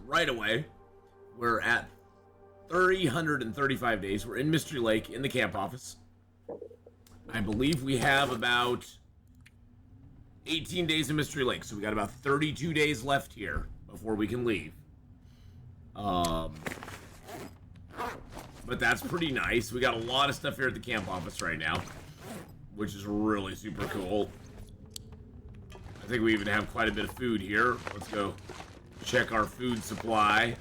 right away. We're at 335 days. We're in Mystery Lake in the camp office. I believe we have about 18 days in Mystery Lake, so we got about 32 days left here before we can leave. But that's pretty nice. We got a lot of stuff here at the camp office right now, which is really super cool. I think we even have quite a bit of food here. Let's go check our food supply.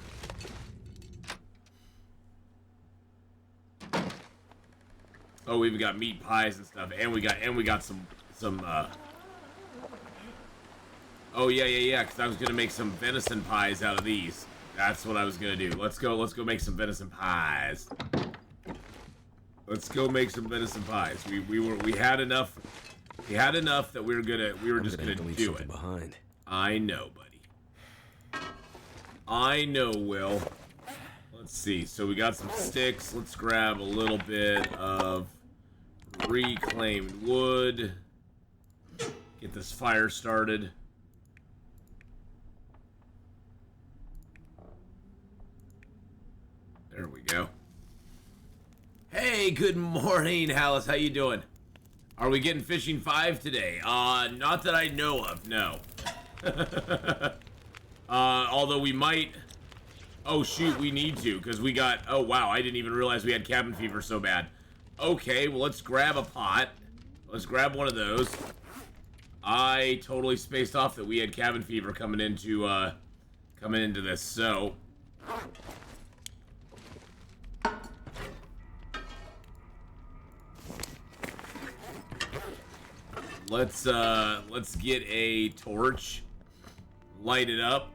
Oh, we've got meat pies and stuff, and we got some oh yeah, because I was gonna make some venison pies out of these. That's what I was gonna do. Let's go make some venison pies. Let's go make some venison pies. We had enough. We had enough that we were just gonna do it. Behind. I know, buddy. I know, Will. Let's see. So we got some sticks. Let's grab a little bit of reclaimed wood. Get this fire started. There we go. Hey, good morning, Hallis. How you doing? Are we getting fishing 5 today? Not that I know of, no. Although we might... Oh, shoot, we need to, because we got... Oh, wow, I didn't even realize we had cabin fever so bad. Okay, well, let's grab a pot. Let's grab one of those. I totally spaced off that we had cabin fever coming into this, so... Let's get a torch, light it up.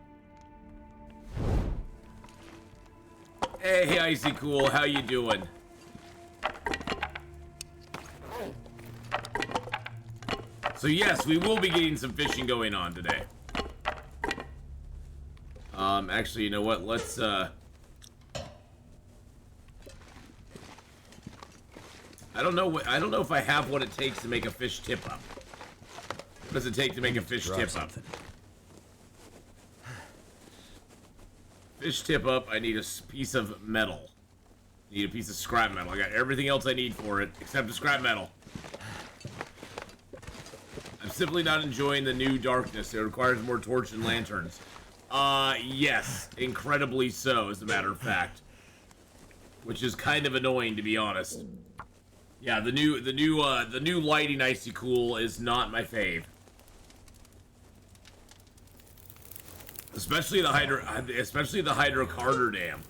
Hey, Icy Cool, how you doing? So yes, we will be getting some fishing going on today. Actually, you know what? Let's I don't know if I have what it takes to make a fish tip up. What does it take to make a fish tip up? Fish tip up, I need a piece of metal. I need a piece of scrap metal. I got everything else I need for it, except the scrap metal. I'm simply not enjoying the new darkness. It requires more torch and lanterns. Yes, incredibly so, as a matter of fact. Which is kind of annoying, to be honest. Yeah, the new lighting Icy Cool is not my fave. Especially the Hydro Carter Dam.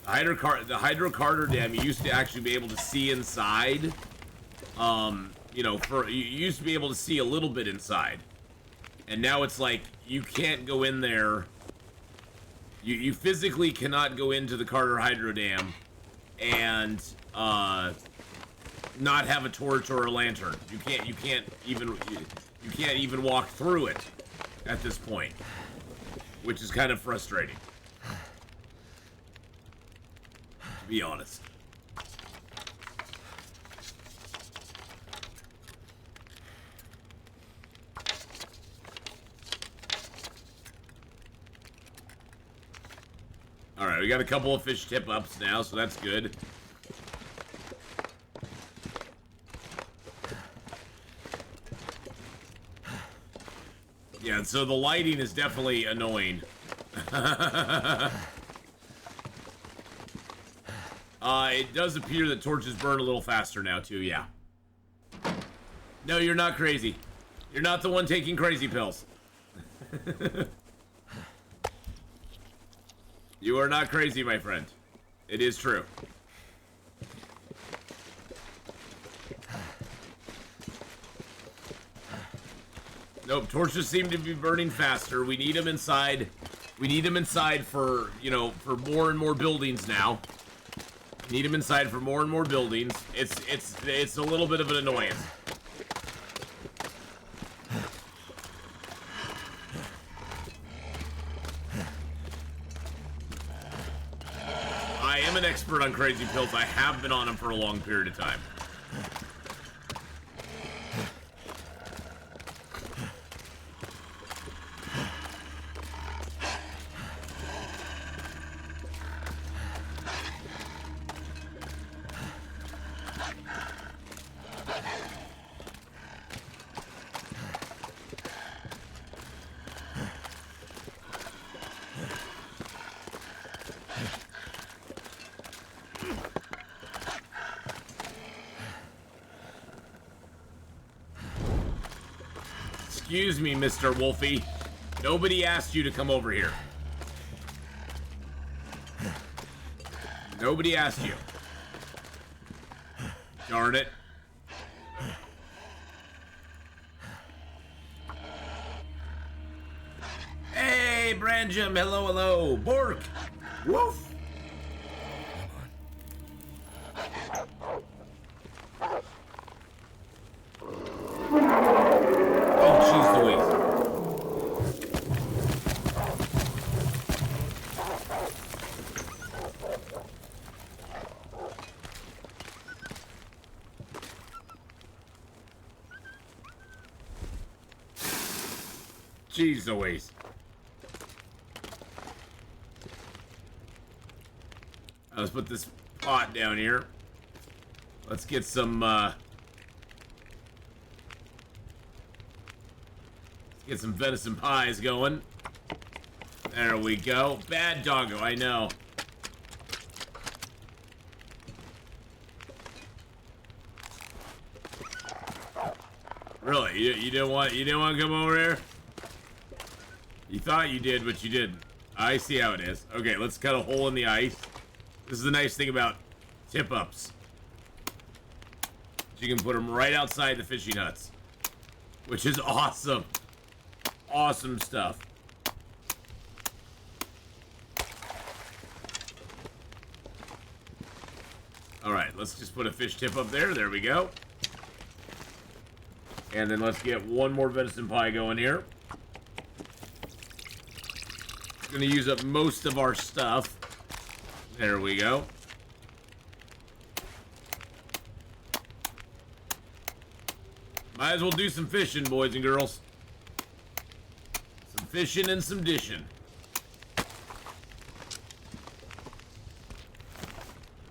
The Hydro Carter Dam, you used to actually be able to see inside. You know, you used to be able to see a little bit inside. And now it's like, you can't go in there. You physically cannot go into the Carter Hydro Dam and, not have a torch or a lantern. You can't even walk through it at this point, which is kind of frustrating, to be honest. All right, we got a couple of fish tip ups now, so that's good. Yeah, so the lighting is definitely annoying. It does appear that torches burn a little faster now, too, yeah. No, you're not crazy. You're not the one taking crazy pills. You are not crazy, my friend. It is true. Nope, torches seem to be burning faster. We need them inside. We need them inside for, you know, for more and more buildings now. Need them inside for more and more buildings. It's a little bit of an annoyance. I am an expert on crazy pills. I have been on them for a long period of time. Excuse me, Mr. Wolfie. Nobody asked you to come over here. Nobody asked you. Darn it. Hey, Branjam. Hello, hello. Bork. Woof. Oh, jeez Louise. Jeez Louise. Let's put this pot down here. Let's get some, venison pies going. There we go. Bad doggo, I know. Really? You didn't want to come over here? You thought you did, but you didn't. I see how it is. Okay, let's cut a hole in the ice. This is the nice thing about tip-ups. You can put them right outside the fishing huts, which is awesome. Awesome stuff. All right, let's just put a fish tip up there. There we go. And then let's get one more venison pie going here. Gonna use up most of our stuff. There we go. Might as well do some fishing, boys and girls. Some fishing and some dishing.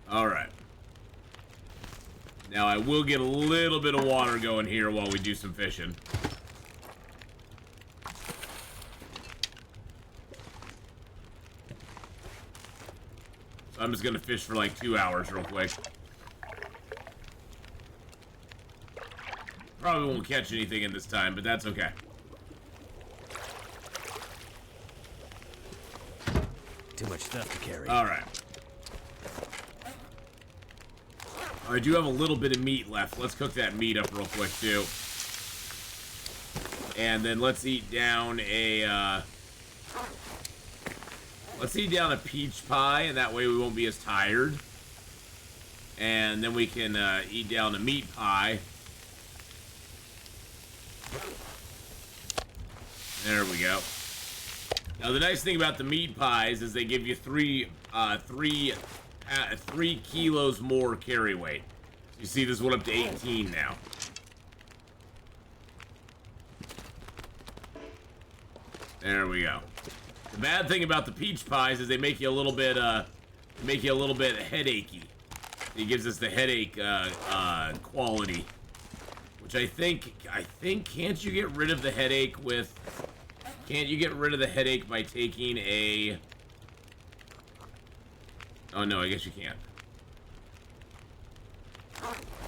Alright. Now I will get a little bit of water going here while we do some fishing. So I'm just gonna fish for like 2 hours real quick. Probably won't catch anything in this time, but that's okay. Too much stuff to carry. Alright. I do have a little bit of meat left. Let's cook that meat up real quick, too. And then let's eat down a, peach pie, and that way we won't be as tired. And then we can, eat down a meat pie. There we go. Now the nice thing about the meat pies is they give you 3 kilos more carry weight. You see this one up to 18 now. There we go. The bad thing about the peach pies is they make you a little bit headachy. It gives us the headache quality, which I think can't you get rid of the headache with? Can't you get rid of the headache by taking a? Oh no, I guess you can't.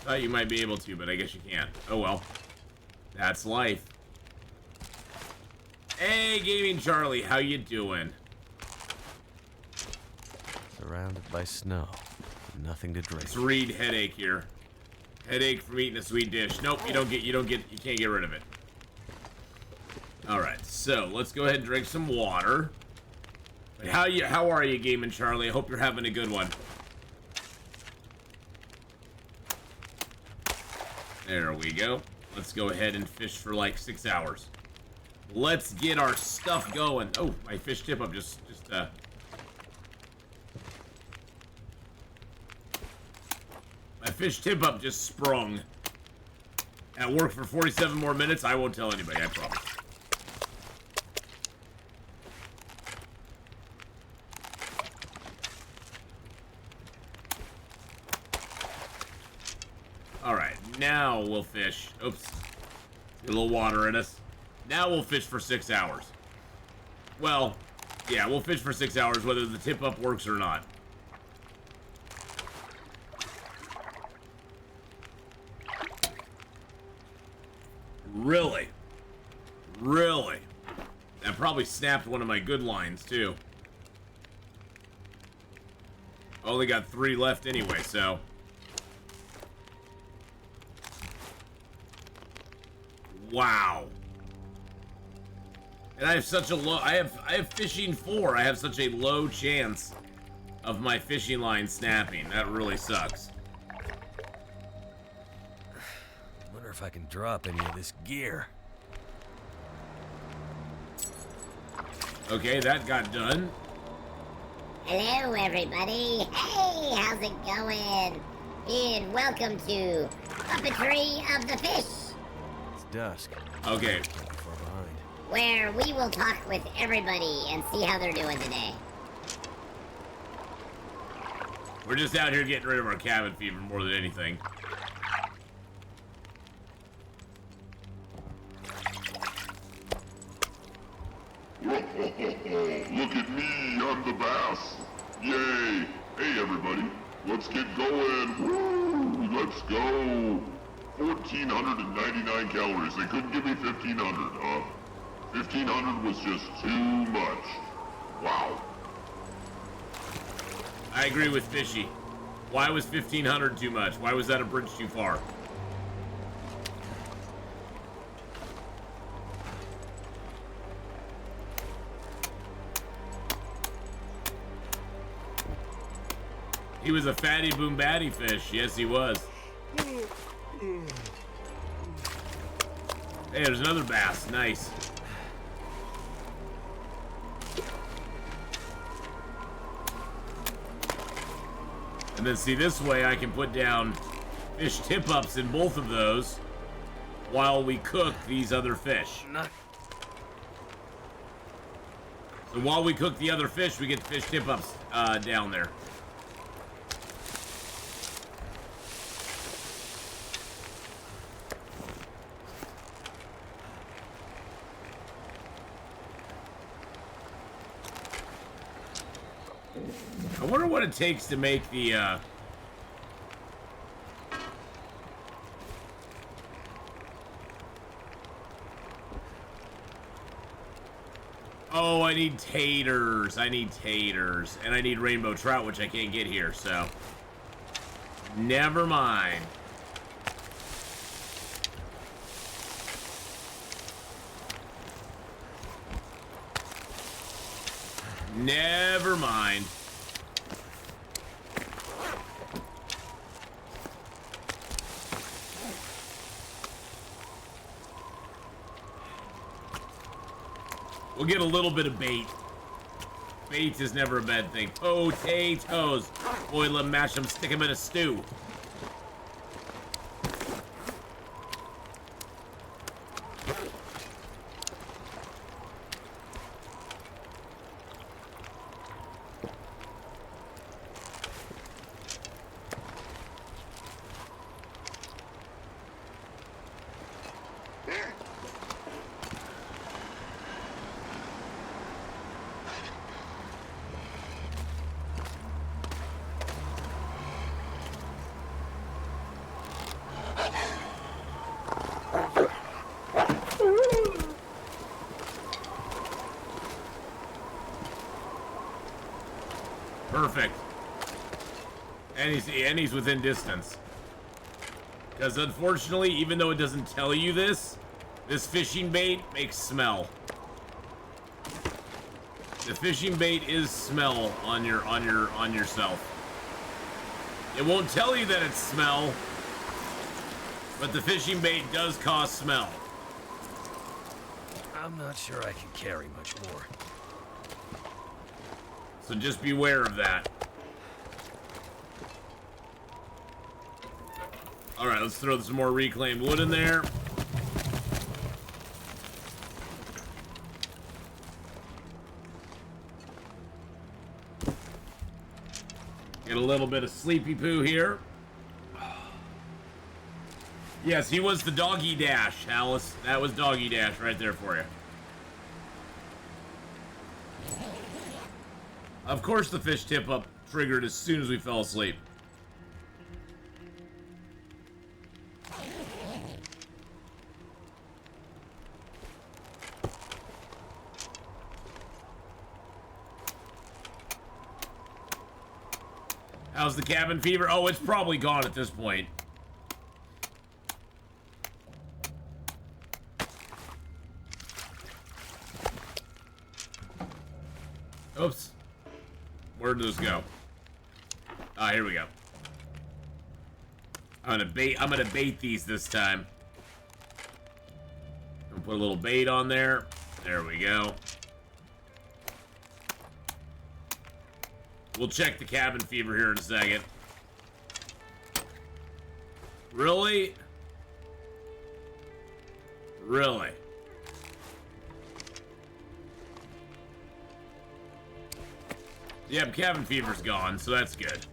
Thought you might be able to, but I guess you can't. Oh well. That's life. Hey, Gaming Charlie, how you doing? Surrounded by snow. Nothing to drink. Let's read headache here. Headache from eating a sweet dish. Nope, you can't get rid of it. Alright, so let's go ahead and drink some water. How are you, Gaming Charlie? I hope you're having a good one. There we go. Let's go ahead and fish for like 6 hours. Let's get our stuff going. Oh, my fish tip up just my fish tip up just sprung. At work for 47 more minutes. I won't tell anybody, I promise. Alright, now we'll fish. Oops. Get a little water in us. Now we'll fish for 6 hours. Well, yeah, we'll fish for 6 hours whether the tip up works or not. Really? Really? That probably snapped one of my good lines, too. Only got 3 left anyway, so... Wow. And I have such a low... I have fishing 4. I have such a low chance of my fishing line snapping. That really sucks. Wonder if I can drop any of this gear. Okay, that got done. Hello, everybody. Hey, how's it going? And welcome to Puppetry of the Fish, It's dusk. Okay. Can't be far behind. where we will talk with everybody and see how they're doing today. We're just out here getting rid of our cabin fever more than anything. Look at me, I'm the bass. Yay. Hey, everybody. Let's get going. Woo, let's go. 1,499 calories. They couldn't give me 1,500, huh? 1,500 was just too much. Wow. I agree with Fishy. Why was 1,500 too much? Why was that a bridge too far? He was a fatty boom batty fish. Yes, he was. Hey, there's another bass. Nice. And then see, this way I can put down fish tip-ups in both of those while we cook these other fish. So while we cook the other fish, we get fish tip-ups down there. I wonder what it takes to make the, Oh, I need taters. I need taters. And I need rainbow trout, which I can't get here, so... Never mind. Never mind. We'll get a little bit of bait. Bait is never a bad thing. Potatoes. Boil them, mash them, stick them in a stew. Perfect. And he's within distance. Because unfortunately, even though it doesn't tell you this fishing bait makes smell. The fishing bait is smell on yourself. It won't tell you that it's smell, but the fishing bait does cause smell. I'm not sure I can carry much more. So just beware of that. Alright, let's throw some more reclaimed wood in there. Get a little bit of sleepy poo here. Yes, he was the doggy dash, Alice. That was doggy dash right there for you. Of course the fish tip-up triggered as soon as we fell asleep. How's the cabin fever? Oh, it's probably gone at this point. Oops. Where did those go? Ah, here we go. I'm gonna bait these this time. I'll put a little bait on there. There we go. We'll check the cabin fever here in a second. Really? Really? Yep, cabin fever's gone, so that's good.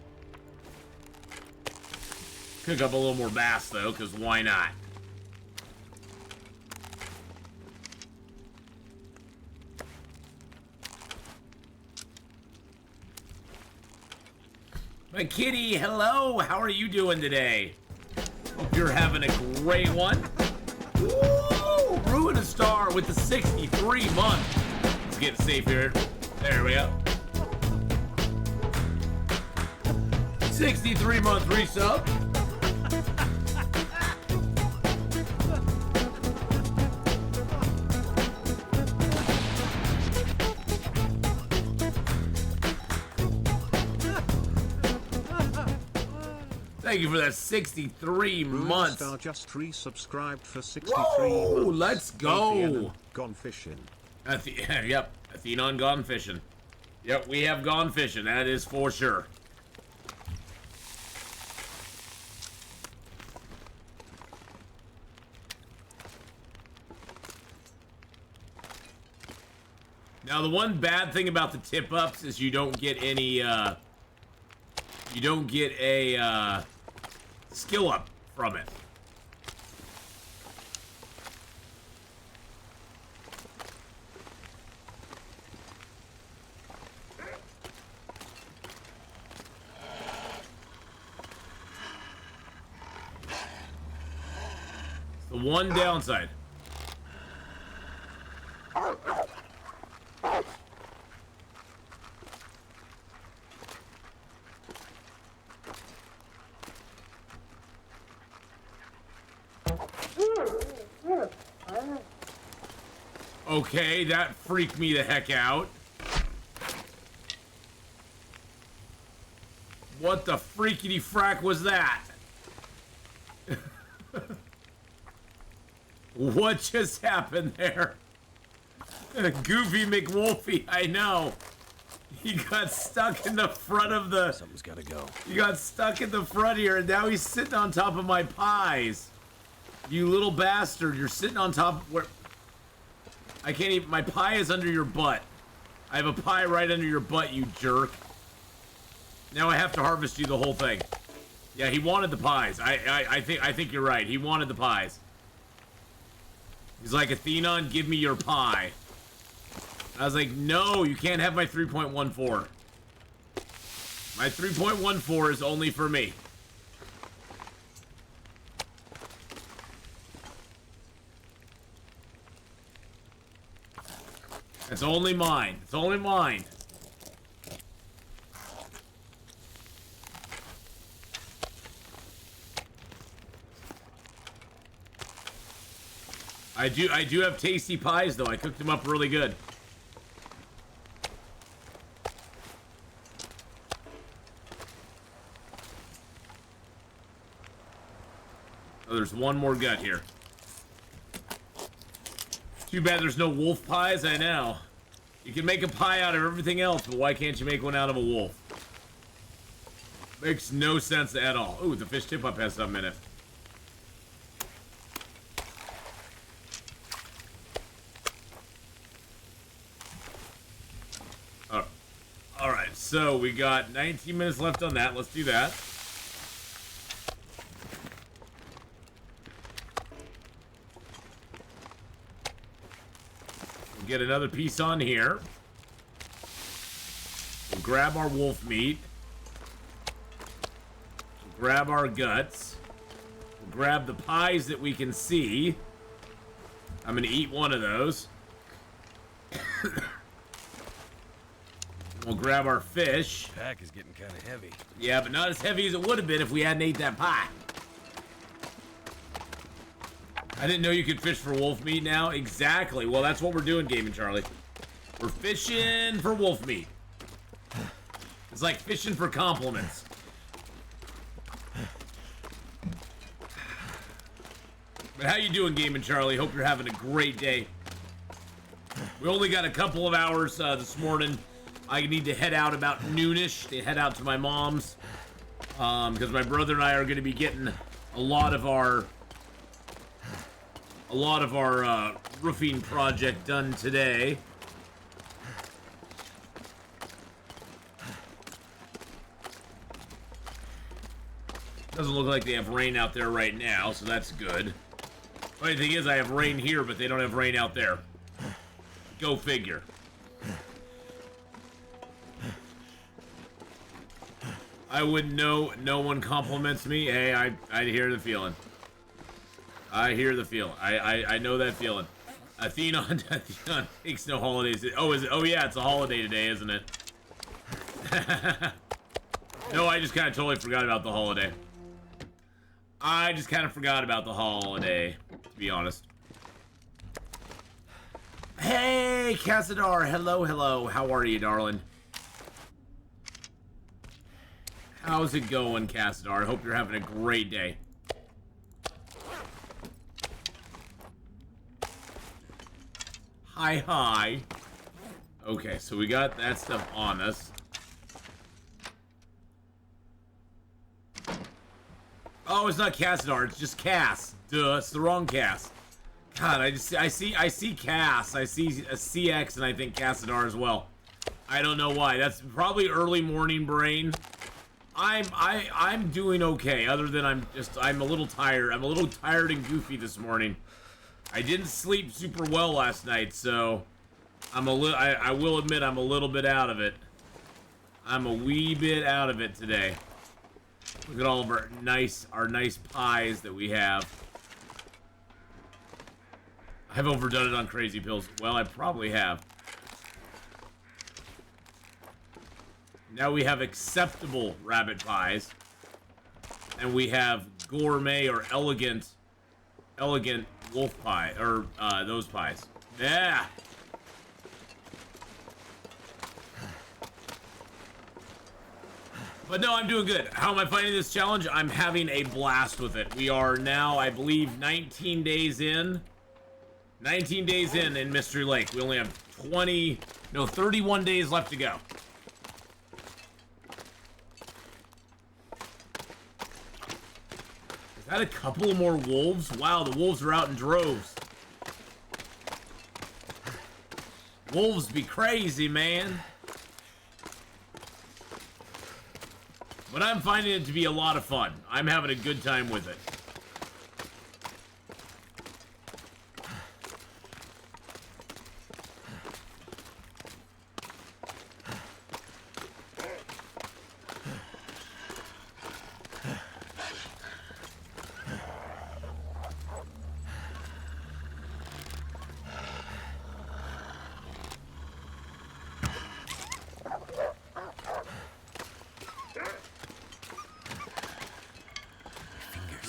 Cook up a little more bass, though, because why not? My kitty, hello! How are you doing today? Hope you're having a great one. Ooh, Ruin a Star with the 63 month. Let's get safe here. There we go. 63 month resub. Thank you for that 63 months. Star just resubscribed for 63 Whoa, months. let's go. Atheenon, gone fishing. Yep, Atheenon gone fishing. Yep, we have gone fishing. That is for sure. Now, the one bad thing about the tip-ups is you don't get any, you don't get a, skill up from it. It's the one downside. Okay, that freaked me the heck out. What the freakity frack was that? What just happened there? Goofy McWolfie, I know. He got stuck in the front of the... Something's gotta go. He got stuck in the front here, and now he's sitting on top of my pies. You little bastard, you're sitting on top of where... I can't even... My pie is under your butt. I have a pie right under your butt, you jerk. Now I have to harvest you the whole thing. Yeah, he wanted the pies. I think you're right. He wanted the pies. He's like, Atheenon, give me your pie. I was like, no, you can't have my 3.14. My 3.14 is only for me. It's only mine. It's only mine. I do have tasty pies though. I cooked them up really good. Oh, there's one more gut here. Too bad there's no wolf pies, I know. You can make a pie out of everything else, but why can't you make one out of a wolf? Makes no sense at all. Ooh, the fish tip-up has something in it. Alright, so we got 19 minutes left on that. Let's do that. We'll get another piece on here. We'll grab our wolf meat. We'll grab our guts. We'll grab the pies that we can see. I'm gonna eat one of those. We'll grab our fish. Pack is getting kind of heavy. Yeah, but not as heavy as it would have been if we hadn't ate that pie. I didn't know you could fish for wolf meat now. Exactly. Well, that's what we're doing, Gaming Charlie. We're fishing for wolf meat. It's like fishing for compliments. But how you doing, Gaming Charlie? Hope you're having a great day. We only got a couple of hours this morning. I need to head out about noonish to head out to my mom's because my brother and I are going to be getting a lot of our roofing project done today. Doesn't look like they have rain out there right now, so that's good. Funny thing is, I have rain here, but they don't have rain out there. Go figure. I wouldn't know. No one compliments me. Hey, I hear the feeling. I hear the feeling. I know that feeling. Atheenon takes no holidays. Oh, is it? Oh yeah, it's a holiday today, isn't it? No, I just kind of totally forgot about the holiday. I just kind of forgot about the holiday, to be honest. Hey, Casadar. Hello, hello. How are you, darling? How's it going, Casadar? I hope you're having a great day. Hi, hi. Okay, so we got that stuff on us. Oh, it's not Casadar, it's just Cass. Duh, it's the wrong Cass. God, I see Cass. I see a CX and I think Casadar as well. I don't know why. That's probably early morning brain. I'm doing okay, other than I'm a little tired. I'm a little tired and goofy this morning. I didn't sleep super well last night, so I will admit I'm a little bit out of it. I'm a wee bit out of it today. Look at all of our nice pies that we have. I've overdone it on crazy pills. Well, I probably have. Now we have acceptable rabbit pies. And we have gourmet or elegant wolf pie, or those pies. Yeah. But no, I'm doing good. How am I finding this challenge? I'm having a blast with it. We are now, I believe, 19 days in. 19 days in Mystery Lake. We only have 31 days left to go. Is that a couple more wolves? Wow, the wolves are out in droves. Wolves be crazy, man. But I'm finding it to be a lot of fun. I'm having a good time with it.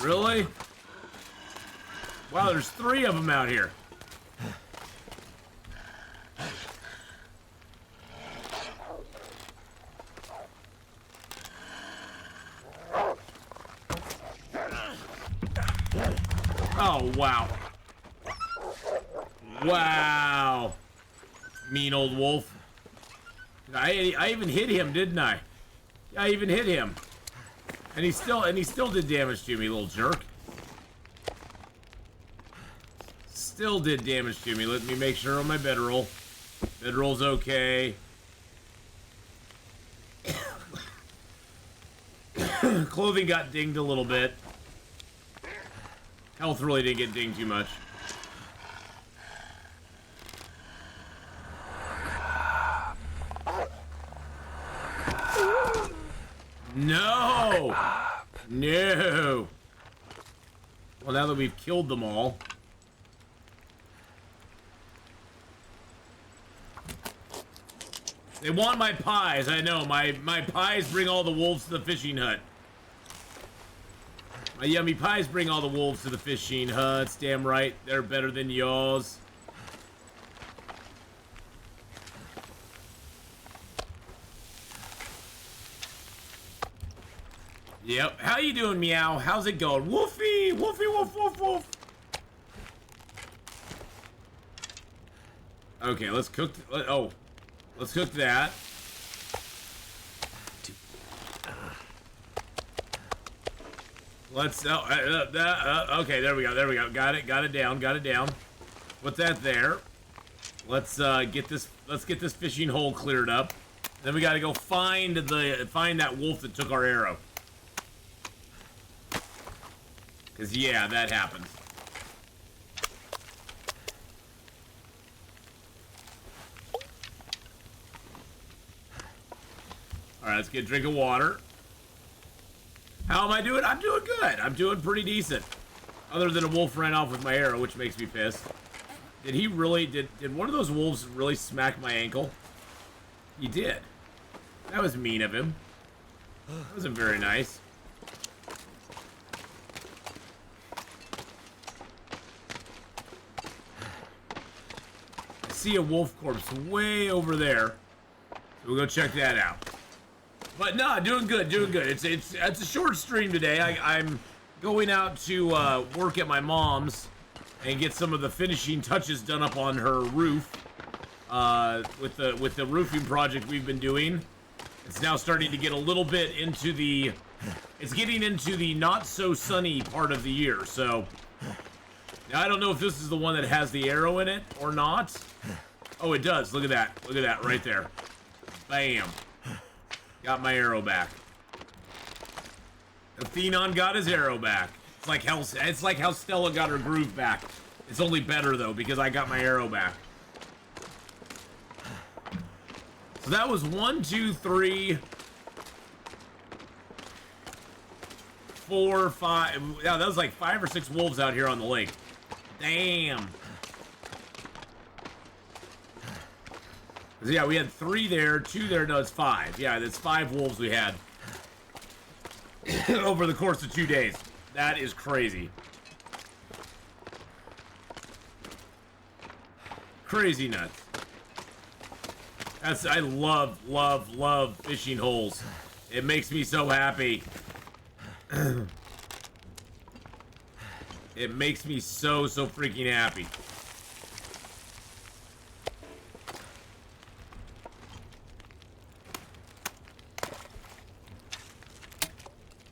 Really? Wow, there's 3 of them out here. Oh, wow. Wow. Mean old wolf. I even hit him, didn't I? Yeah, I even hit him. And he still did damage to me, little jerk. Still did damage to me. Let me make sure on my bedroll. Bedroll's okay. Clothing got dinged a little bit. Health really didn't get dinged too much. No! No! Well, now that we've killed them all. They want my pies. I know. My pies bring all the wolves to the fishing hut. My yummy pies bring all the wolves to the fishing huts. Damn right. They're better than yours. Yep. How you doing, Meow? How's it going? Woofy! Woofy, woof, woof, woof. Okay, let's cook... let's cook that. Let's... okay, there we go, there we go. Got it down. Put that there. Let's get this fishing hole cleared up. Then we gotta go find that wolf that took our arrow. Cause yeah, that happens. Alright, let's get a drink of water. How am I doing? I'm doing good. I'm doing pretty decent. Other than a wolf ran off with my arrow, which makes me pissed. Did he really, did one of those wolves really smack my ankle? He did. That was mean of him. That wasn't very nice. I see a wolf corpse way over there. So we'll go check that out. But no, doing good. It's a short stream today. I'm going out to work at my mom's and get some of the finishing touches done up on her roof with the roofing project we've been doing. It's now starting to get a little bit into the... It's getting into the not so sunny part of the year, so... Now, I don't know if this is the one that has the arrow in it or not. Oh, it does. Look at that. Look at that right there. Bam. Got my arrow back. Atheenon got his arrow back. It's like how Stella got her groove back. It's only better though because I got my arrow back. So that was 1, 2, 3, 4, 5. Yeah, that was like 5 or 6 wolves out here on the lake. Damn. Yeah, we had 3 there, 2 there. No, it's 5. Yeah, that's 5 wolves we had over the course of 2 days. That is crazy. Crazy nuts. I love fishing holes. It makes me so happy. It makes me so freaking happy.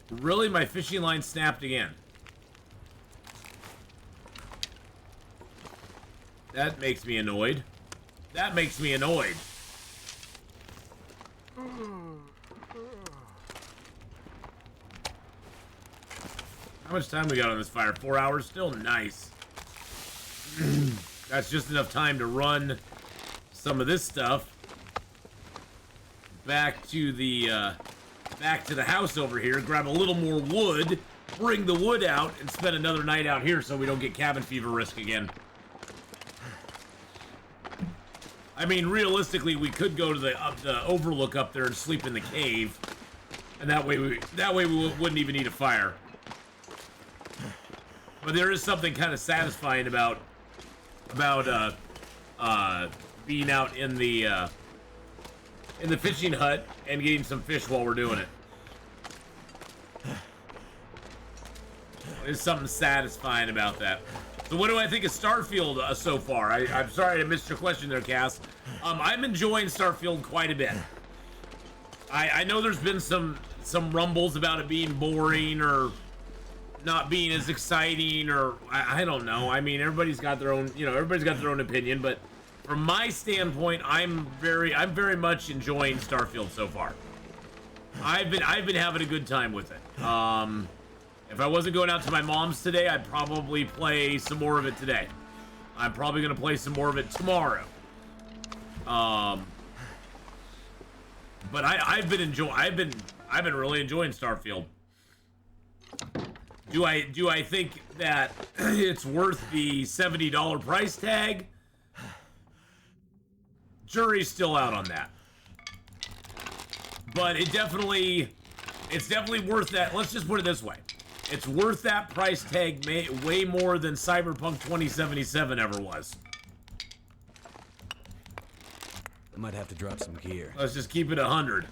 Really, my fishing line snapped again. That makes me annoyed. That makes me annoyed. How much time we got on this fire? 4 hours? Still nice. That's just enough time to run some of this stuff back to the house over here, grab a little more wood, bring the wood out, and spend another night out here so we don't get cabin fever risk again. I mean, realistically, we could go to the overlook up there and sleep in the cave, and that way we wouldn't even need a fire. But there is something kind of satisfying about being out in the fishing hut and getting some fish while we're doing it. There's something satisfying about that. So what do I think of Starfield so far? I'm sorry I missed your question there, Cass. I'm enjoying Starfield quite a bit. I know there's been some rumbles about it being boring or not being as exciting, or I don't know. I mean, everybody's got their own, everybody's got their own opinion, but from my standpoint, I'm very much enjoying Starfield so far. I've been having a good time with it. If I wasn't going out to my mom's today, I'd probably play some more of it today. I'm probably gonna play some more of it tomorrow. But I've been really enjoying Starfield. Do I think that it's worth the $70 price tag? Jury's still out on that. but it's definitely worth that. Let's just put it this way. It's worth that price tag way more than Cyberpunk 2077 ever was. I might have to drop some gear. Let's just keep it 100.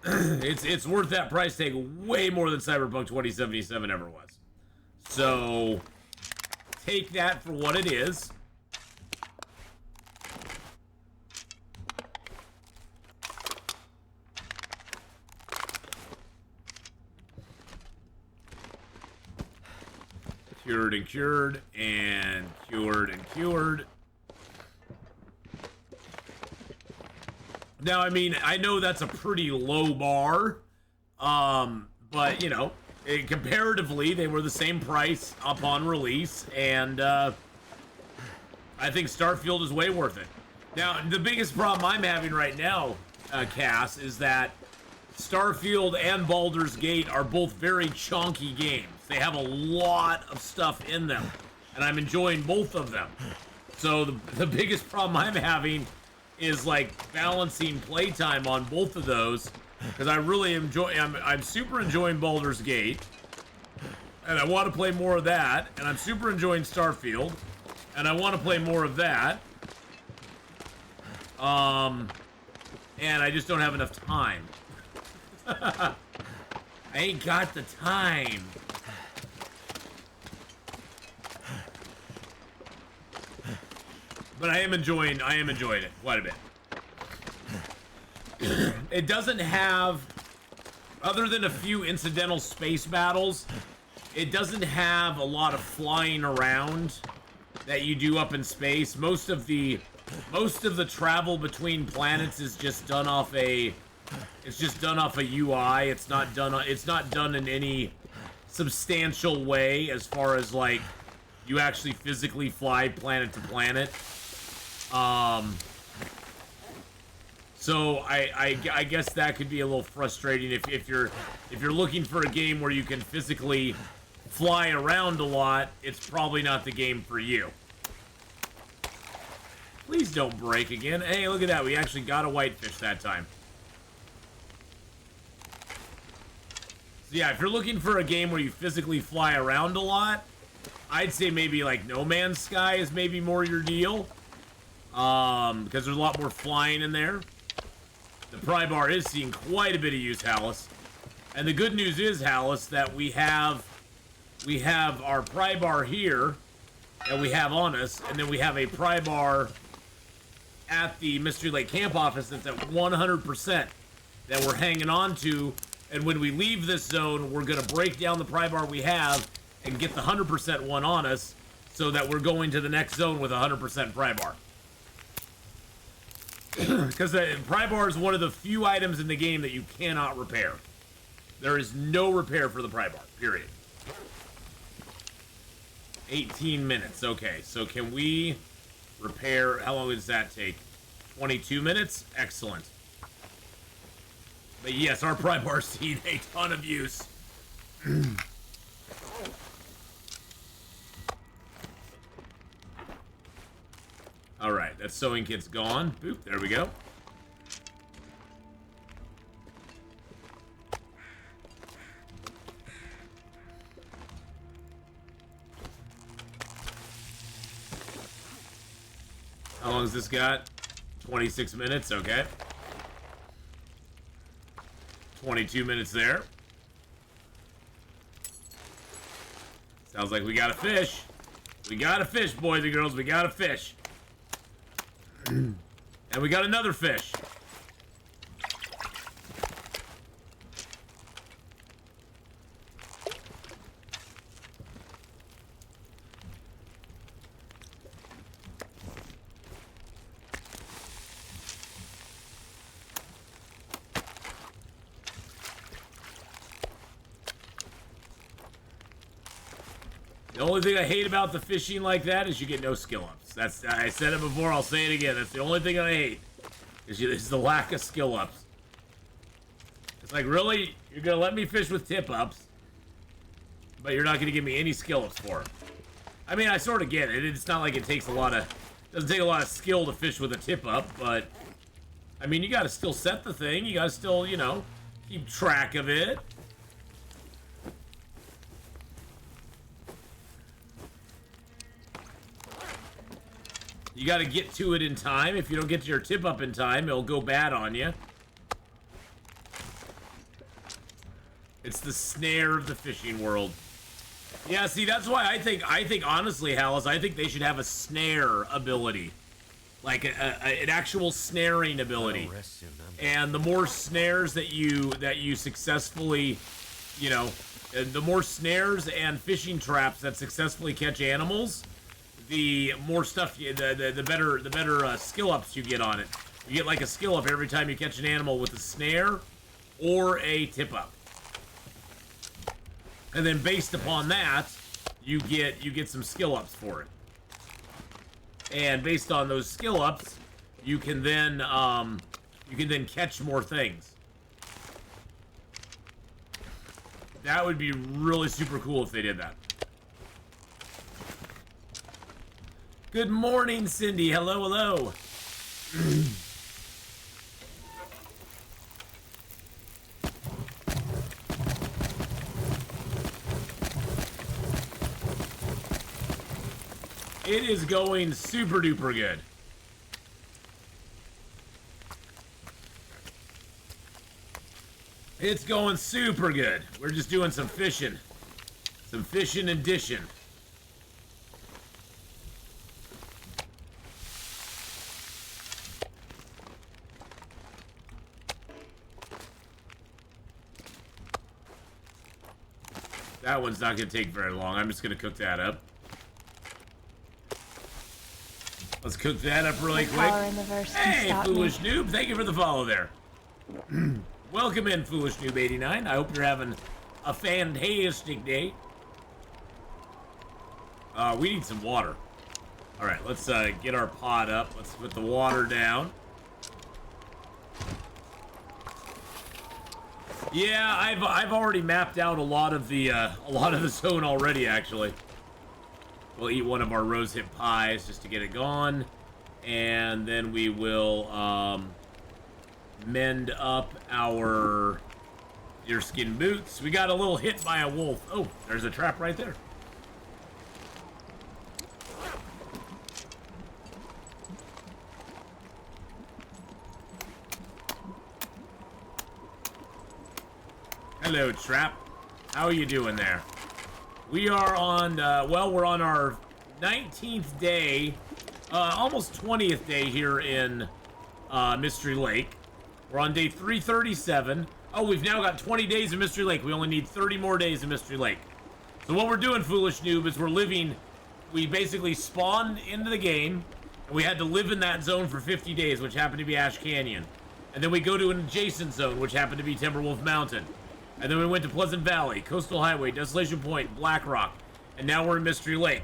It's worth that price tag way more than Cyberpunk 2077 ever was. So take that for what it is. Cured and cured and cured and cured. Now, I mean, I know that's a pretty low bar, but, you know, comparatively, they were the same price upon release, and I think Starfield is way worth it. Now, the biggest problem I'm having right now, Cass, is that Starfield and Baldur's Gate are both very chunky games. They have a lot of stuff in them, and I'm enjoying both of them. So the biggest problem I'm having is like balancing playtime on both of those, because I really enjoy. I'm super enjoying Baldur's Gate, and I want to play more of that. And I'm super enjoying Starfield, and I want to play more of that. And I just don't have enough time. I ain't got the time. But I am enjoying it quite a bit. It doesn't have, other than a few incidental space battles, it doesn't have a lot of flying around that you do up in space. Most of the travel between planets is just done off a UI. It's not done in any substantial way as far as like you actually physically fly planet to planet. So I guess that could be a little frustrating if you're looking for a game where you can physically fly around a lot. It's probably not the game for you. Please don't break again. Hey, look at that. We actually got a whitefish that time. So yeah, if you're looking for a game where you physically fly around a lot, I'd say maybe like No Man's Sky is maybe more your deal. Because there's a lot more flying in there. The pry bar is seeing quite a bit of use, Hallis. And the good news is, Hallis, that we have our pry bar here that we have on us, and then we have a pry bar at the Mystery Lake Camp office that's at 100% that we're hanging on to. And when we leave this zone, we're going to break down the pry bar we have and get the 100% one on us so that we're going to the next zone with a 100% pry bar. Because the pry bar is one of the few items in the game that you cannot repair. There is no repair for the pry bar, period. 18 minutes, okay. So can we repair, how long does that take? 22 minutes? Excellent. But yes, our pry bar's seen a ton of use. Alright, that sewing kit's gone. Boop, there we go. How long has this got? 26 minutes, okay. 22 minutes there. Sounds like we got a fish. We got a fish, boys and girls. We got a fish. And we got another fish. The only thing I hate about the fishing like that is you get no skill ups. That's, I said it before, I'll say it again. That's the only thing I hate is the lack of skill ups. It's like, really? You're gonna let me fish with tip ups, but you're not gonna give me any skill ups for it. I mean, I sort of get it. It's not like it takes a lot of, doesn't take a lot of skill to fish with a tip up, but I mean, you gotta still set the thing. You gotta still, you know, keep track of it. You gotta get to it in time. If you don't get to your tip up in time, it'll go bad on you. It's the snare of the fishing world. Yeah, see, that's why I think honestly, Hallis, I think they should have a snare ability. Like an actual snaring ability. And the more snares that you successfully, you know, the more snares and fishing traps that successfully catch animals, the more stuff, the better skill ups you get on it. You get like a skill up every time you catch an animal with a snare or a tip up. And then based upon that, you get some skill ups for it. And based on those skill ups, you can then catch more things. That would be really super cool if they did that. Good morning, Cindy. Hello, hello. It is going super duper good. It's going super good. We're just doing some fishing. Some fishing and dishing. That one's not going to take very long. I'm just going to cook that up. Let's cook that up really quick. Hey, Foolish Noob. Thank you for the follow there. Welcome in, Foolish Noob 89. I hope you're having a fantastic day. We need some water. All right, let's get our pot up. Let's put the water down. Yeah, I've already mapped out a lot of the zone already. Actually, we'll eat one of our rosehip pies just to get it gone, and then we will mend up our deerskin boots. We got a little hit by a wolf. Oh, there's a trap right there. Hello, Trap. How are you doing there? We are on, well, we're on our 19th day, almost 20th day here in Mystery Lake. We're on day 337. Oh, we've now got 20 days in Mystery Lake. We only need 30 more days in Mystery Lake. So what we're doing, Foolish Noob, is we basically spawned into the game, and we had to live in that zone for 50 days, which happened to be Ash Canyon. And then we go to an adjacent zone, which happened to be Timberwolf Mountain. And then we went to Pleasant Valley, Coastal Highway, Desolation Point, Black Rock, and now we're in Mystery Lake.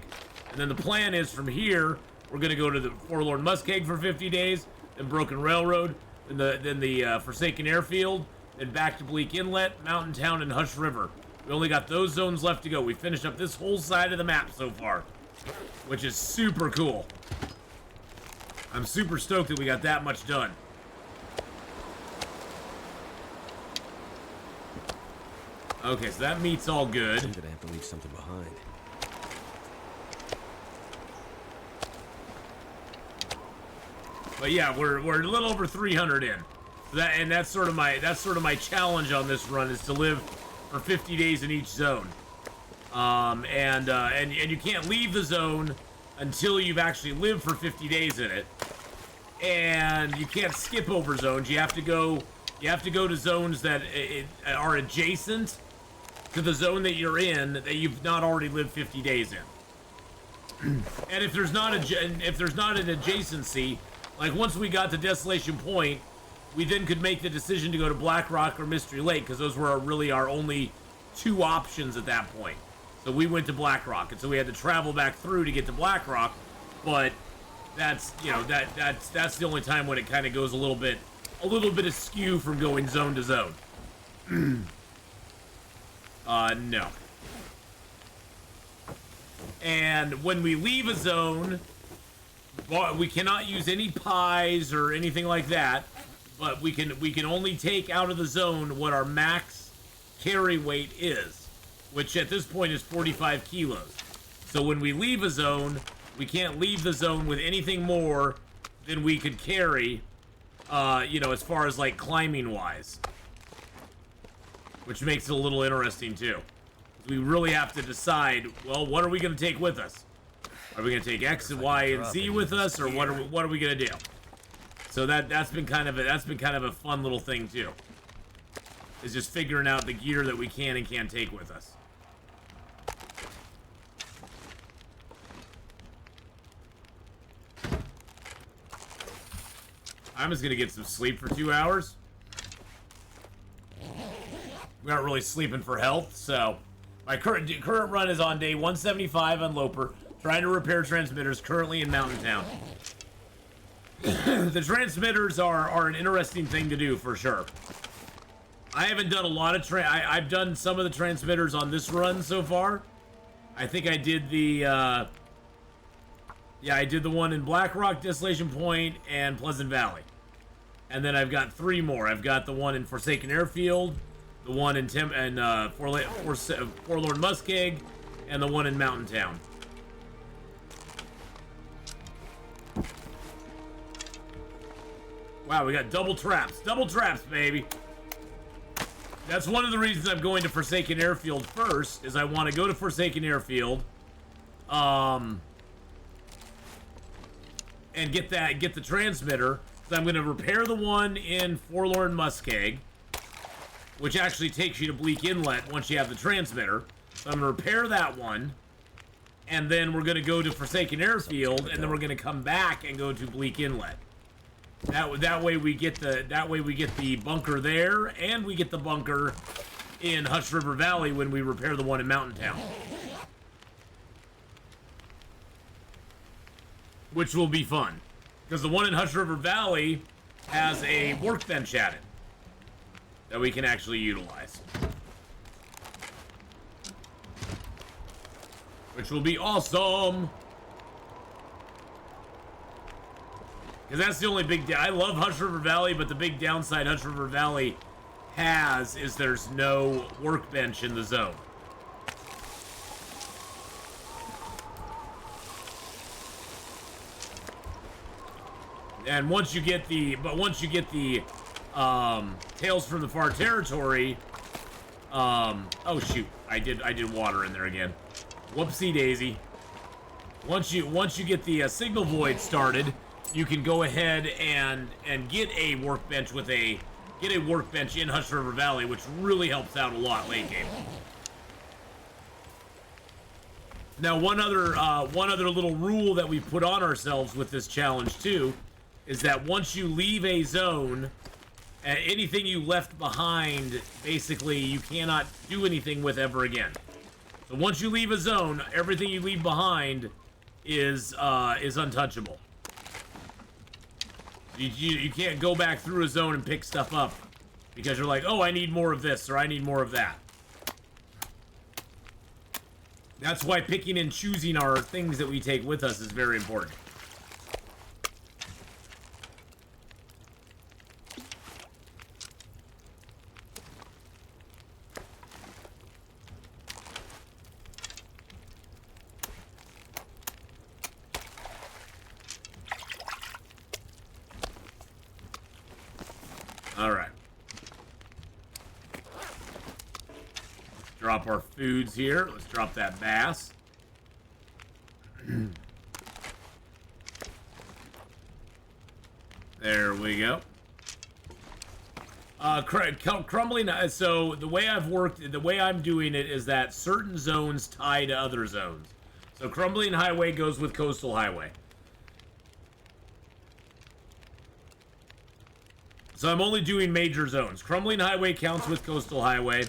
And then the plan is from here, we're going to go to the Forlorn Muskeg for 50 days, then Broken Railroad, then the Forsaken Airfield, then back to Bleak Inlet, Mountain Town, and Hush River. We only got those zones left to go. We finished up this whole side of the map so far, which is super cool. I'm super stoked that we got that much done. Okay, so that meat's all good. I'm gonna have to leave something behind. But yeah, we're a little over 300 in. So that's sort of my challenge on this run, is to live for 50 days in each zone. And you can't leave the zone until you've actually lived for 50 days in it. And you can't skip over zones. You have to go to zones that are adjacent to the zone that you're in, that you've not already lived 50 days in. And if there's not an adjacency, like once we got to Desolation Point, we then could make the decision to go to Black Rock or Mystery Lake, because those were really our only two options at that point. So we went to Black Rock, and so we had to travel back through to get to Black Rock. But that's, you know, that's the only time when it kind of goes a little bit askew from going zone to zone. No. And when we leave a zone, we cannot use any pies or anything like that. but we can only take out of the zone what our max carry weight is, which at this point is 45 kilos. So when we leave a zone, we can't leave the zone with anything more than we could carry, you know, as far as like climbing wise, which makes it a little interesting too. We really have to decide, well, what are we going to take with us? Are we going to take X and Y and Z with us, or what are we going to do? So that's been kind of a fun little thing too. Is just figuring out the gear that we can and can't take with us. I'm just gonna get some sleep for 2 hours. We aren't really sleeping for health, so my current run is on day 175 on Loper, trying to repair transmitters currently in Mountain Town. The transmitters are an interesting thing to do for sure. I haven't done a lot of I've done some of the transmitters on this run so far. I think I did the yeah, I did the one in Black Rock, Desolation Point, and Pleasant Valley. And then I've got 3 more. I've got the one in Forsaken Airfield, the one in Forlorn Muskeg, and the one in Mountain Town. Wow, we got double traps. Double traps, baby. That's one of the reasons I'm going to Forsaken Airfield first, is I want to go to Forsaken Airfield. And get the transmitter. So I'm going to repair the one in Forlorn Muskeg, which actually takes you to Bleak Inlet once you have the transmitter. So I'm going to repair that one, and then we're going to go to Forsaken Airfield, and then we're going to come back and go to Bleak Inlet. That way we get the bunker there, and we get the bunker in Hush River Valley when we repair the one in Mountain Town. Which will be fun, because the one in Hush River Valley has a workbench at it that we can actually utilize, which will be awesome. Because that's the only big I love Hush River Valley, but the big downside Hush River Valley has is there's no workbench in the zone. And once you get the Tales from the Far Territory, oh shoot, I did water in there again. Whoopsie daisy. Once you get the Signal Void started, you can go ahead and get a workbench in Hush River Valley, which really helps out a lot late game. Now, one other little rule that we put on ourselves with this challenge too is that once you leave a zone, anything you left behind, basically, you cannot do anything with ever again. So once you leave a zone, everything you leave behind is untouchable. You can't go back through a zone and pick stuff up because you're like, oh, I need more of this or I need more of that. That's why picking and choosing our things that we take with us is very important. Alright. Drop our foods here. Let's drop that bass. There we go. Crumbling. So the way I'm doing it is that certain zones tie to other zones. So Crumbling Highway goes with Coastal Highway. So I'm only doing major zones. Crumbling Highway counts with Coastal Highway.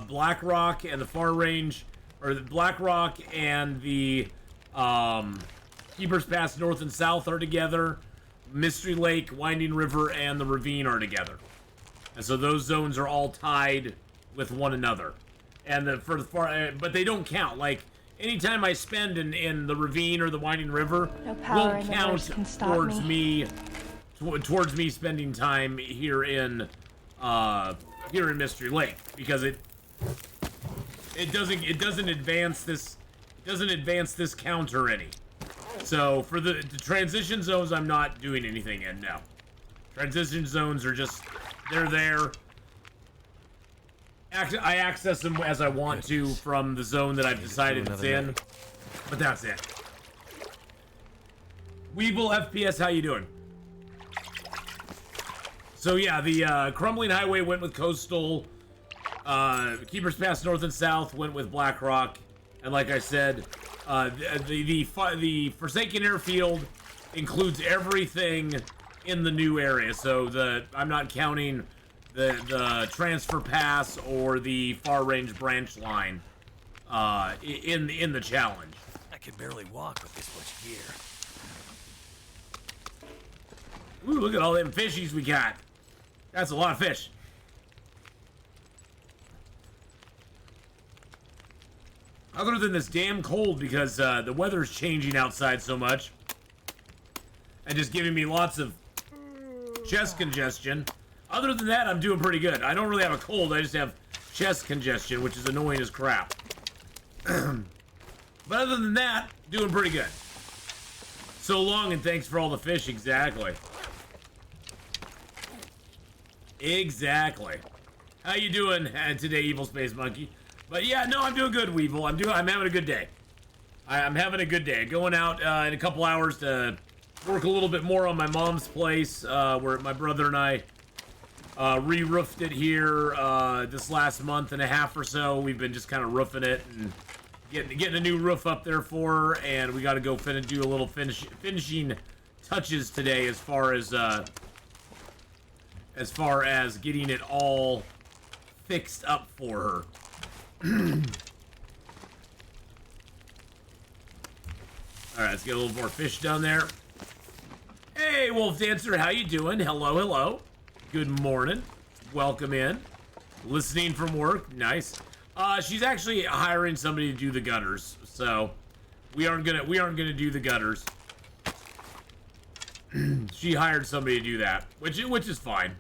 Black Rock and the Far Range, or the Black Rock and the Keeper's Pass North and South are together. Mystery Lake, Winding River, and the Ravine are together. And so those zones are all tied with one another. And but they don't count. Like, anytime I spend in the Ravine or the Winding River won't count towards me spending time here in Mystery Lake, because it doesn't advance this counter any. So for the transition zones, I'm not doing anything in. No, transition zones are just they're there. I access them as I want to from the zone that I've decided it's in, but that's it. Weevil FPS, how you doing? So yeah, the Crumbling Highway went with Coastal. Keeper's Pass North and South went with Blackrock, and like I said, the Forsaken Airfield includes everything in the new area. So I'm not counting the transfer pass or the far range branch line in the challenge. I can barely walk with this much gear. Ooh, look at all them fishies we got. That's a lot of fish. Other than this damn cold, because the weather's changing outside so much and just giving me lots of chest congestion. Other than that, I'm doing pretty good. I don't really have a cold, I just have chest congestion, which is annoying as crap. But other than that, doing pretty good. So long, and thanks for all the fish. Exactly. Exactly. How you doing today, Evil Space Monkey? But yeah, no, I'm doing good, Weevil. I'm having a good day. I'm having a good day. Going out in a couple hours to work a little bit more on my mom's place, where my brother and I re-roofed it here this last month and a half or so. We've been just kind of roofing it and getting a new roof up there for her, and we got to go do a little finishing touches today as far as getting it all fixed up for her. All right, let's get a little more fish down there. Hey, Wolf Dancer, how you doing? Hello, hello. Good morning. Welcome in. Listening from work. Nice. She's actually hiring somebody to do the gutters, so we aren't gonna do the gutters. She hired somebody to do that, which is fine.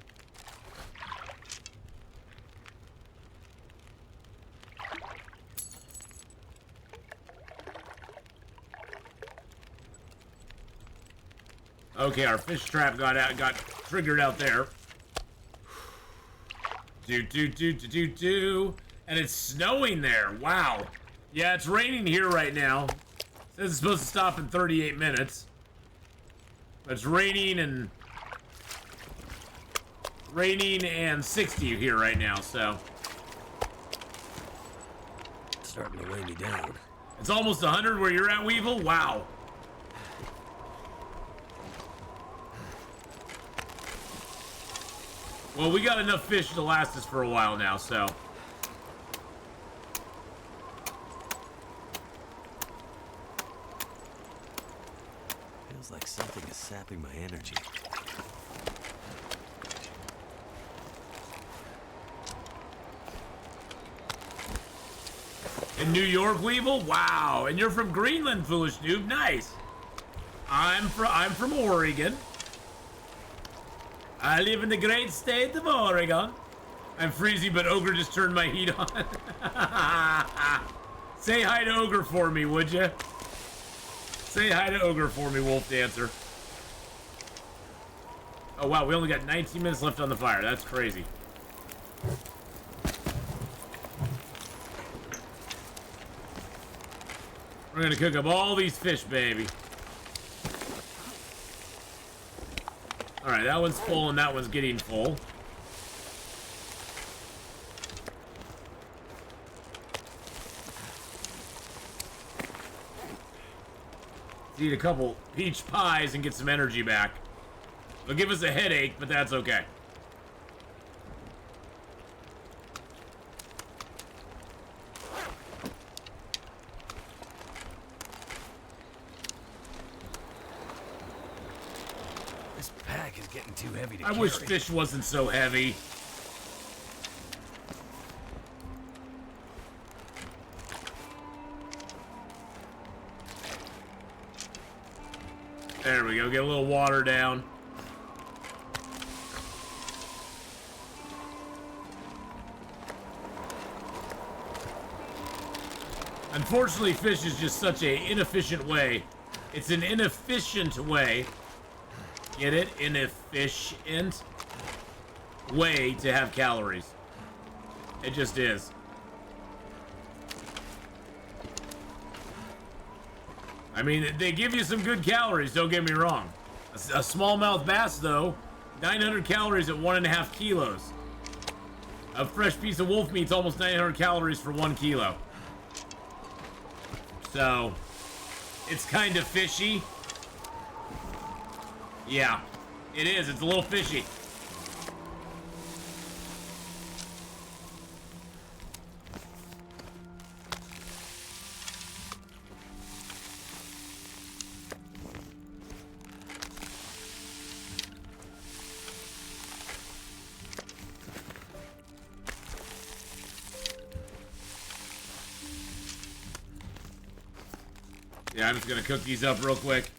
Okay, our fish trap got triggered out there. And it's snowing there. Wow. Yeah, it's raining here right now. It says it's supposed to stop in 38 minutes. But it's raining and 60 here right now, so. It's starting to weigh me down. It's almost 100 where you're at, Weevil? Wow. Well, we got enough fish to last us for a while now, so. Feels like something is sapping my energy. In New York, Weevil? Wow. And you're from Greenland, foolish noob. Nice. I'm from Oregon. I live in the great state of Oregon. I'm freezing, but Ogre just turned my heat on. Say hi to Ogre for me, would you? Say hi to Ogre for me, Wolf Dancer. Oh, wow, we only got 19 minutes left on the fire. That's crazy. We're gonna cook up all these fish, baby. Alright, that one's full and that one's getting full. Let's eat a couple peach pies and get some energy back. It'll give us a headache, but that's okay. Getting too heavy to I carry. wish fish wasn't so heavy. There we go. Get a little water down. Unfortunately, fish is just such a inefficient way. It's an inefficient way. Get it? Inefficient way to have calories. It just is. I mean, they give you some good calories, don't get me wrong. A smallmouth bass, though, 900 calories at 1.5 kilos. A fresh piece of wolf meat's almost 900 calories for 1 kilo. So, it's kind of fishy. Yeah, it is. It's a little fishy. Yeah, I'm just gonna cook these up real quick.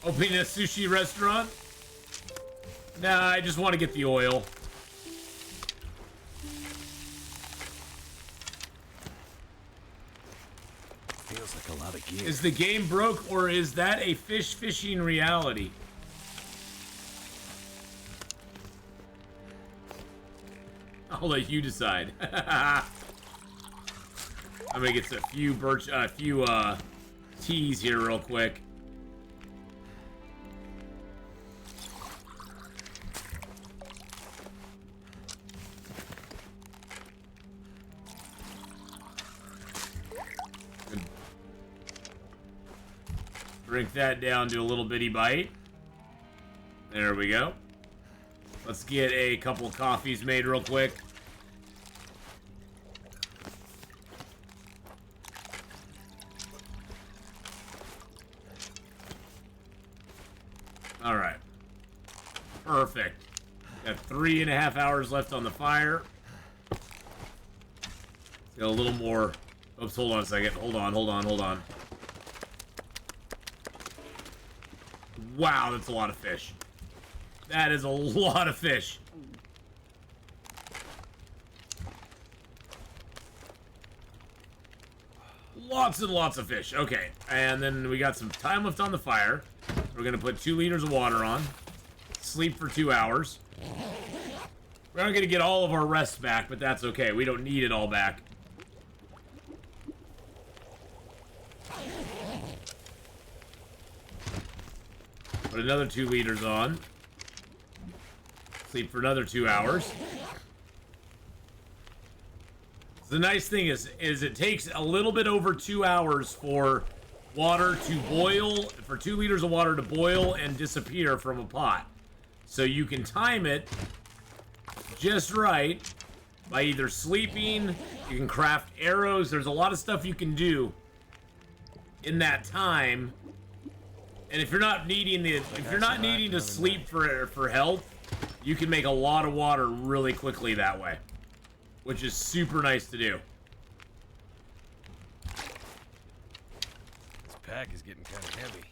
Opening a sushi restaurant? Nah, I just want to get the oil. Feels like a lot of gear. Is the game broke, or is that a fishing reality? I'll let you decide. I'm gonna get a few teas here real quick. Drink that down to a little bitty bite. There we go. Let's get a couple of coffees made real quick. All right. Perfect. Got 3.5 hours left on the fire. Got a little more. Oops, hold on a second. Hold on. Wow, that's a lot of fish. That is a lot of fish. Lots and lots of fish. Okay, and then we got some time left on the fire. We're gonna put 2 liters of water on. Sleep for 2 hours. We're not gonna get all of our rest back, but that's okay. We don't need it all back. Put another 2 liters on. Sleep for another 2 hours. The nice thing is it takes a little bit over 2 hours for water to boil, for 2 liters of water to boil and disappear from a pot. So you can time it just right by either sleeping, you can craft arrows, there's a lot of stuff you can do in that time. And if you're not needing to sleep for health, you can make a lot of water really quickly that way, which is super nice to do. This pack is getting kind of heavy.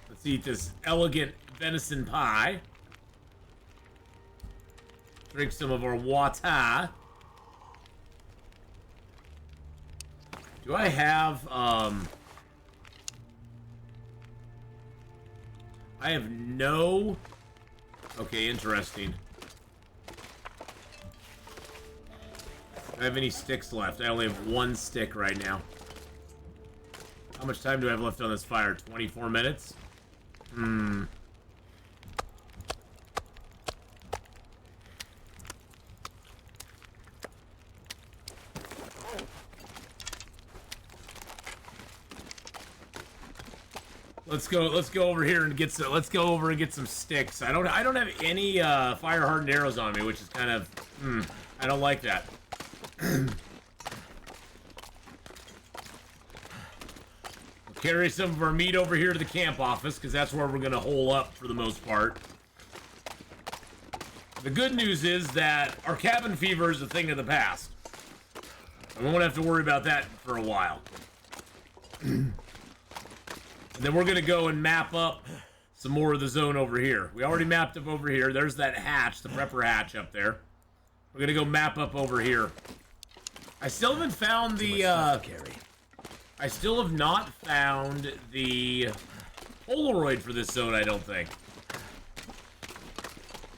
Let's eat this elegant venison pie. Drink some of our water. Do I have, I have no... Okay, interesting. Do I have any sticks left? I only have 1 stick right now. How much time do I have left on this fire? 24 minutes? Let's go over here and get some sticks. I don't have any fire hardened arrows on me, which is kind of I don't like that. We'll carry some of our meat over here to the camp office because that's where we're gonna hole up for the most part. The good news is that our cabin fever is a thing of the past. We won't have to worry about that for a while. And then we're gonna go and map up some more of the zone over here. We already mapped up over here. There's that hatch, the prepper hatch up there. We're gonna go map up over here. I still haven't found the, I still have not found the Polaroid for this zone, I don't think.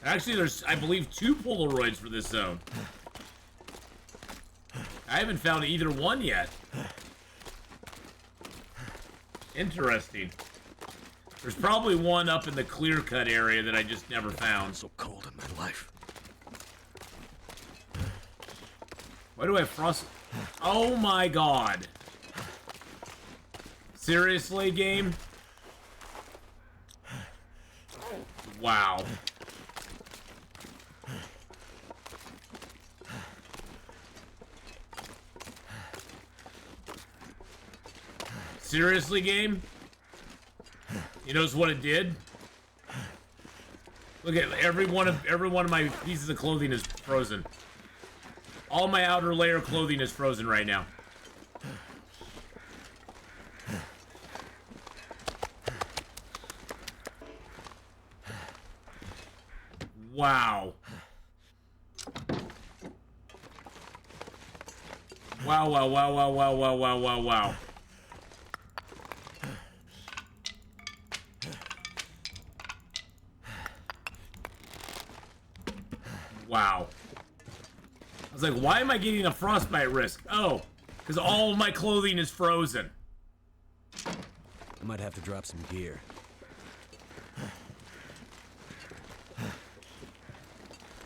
Actually, there's, I believe, 2 Polaroids for this zone. I haven't found either one yet. Interesting. There's probably one up in the clear-cut area that I just never found. So cold in my life. Why do I have frost? Oh my god. Seriously, game? Wow. Seriously, game? You notice what it did? Look at every one of my pieces of clothing is frozen. All my outer layer clothing is frozen right now. Wow. Wow, wow, wow, wow, wow, wow, wow, wow, wow. Wow. I was like, why am I getting a frostbite risk? Oh, because all of my clothing is frozen. I might have to drop some gear.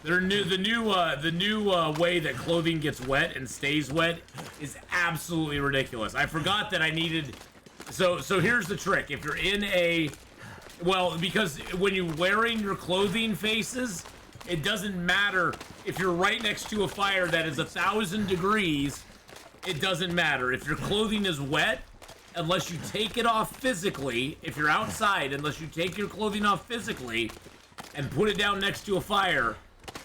The new way that clothing gets wet and stays wet is absolutely ridiculous. I forgot that I needed. So here's the trick. If you're in a, well, because when you're wearing your clothing faces, it doesn't matter if you're right next to a fire that is 1,000 degrees. It doesn't matter if your clothing is wet, unless you take it off physically. If you're outside, unless you take your clothing off physically and put it down next to a fire,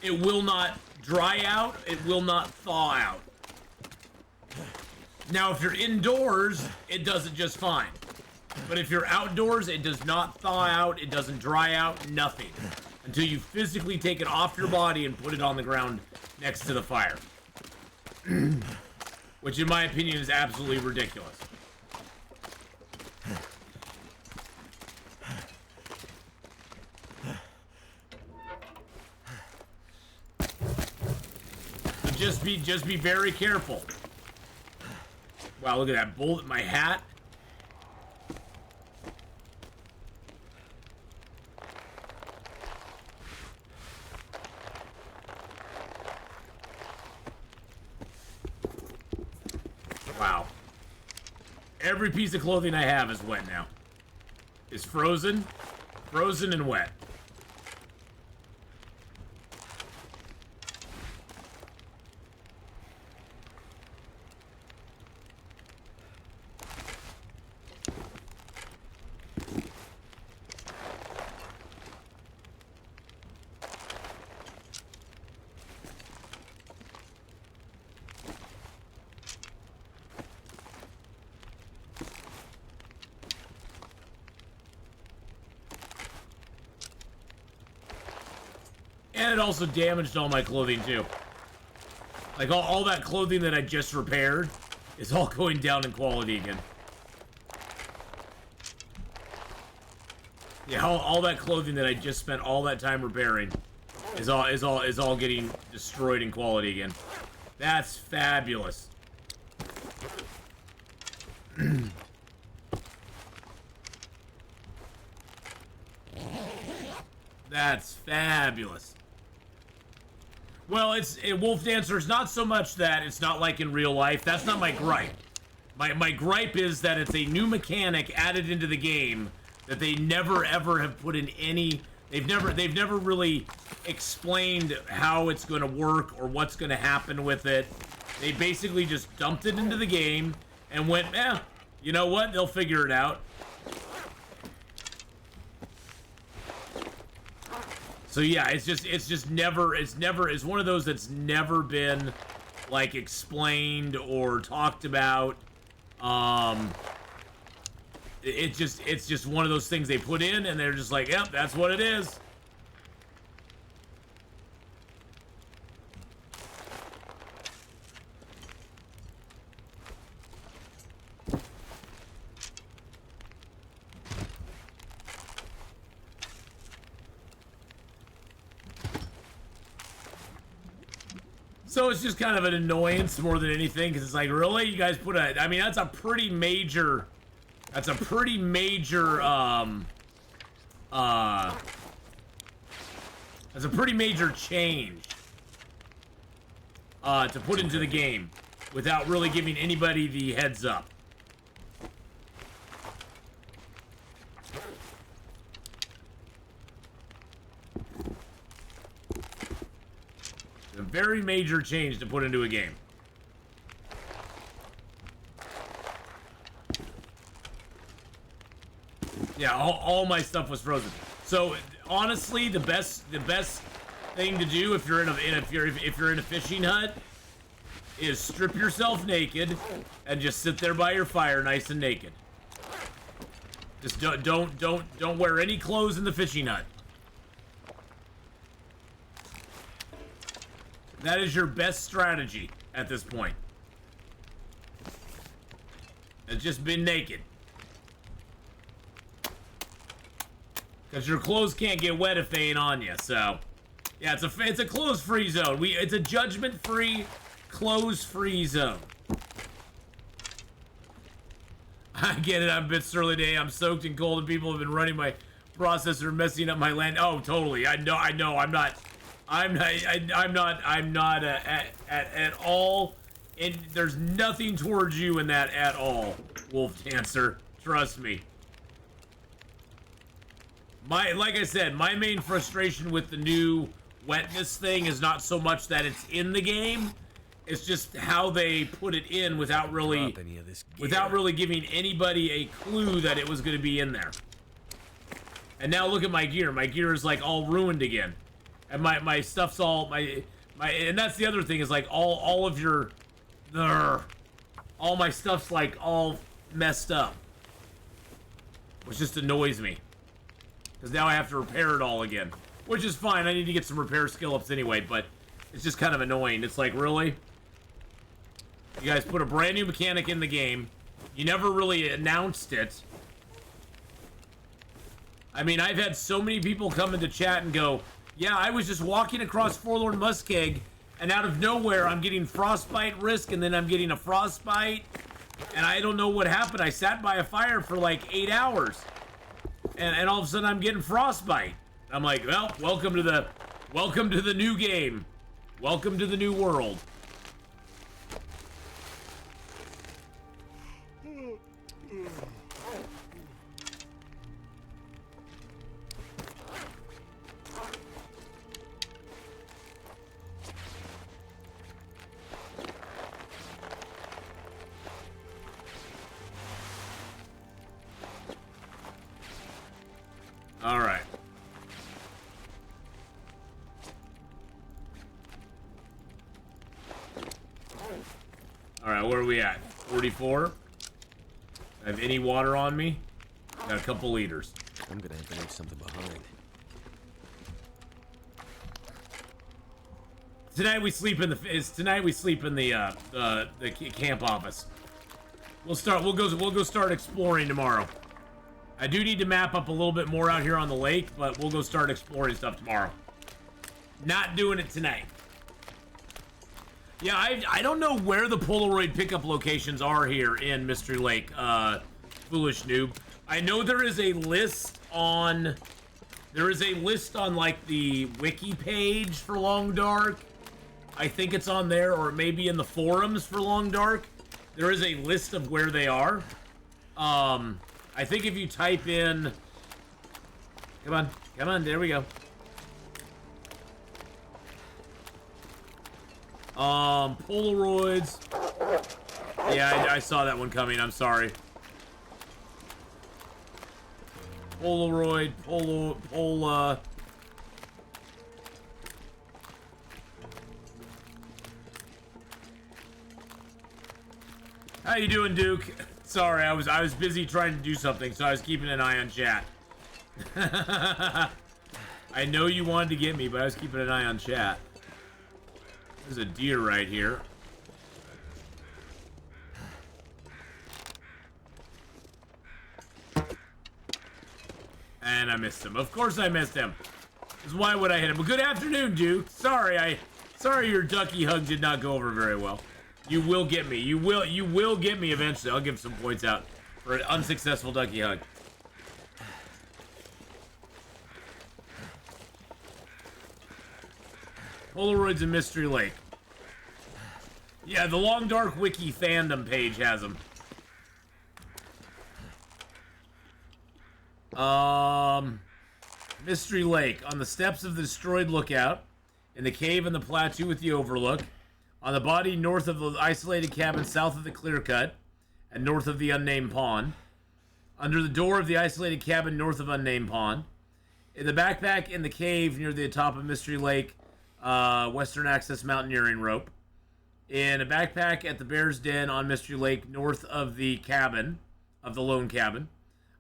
it will not dry out, it will not thaw out. Now, if you're indoors, it does it just fine. But if you're outdoors, it does not thaw out, it doesn't dry out, nothing. Until you physically take it off your body and put it on the ground next to the fire. Which, in my opinion, is absolutely ridiculous. Just be very careful. Wow, look at that bullet in my hat. Wow. Every piece of clothing I have is wet now. Is frozen and wet. And it also damaged all my clothing, too. Like, all that clothing that I just repaired is all going down in quality again. Yeah, all that clothing that I just spent all that time repairing is all getting destroyed in quality again. That's fabulous. That's fabulous. Well, Wolf Dancer is not so much that it's not like in real life. That's not my gripe. My gripe is that it's a new mechanic added into the game that they never ever have put in any. They've never really explained how it's going to work or what's going to happen with it. They basically just dumped it into the game and went, you know what? They'll figure it out. So yeah, it's one of those that's never been like explained or talked about. it's just one of those things they put in, and they're just like, yep, that's what it is. So it's just kind of an annoyance more than anything, because it's like, really? You guys put a... I mean, that's a pretty major... That's a pretty major, that's a pretty major change, to put into the game without really giving anybody the heads up. A very major change to put into a game. Yeah, all my stuff was frozen. So honestly, the best thing to do if you're in a fishing hut is strip yourself naked and just sit there by your fire, nice and naked. Just don't wear any clothes in the fishing hut. That is your best strategy at this point. It's just been naked. Because your clothes can't get wet if they ain't on you, so... Yeah, it's a clothes-free zone. It's a judgment-free, clothes-free zone. I get it, I'm a bit surly today. I'm soaked and cold and people have been running my processor, messing up my land. Oh, totally. I know, I'm not at all, and there's nothing towards you in that at all, Wolf Dancer. Trust me. Like I said, my main frustration with the new wetness thing is not so much that it's in the game, it's just how they put it in without really giving anybody a clue that it was going to be in there. And now look at my gear. My gear is like all ruined again. And my stuff's all and that's the other thing is like all of your all my stuff's like all messed up, which just annoys me because now I have to repair it all again, which is fine. I need to get some repair skill ups anyway, but it's just kind of annoying. It's like, really, you guys put a brand new mechanic in the game, you never really announced it. I mean, I've had so many people come into chat and go, yeah, I was just walking across Forlorn Muskeg, and out of nowhere, I'm getting frostbite risk, and then I'm getting a frostbite, and I don't know what happened. I sat by a fire for like 8 hours, and all of a sudden, I'm getting frostbite. I'm like, well, welcome to the new game. Welcome to the new world. All right. All right, where are we at? 44? I have any water on me? Got a couple liters. I'm gonna have to leave something behind. Tonight we sleep in the camp office. We'll go start exploring tomorrow. I do need to map up a little bit more out here on the lake, but we'll go start exploring stuff tomorrow. Not doing it tonight. Yeah, I don't know where the Polaroid pickup locations are here in Mystery Lake, Foolish Noob. I know there is a list on like the wiki page for Long Dark. I think it's on there, or maybe in the forums for Long Dark. There is a list of where they are. I think if you type in... Come on, there we go. Polaroids. Yeah, I saw that one coming, I'm sorry. Polaroid, Pola... How you doing, Duke? Sorry, I was busy trying to do something, so I was keeping an eye on chat. I know you wanted to get me, but I was keeping an eye on chat. There's a deer right here. And I missed him. Of course I missed him. Because why would I hit him? Well, good afternoon, Duke. Sorry your ducky hug did not go over very well. You will get me. You will get me eventually. I'll give some points out for an unsuccessful ducky hug. Polaroids and Mystery Lake. Yeah, the Long Dark Wiki fandom page has them. Mystery Lake. On the steps of the destroyed lookout. In the cave in the plateau with the overlook. On the body north of the isolated cabin south of the clear cut. And north of the unnamed pond. Under the door of the isolated cabin north of unnamed pond. In the backpack in the cave near the top of Mystery Lake. Western Access Mountaineering Rope. In a backpack at the Bear's Den on Mystery Lake, north of the cabin, of the lone cabin.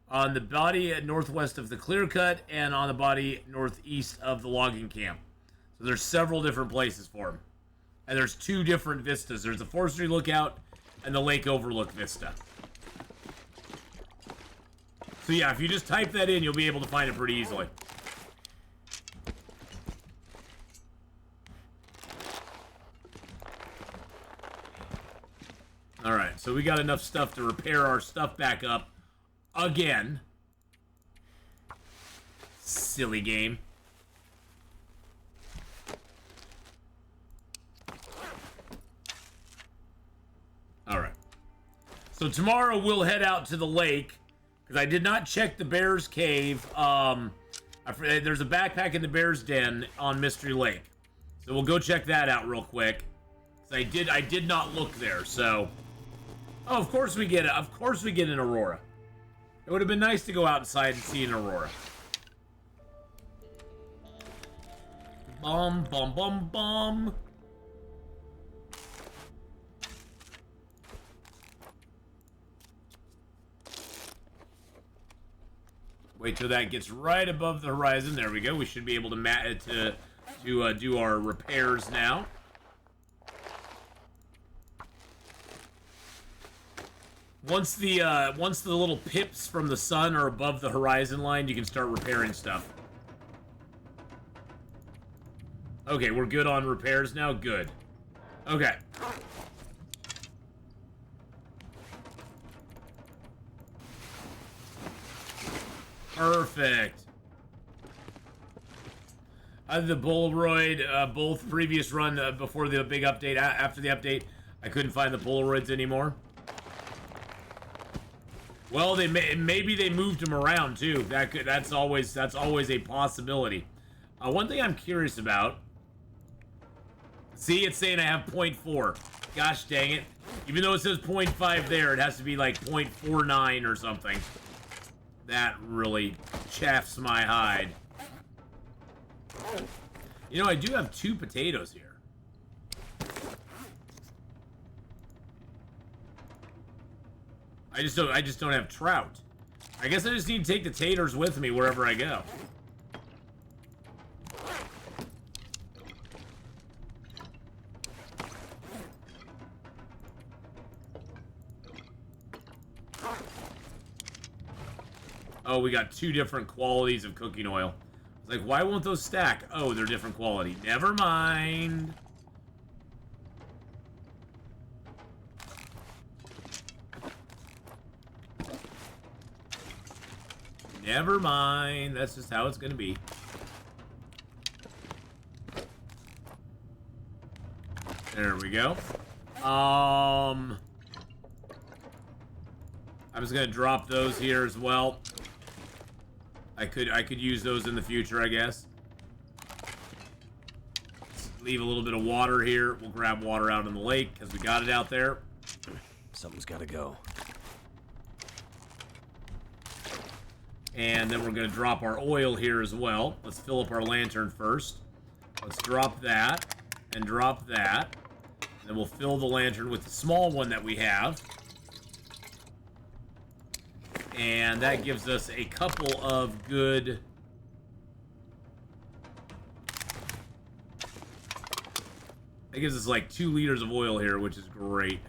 On the body at northwest of the clear cut, and on the body northeast of the logging camp. So there's several different places for him. And there's two different vistas. There's the forestry lookout and the lake overlook vista. So yeah, if you just type that in, you'll be able to find it pretty easily. Alright, so we got enough stuff to repair our stuff back up again. Silly game. Alright. So tomorrow we'll head out to the lake, because I did not check the Bear's Cave. There's a backpack in the Bear's Den on Mystery Lake. So we'll go check that out real quick. I did not look there, so... Oh, of course we get it. Of course we get an aurora. It would have been nice to go outside and see an aurora. Bum, bum, bum, bum. Wait till that gets right above the horizon. There we go. We should be able to do our repairs now. Once the little pips from the sun are above the horizon line, you can start repairing stuff. Okay, we're good on repairs now? Good. Okay. Perfect. The Polaroid, both previous run before the big update, after the update, I couldn't find the Polaroids anymore. Well, maybe they moved them around too. That's always a possibility. One thing I'm curious about. See, it's saying I have 0.4. Gosh dang it! Even though it says 0.5 there, it has to be like 0.49 or something. That really chaffs my hide. You know, I do have 2 potatoes here. I just don't have trout. I guess I just need to take the taters with me wherever I go. Oh, we got 2 different qualities of cooking oil. I was like, why won't those stack? Oh, they're different quality. Never mind. Never mind. That's just how it's gonna be. There we go. I'm just gonna drop those here as well. I could use those in the future, I guess. Just leave a little bit of water here. We'll grab water out in the lake because we got it out there. Something's gotta go. And then we're going to drop our oil here as well. Let's fill up our lantern first. Let's drop that and drop that. And then we'll fill the lantern with the small one that we have. And that gives us a couple of good... That gives us like 2 liters of oil here, which is great.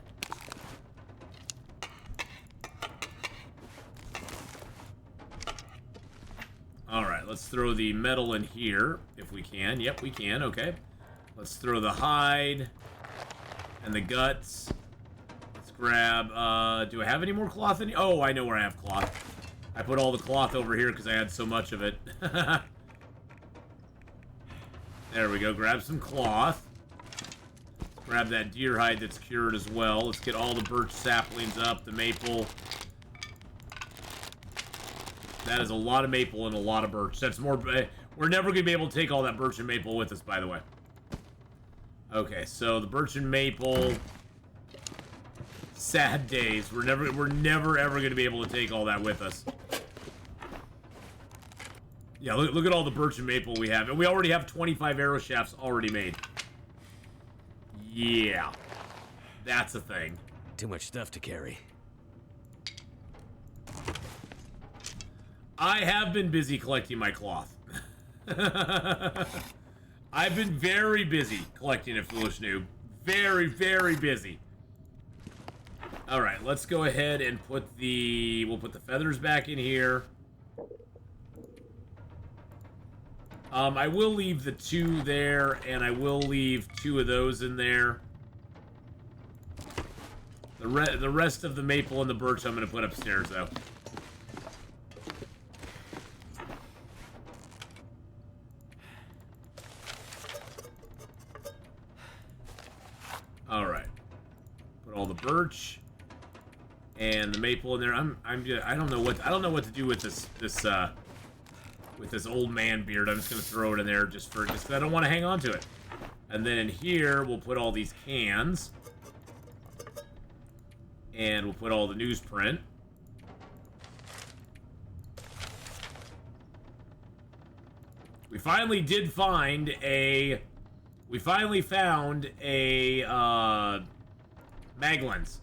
Alright, let's throw the metal in here, if we can. Yep, we can, okay. Let's throw the hide and the guts. Let's grab, do I have any more cloth in here? Oh, I know where I have cloth. I put all the cloth over here because I had so much of it. There we go, grab some cloth. Grab that deer hide that's cured as well. Let's get all the birch saplings up, the maple. That is a lot of maple and a lot of birch. That's more... We're never going to be able to take all that birch and maple with us, by the way. Okay, so the birch and maple... Sad days. We're never ever going to be able to take all that with us. Yeah, look at all the birch and maple we have. And we already have 25 arrow shafts already made. Yeah. That's a thing. Too much stuff to carry. I have been busy collecting my cloth. I've been very busy collecting a foolish noob. Very, very busy. Alright, let's go ahead and put the... We'll put the feathers back in here. I will leave the 2 there, and I will leave 2 of those in there. The rest of the maple and the birch I'm going to put upstairs, though. All right. Put all the birch and the maple in there. I don't know what to do with this old man beard. I'm just gonna throw it in there just because I don't want to hang on to it. And then in here we'll put all these cans, and we'll put all the newsprint. We finally found a mag lens.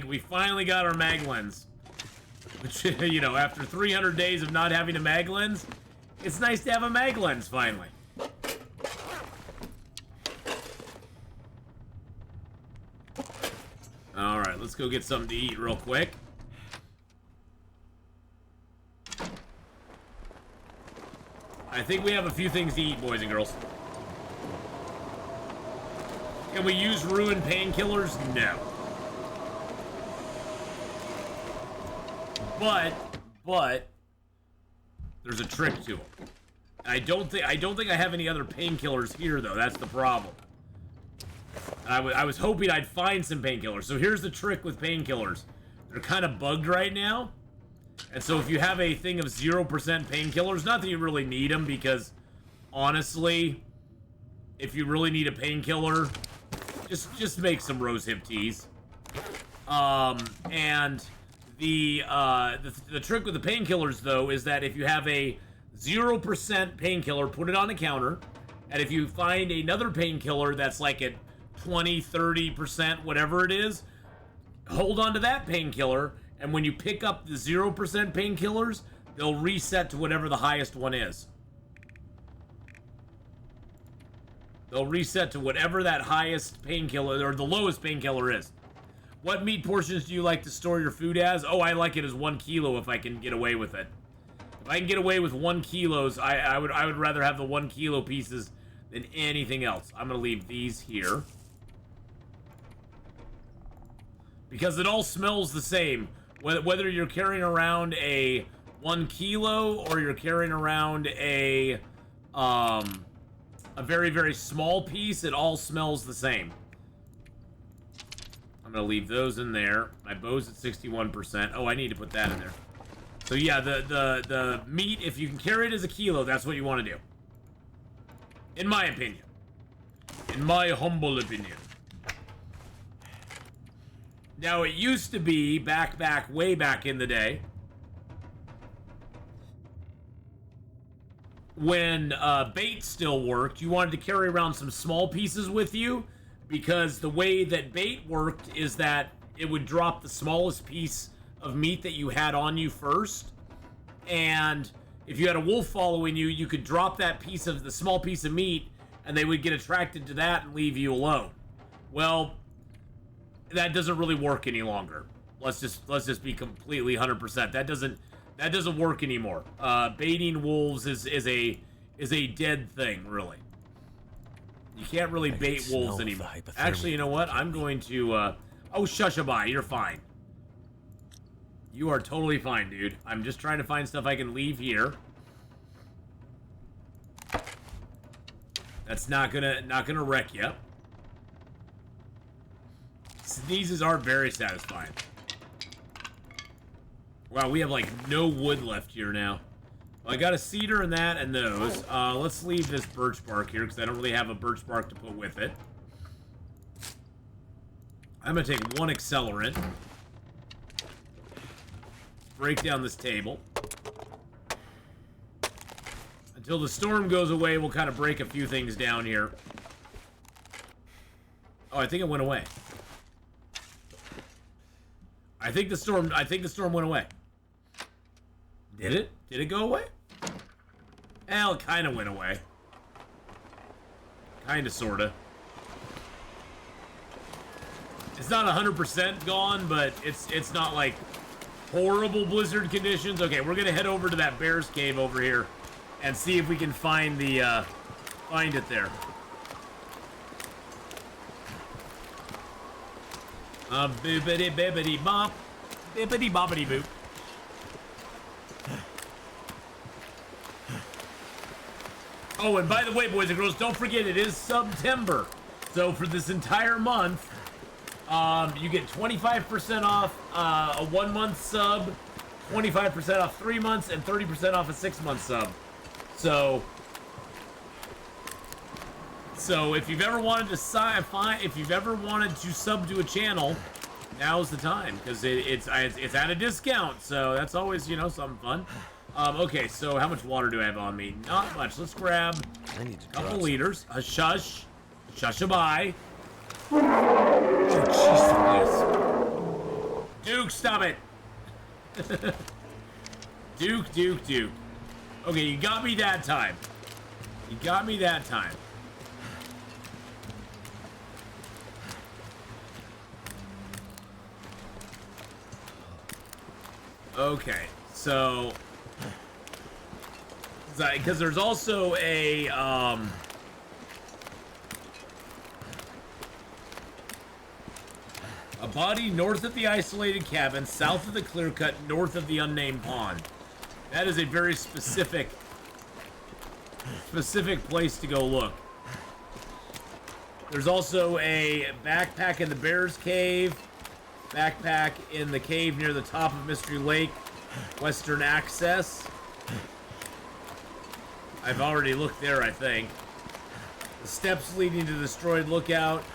We finally got our mag lens. Which, you know, after 300 days of not having a mag lens, it's nice to have a mag lens finally. Alright, let's go get something to eat real quick. I think we have a few things to eat, boys and girls. Can we use ruined painkillers? No. But there's a trick to them. I don't think I have any other painkillers here though. That's the problem. I was hoping I'd find some painkillers. So here's the trick with painkillers. They're kind of bugged right now. And so if you have a thing of 0% painkillers, not that you really need them, because honestly, if you really need a painkiller, just make some rose hip teas. And the trick with the painkillers though is that if you have a 0% painkiller, put it on the counter, and if you find another painkiller that's like at 20, 30%, whatever it is, hold on to that painkiller, and when you pick up the 0% painkillers, they'll reset to whatever the highest one is. They'll reset to whatever that highest painkiller, or the lowest painkiller is. What meat portions do you like to store your food as? Oh, I like it as 1 kilo if I can get away with it. If I can get away with 1 kilos, I would rather have the 1 kilo pieces than anything else. I'm gonna leave these here. Because it all smells the same. Whether you're carrying around a 1 kilo or you're carrying around a very, very small piece, it all smells the same. I'm gonna leave those in there. My bow's at 61%. Oh, I need to put that in there. So yeah, the meat, if you can carry it as a kilo, that's what you want to do. In my opinion. In my humble opinion. Now, it used to be, way back in the day, when bait still worked, you wanted to carry around some small pieces with you, because the way that bait worked is that it would drop the smallest piece of meat that you had on you first. And if you had a wolf following you, you could drop that piece of the small piece of meat, and they would get attracted to that and leave you alone. Well, that doesn't really work any longer. Let's just be completely 100%. That doesn't work anymore. Baiting wolves is a dead thing, really. You can't really bait wolves anymore. Actually, you know what? I'm going to oh, shushabai, you're fine. You are totally fine, dude. I'm just trying to find stuff I can leave here. That's not gonna wreck you. Sneezes are very satisfying. Wow, we have like no wood left here now. Well, I got a cedar and that and those. Let's leave this birch bark here because I don't really have a birch bark to put with it. I'm gonna take one accelerant. Break down this table. Until the storm goes away, we'll kind of break a few things down here. Oh, I think it went away. I think the storm went away. Did it? Did it go away? Well, it kind of went away. Kind of, sort of. It's not 100% gone, but it's not like horrible blizzard conditions. Okay, we're gonna head over to that bear's cave over here and see if we can find the find it there. Bibbidi bibbidi bop, bibbidi boppity boop. Oh, and by the way, boys and girls, don't forget it is September. So for this entire month, you get 25% off a 1 month sub, 25% off 3 months, and 30% off a 6 month sub. So if you've ever wanted to sub to a channel, now's the time because it's at a discount. So that's always, you know, something fun. Okay, so how much water do I have on me? Not much. Let's grab a couple liters. A shush. Shushabai. Oh, jeez, Duke, stop it. Duke. Okay, you got me that time. Okay, so because there's also a body north of the isolated cabin, south of the clear cut, north of the unnamed pond. That is a very specific place to go look. There's also a backpack in the bear's cave, backpack in the cave near the top of Mystery Lake, western access. I've already looked there, I think. The steps leading to the destroyed lookout.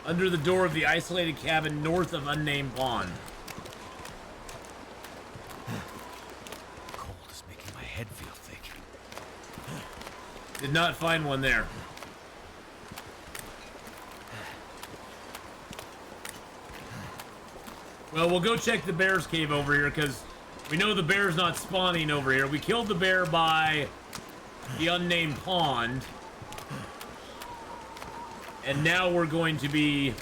Under the door of the isolated cabin north of unnamed pond. Cold is making my head feel thick. Did not find one there. Well, we'll go check the bear's cave over here because we know the bear's not spawning over here. We killed the bear by the unnamed pond. And now we're going to be...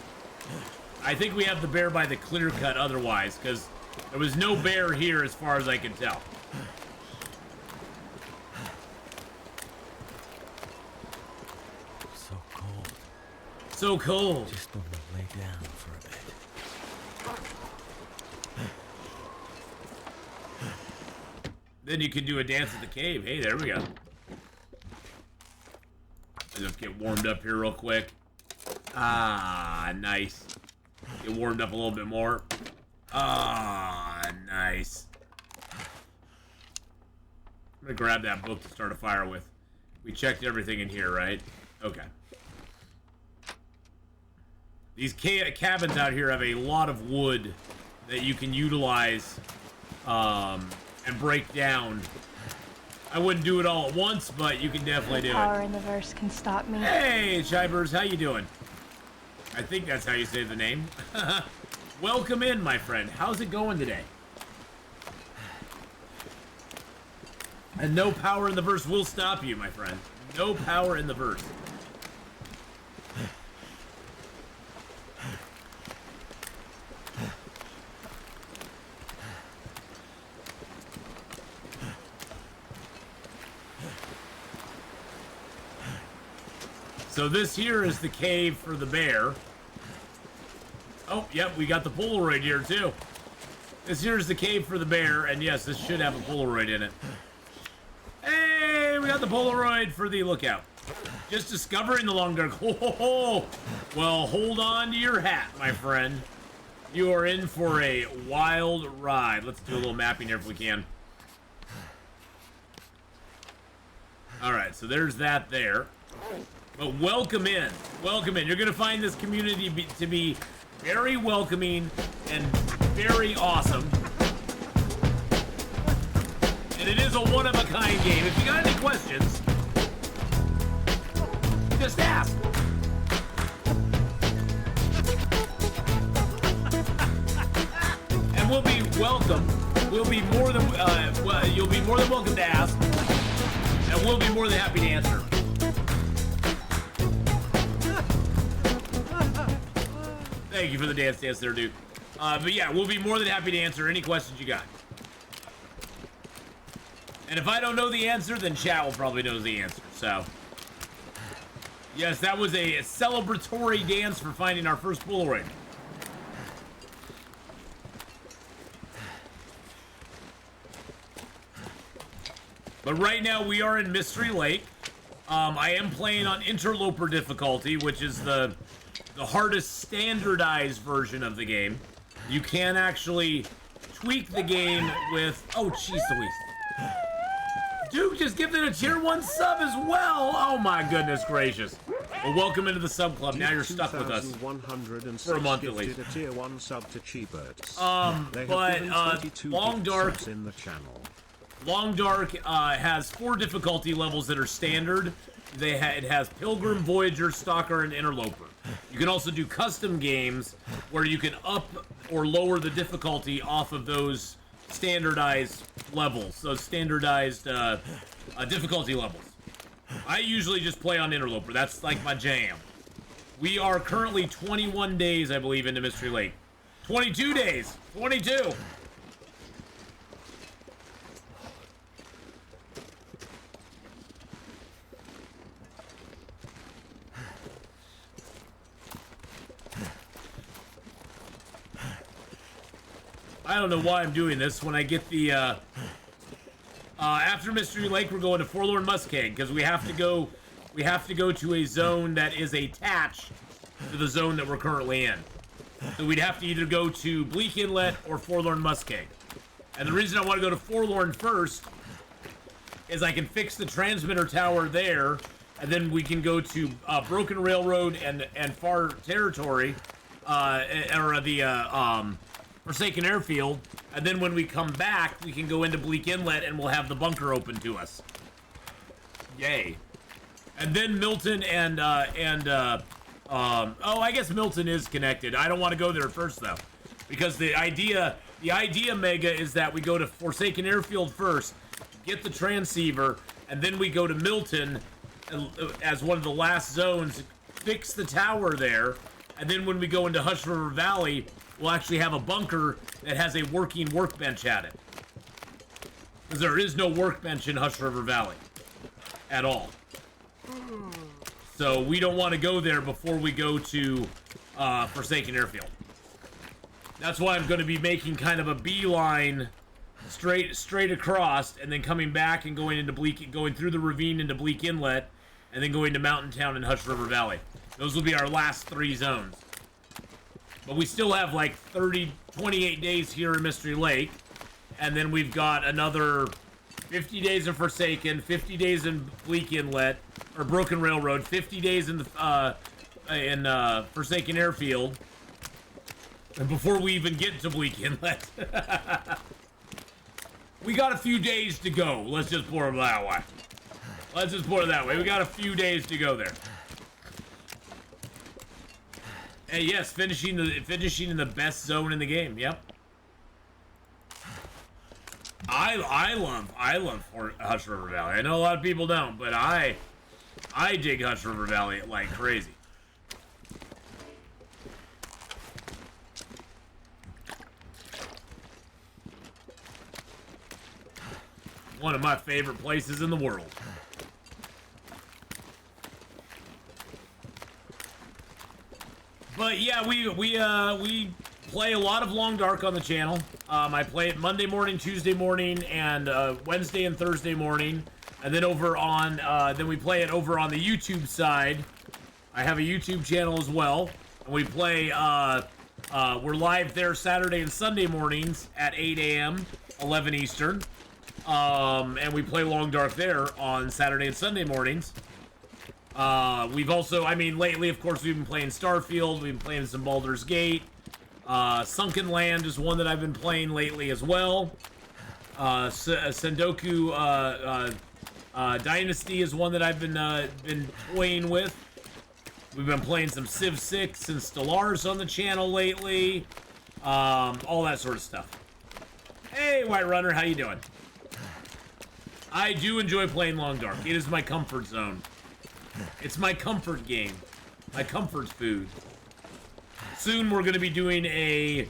I think we have the bear by the clear cut otherwise, because there was no bear here as far as I can tell. So cold. So cold. Just want to lay down for a bit. Then you can do a dance at the cave. Hey, there we go. Let's just get warmed up here real quick. Ah, nice. Get warmed up a little bit more. Ah, nice. I'm gonna grab that book to start a fire with. We checked everything in here, right? Okay. These cabins out here have a lot of wood that you can utilize and break down. I wouldn't do it all at once, but you can definitely do it. Power in the verse can stop me. Hey, Chibers, how you doing? I think that's how you say the name. welcome in, my friend. How's it going today? And no power in the verse will stop you, my friend. No power in the verse. So this here is the cave for the bear. Oh, yep, we got the Polaroid here too. This here is the cave for the bear, and yes, this should have a Polaroid in it. Hey, we got the Polaroid for the lookout. Just discovering the long dark. Ho, ho, ho. Well, hold on to your hat, my friend. You are in for a wild ride. Let's do a little mapping here if we can. All right, so there's that there. But welcome in. Welcome in. You're going to find this community to be very welcoming and very awesome. And it is a one-of-a-kind game. If you got any questions, just ask. And we'll be welcome. We'll be more than you'll be more than welcome to ask, and we'll be more than happy to answer. Thank you for the dance there, dude. But yeah, we'll be more than happy to answer any questions you got. And if I don't know the answer, then chat will probably know the answer. So, yes, that was a celebratory dance for finding our first Polaroid. But right now we are in Mystery Lake. I am playing on interloper difficulty, which is the hardest standardized version of the game. You can actually tweak the game with... Oh, jeez Louise. Duke just gifted a tier 1 sub as well. Oh my goodness gracious. Well, welcome into the sub club. Now you're stuck with us for a month at least. A tier 1 sub to Cheebirds. Long Dark in the channel. Long Dark has 4 difficulty levels that are standard. It has Pilgrim, Voyager, Stalker, and Interloper. You can also do custom games where you can up or lower the difficulty off of those standardized levels, those standardized difficulty levels. I usually just play on Interloper. That's like my jam. We are currently 21 days, I believe, into Mystery Lake. 22 days! 22! I don't know why I'm doing this. When I get the, after Mystery Lake, we're going to Forlorn Muskeg, because we have to go to a zone that is attached to the zone that we're currently in. So we'd have to either go to Bleak Inlet or Forlorn Muskeg. And the reason I want to go to Forlorn first is I can fix the transmitter tower there, and then we can go to Broken Railroad and Far Territory, or the, Forsaken Airfield, and then when we come back, we can go into Bleak Inlet and we'll have the bunker open to us. Yay. And then Milton and oh, I guess Milton is connected. I don't want to go there first, though, because the idea, Mega, is that we go to Forsaken Airfield first, get the transceiver, and then we go to Milton as one of the last zones, fix the tower there, and then when we go into Hush River Valley, we'll actually have a bunker that has a working workbench at it. Because there is no workbench in Hush River Valley. At all. So we don't want to go there before we go to Forsaken Airfield. That's why I'm going to be making kind of a beeline straight across, and then coming back and going through the ravine into Bleak Inlet, and then going to Mountain Town and Hush River Valley. Those will be our last 3 zones. But we still have like 28 days here in Mystery Lake. And then we've got another 50 days in Forsaken, 50 days in Bleak Inlet, or Broken Railroad, 50 days in the Forsaken Airfield. And before we even get to Bleak Inlet. We got a few days to go. Let's just pour it that way. Let's just pour it that way. We got a few days to go there. Hey, yes, finishing in the best zone in the game. Yep. I love Hush River Valley. I know a lot of people don't, but I dig Hush River Valley like crazy. One of my favorite places in the world. But yeah, we play a lot of Long Dark on the channel. I play it Monday morning, Tuesday morning, and Wednesday and Thursday morning. And then then we play it over on the YouTube side. I have a YouTube channel as well. And we play, we're live there Saturday and Sunday mornings at 8 a.m., 11 Eastern. And we play Long Dark there on Saturday and Sunday mornings. We've also, I mean, lately, of course, we've been playing Starfield. We've been playing some Baldur's Gate. Sunken Land is one that I've been playing lately as well. Sendoku Dynasty is one that I've been playing with. We've been playing some Civ 6 and Stellaris on the channel lately. All that sort of stuff. Hey, White Runner, how you doing? I do enjoy playing Long Dark. It is my comfort zone. It's my comfort game. My comfort food. Soon we're going to be doing a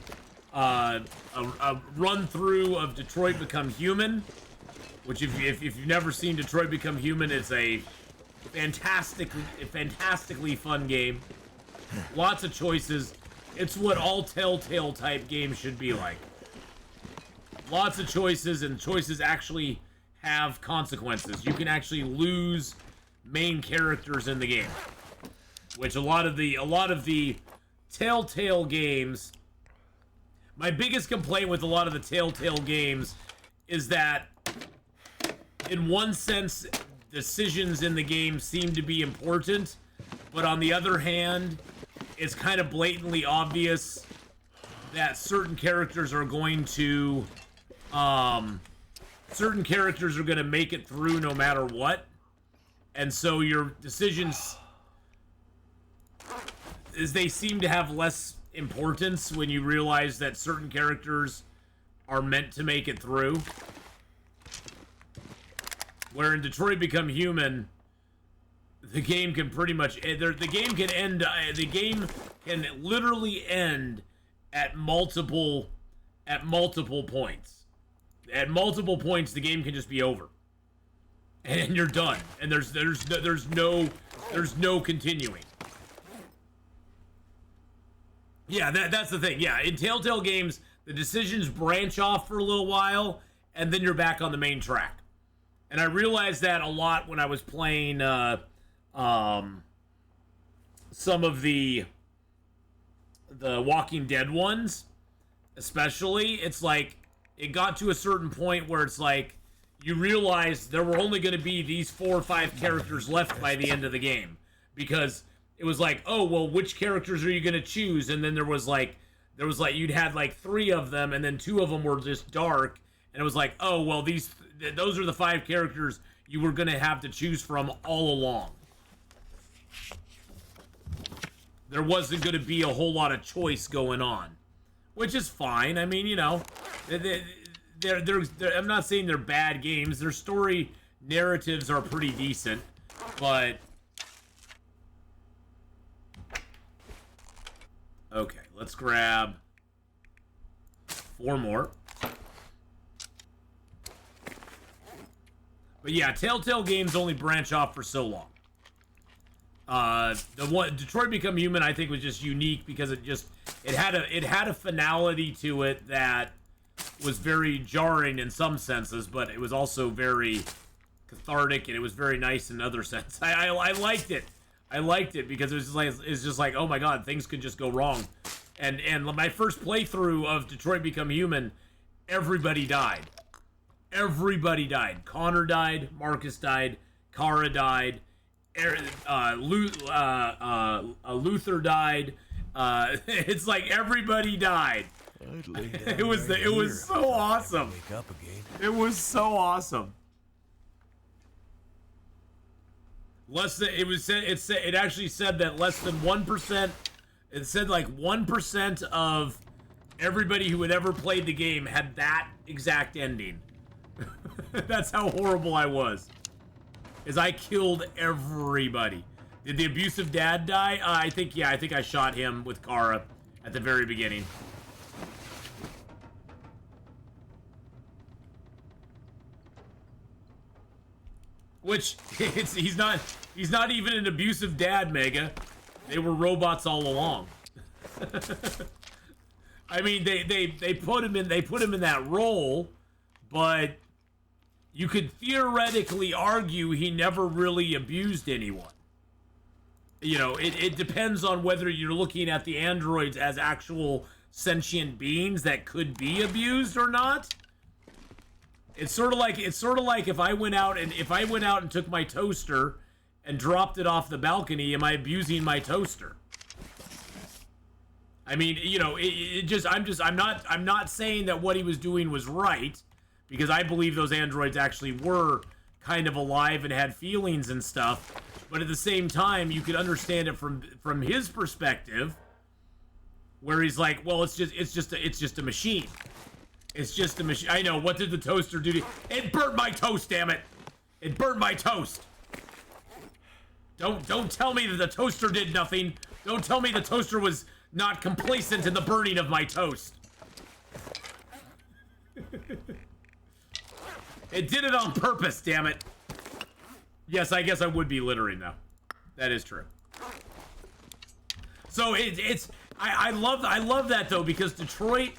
run-through of Detroit Become Human. Which, if you've never seen Detroit Become Human, it's a fantastically fun game. Lots of choices. It's what all Telltale type games should be like. Lots of choices, and choices actually have consequences. You can actually lose main characters in the game, which a lot of the Telltale games, my biggest complaint with a lot of the Telltale games is that in one sense decisions in the game seem to be important, but on the other hand it's kind of blatantly obvious that certain characters are going to make it through no matter what. And so your decisions, they seem to have less importance when you realize that certain characters are meant to make it through. Where in Detroit Become Human, the game can pretty much, the game can literally end at multiple points. At multiple points, the game can just be over. And you're done. And there's no continuing. Yeah, that's the thing. Yeah, in Telltale games, the decisions branch off for a little while, and then you're back on the main track. And I realized that a lot when I was playing some of the Walking Dead ones, especially. It's like, it got to a certain point where it's like, you realize there were only going to be these 4 or 5 characters left by the end of the game. Because it was like, oh, well, which characters are you going to choose? And then there was like, you'd had like 3 of them, and then 2 of them were just dark. And it was like, oh, well, those are the 5 characters you were going to have to choose from all along. There wasn't going to be a whole lot of choice going on. Which is fine. I mean, you know, I'm not saying they're bad games. Their story narratives are pretty decent, but okay, let's grab 4 more. But yeah, Telltale games only branch off for so long. The one Detroit Become Human, I think, was just unique because it had a finality to it that was very jarring in some senses, but it was also very cathartic, and it was very nice in other sense. I liked it. I liked it because it's just like, oh my god, things could just go wrong. And my first playthrough of Detroit Become Human, everybody died. Everybody died. Connor died. Marcus died. Kara died. Luther died. It's like everybody died. It was so awesome. Wake up again. It was so awesome. It actually said that less than 1% It said like 1% of everybody who had ever played the game had that exact ending. That's how horrible I was. Is I killed everybody. Did the abusive dad die? I think I shot him with Kara at the very beginning. Which he's not even an abusive dad, Mega. They were robots all along. I mean, they put him in that role, but you could theoretically argue he never really abused anyone. You know, it depends on whether you're looking at the androids as actual sentient beings that could be abused or not. It's sort of like if I went out and took my toaster and dropped it off the balcony, am I abusing my toaster? I mean, you know, I'm not saying that what he was doing was right, because I believe those androids actually were kind of alive and had feelings and stuff. But at the same time, you could understand it from his perspective, where he's like, well, it's just a machine. It's just a machine. I know. What did the toaster do? It burnt my toast. Damn it! It burnt my toast. Don't tell me that the toaster did nothing. Don't tell me the toaster was not complacent in the burning of my toast. It did it on purpose. Damn it. Yes, I guess I would be littering now. That is true. So I love that though, because Detroit.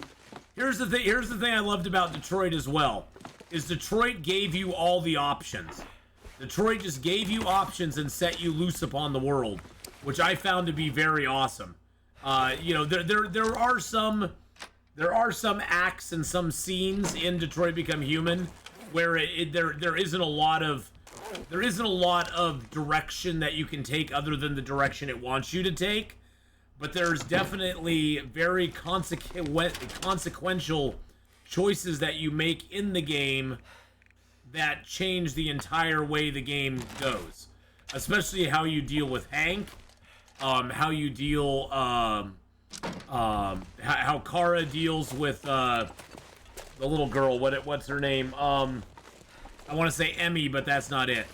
Here's the thing I loved about Detroit as well, is Detroit gave you all the options. Detroit just gave you options and set you loose upon the world, which I found to be very awesome. You know, there are some acts and some scenes in Detroit Become Human where there isn't a lot of direction that you can take other than the direction it wants you to take. But there's definitely very consequential choices that you make in the game that change the entire way the game goes. Especially how you deal with Hank, how you deal, how Kara deals with the little girl. What's her name? I want to say Emmy, but that's not it.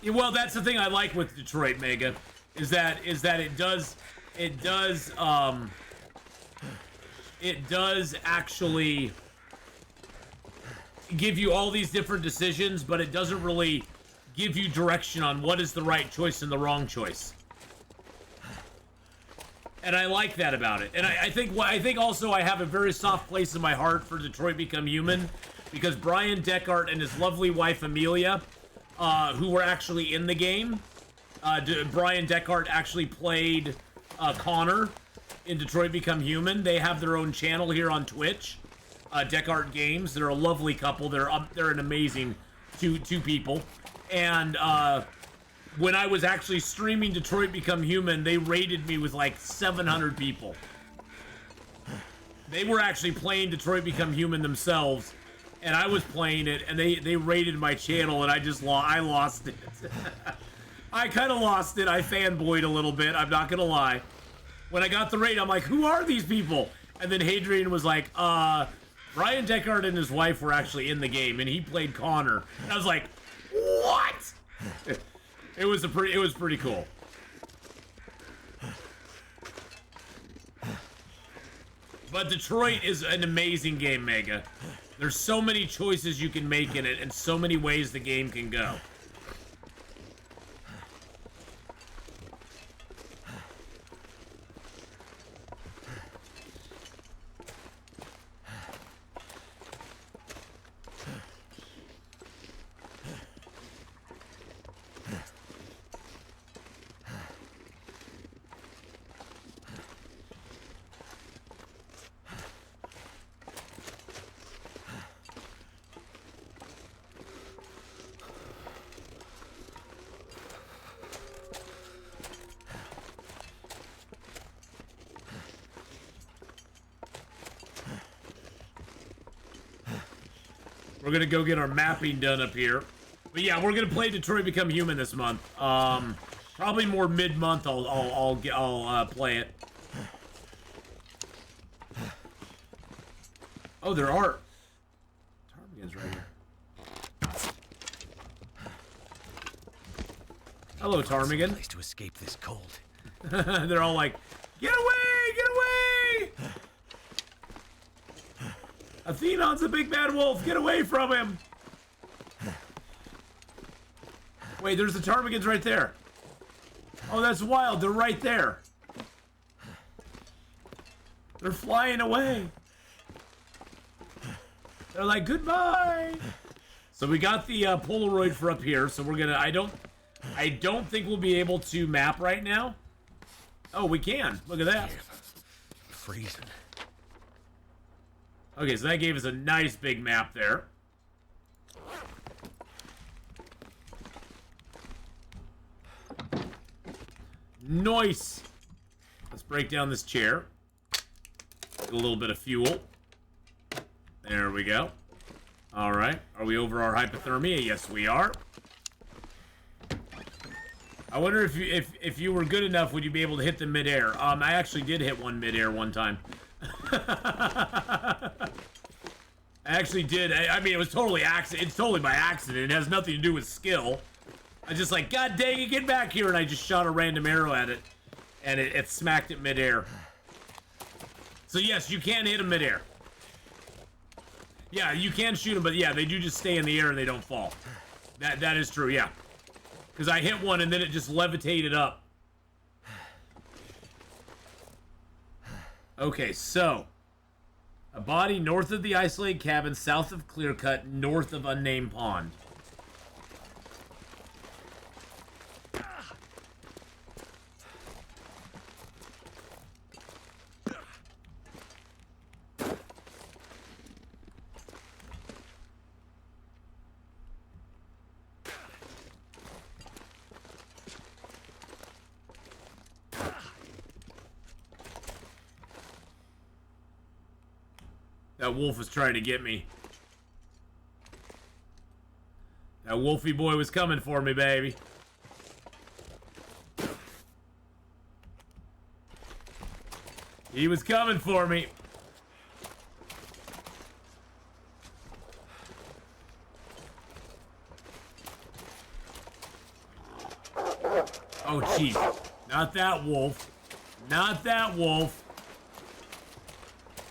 Yeah, well, that's the thing I like with Detroit, Mega, is that it does actually give you all these different decisions, but it doesn't really give you direction on what is the right choice and the wrong choice. And I like that about it. And I think also I have a very soft place in my heart for Detroit Become Human, because Brian Deckard and his lovely wife Amelia, who were actually in the game. Brian Deckard actually played Connor in Detroit Become Human. They have their own channel here on Twitch, Deckard Games. They're a lovely couple. They're an amazing two people. And when I was actually streaming Detroit Become Human, they rated me with like 700 people. They were actually playing Detroit Become Human themselves, and I was playing it, and they rated my channel, and I lost it. I kind of lost it. I fanboyed a little bit, I'm not gonna lie. When I got the rate, I'm like, who are these people? And then Hadrian was like, Brian Deckard and his wife were actually in the game, and he played Connor. And I was like, what? It was pretty cool. But Detroit is an amazing game, Mega. There's so many choices you can make in it, and so many ways the game can go. We're gonna go get our mapping done up here. But yeah, we're gonna play Detroit Become Human this month. Probably more mid-month. I'll play it. Oh, there are ptarmigans right here. Hello, ptarmigan. Place to escape this cold. They're all like, get away! Get away! Athenon's a big bad wolf. Get away from him! Wait, there's the ptarmigans right there. Oh, that's wild. They're right there. They're flying away. They're like, goodbye. So we got the Polaroid for up here. So we're gonna. I don't think we'll be able to map right now. Oh, we can. Look at that. Freezing. Okay, so that gave us a nice big map there. Nice. Let's break down this chair. Get a little bit of fuel. There we go. All right. Are we over our hypothermia? Yes, we are. I wonder if you were good enough, would you be able to hit the midair? I actually did hit one midair one time. I actually did. I mean, it was totally accident. It's totally by accident. It has nothing to do with skill. I just like, God dang it, get back here, and I just shot a random arrow at it, and it smacked it midair. So yes, you can hit them midair. Yeah, you can shoot them, but yeah, they do just stay in the air and they don't fall. That is true, yeah. Because I hit one and then it just levitated up. Okay, so a body north of the isolated cabin, south of clear cut, north of unnamed pond. That wolf was trying to get me. That wolfy boy was coming for me, baby. He was coming for me. Oh, jeez. Not that wolf. Not that wolf.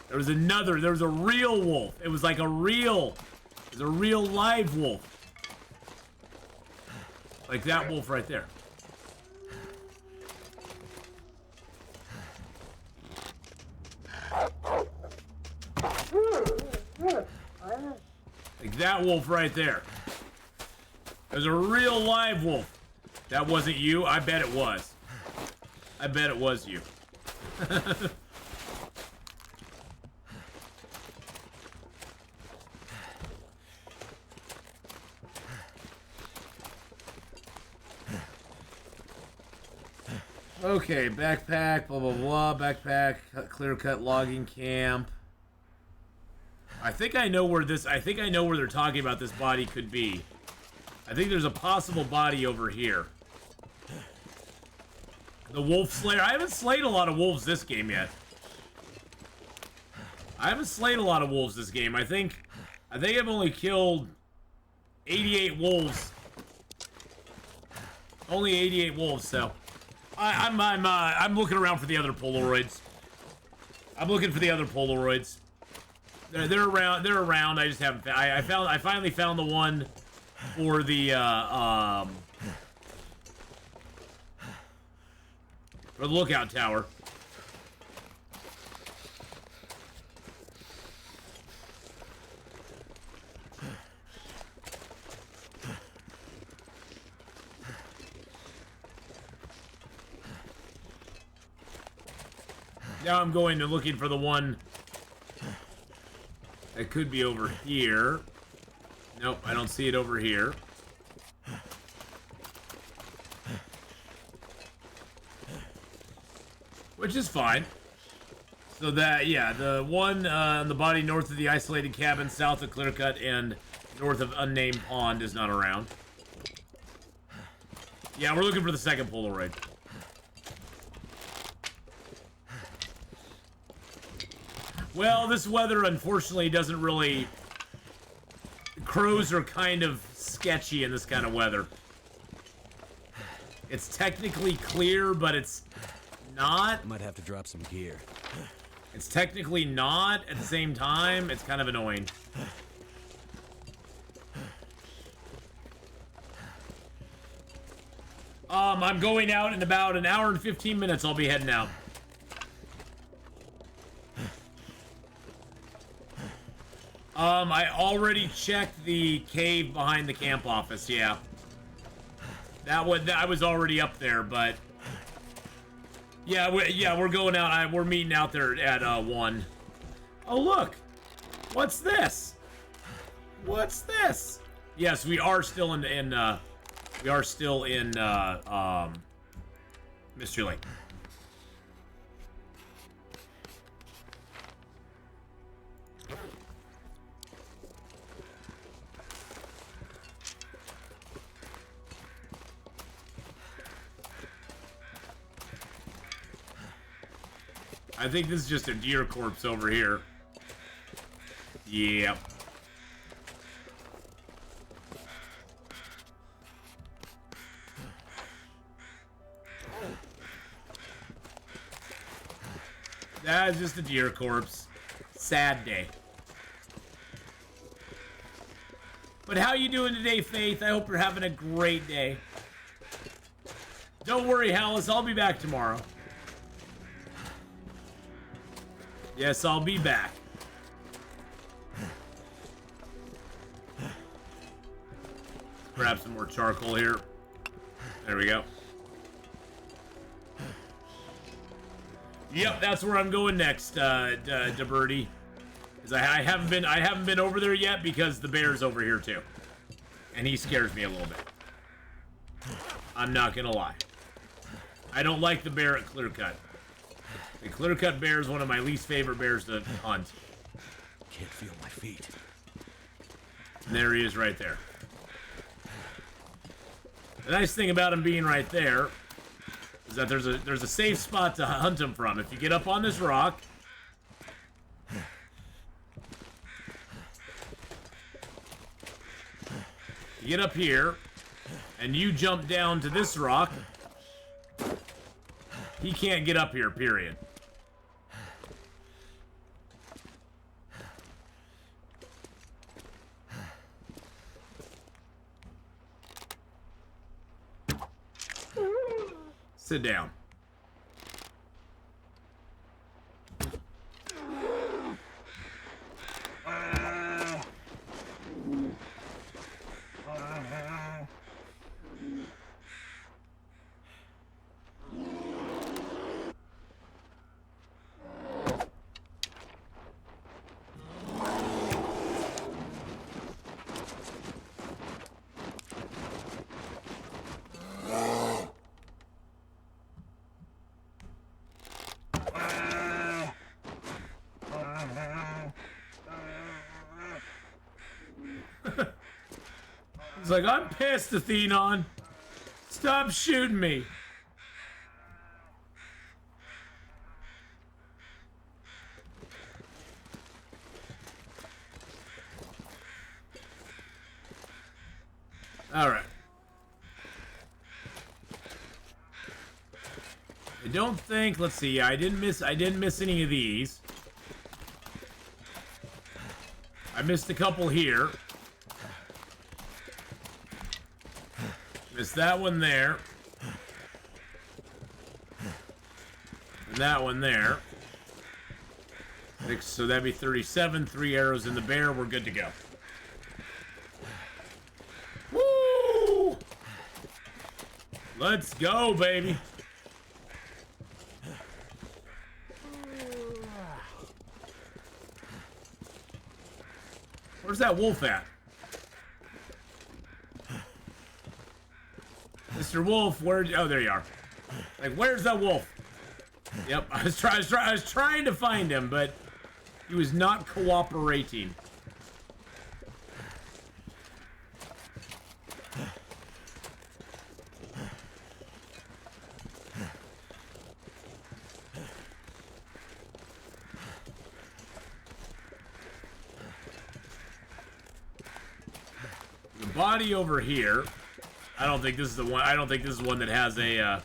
There was a real wolf. It was like it was a real live wolf. Like that wolf right there. Like that wolf right there. There's a real live wolf. That wasn't you? I bet it was. I bet it was you. Okay, backpack, blah, blah, blah, backpack, clear-cut logging camp. I think I know where they're talking about this body could be. I think there's a possible body over here. The Wolf Slayer. I haven't slayed a lot of wolves this game yet. I think I've only killed 88 wolves. Only 88 wolves, so. I'm looking around for the other Polaroids. I'm looking for the other Polaroids. They're around. They're around. I just haven't. I finally found the one for the lookout tower. Now I'm going to looking for the one that could be over here. Nope, I don't see it over here. Which is fine. So that, yeah, the one on the body north of the isolated cabin, south of Clearcut, and north of unnamed pond is not around. Yeah, we're looking for the second Polaroid. Well, this weather, unfortunately, doesn't really... Crows are kind of sketchy in this kind of weather. It's technically clear, but it's not. Might have to drop some gear. It's technically not at the same time. It's kind of annoying. I'm going out in about an hour and 15 minutes. I'll be heading out. I already checked the cave behind the camp office, yeah. That I was already up there, but... Yeah, we're going out. We're meeting out there at 1. Oh, look! What's this? What's this? Yes, we are still in Mystery Lake. I think this is just a deer corpse over here. Yep. That is just a deer corpse. Sad day. But how you doing today, Faith? I hope you're having a great day. Don't worry, Hallis. I'll be back tomorrow. Yes, I'll be back. Grab some more charcoal here. There we go. Yep, that's where I'm going next, DeBirdie. Because I haven't been over there yet because the bear's over here too, and he scares me a little bit. I'm not gonna lie. I don't like the bear at Clearcut. The clear-cut bear is one of my least favorite bears to hunt. Can't feel my feet. And there he is right there. The nice thing about him being right there is that there's a safe spot to hunt him from. If you get up on this rock, you get up here, and you jump down to this rock, he can't get up here, period. Sit down. He's like, I'm pissed, Atheenon. Stop shooting me. All right. I don't think. Let's see. I didn't miss any of these. I missed a couple here. Missed that one there. And that one there. So that'd be 37. 3 arrows in the bear. We're good to go. Woo! Let's go, baby. Where's that wolf at? Mr. Wolf, where? Oh, there you are. Like, where's that wolf? Yep, I was trying to find him, but he was not cooperating. body over here. I don't think this is the one. I don't think this is one that has a.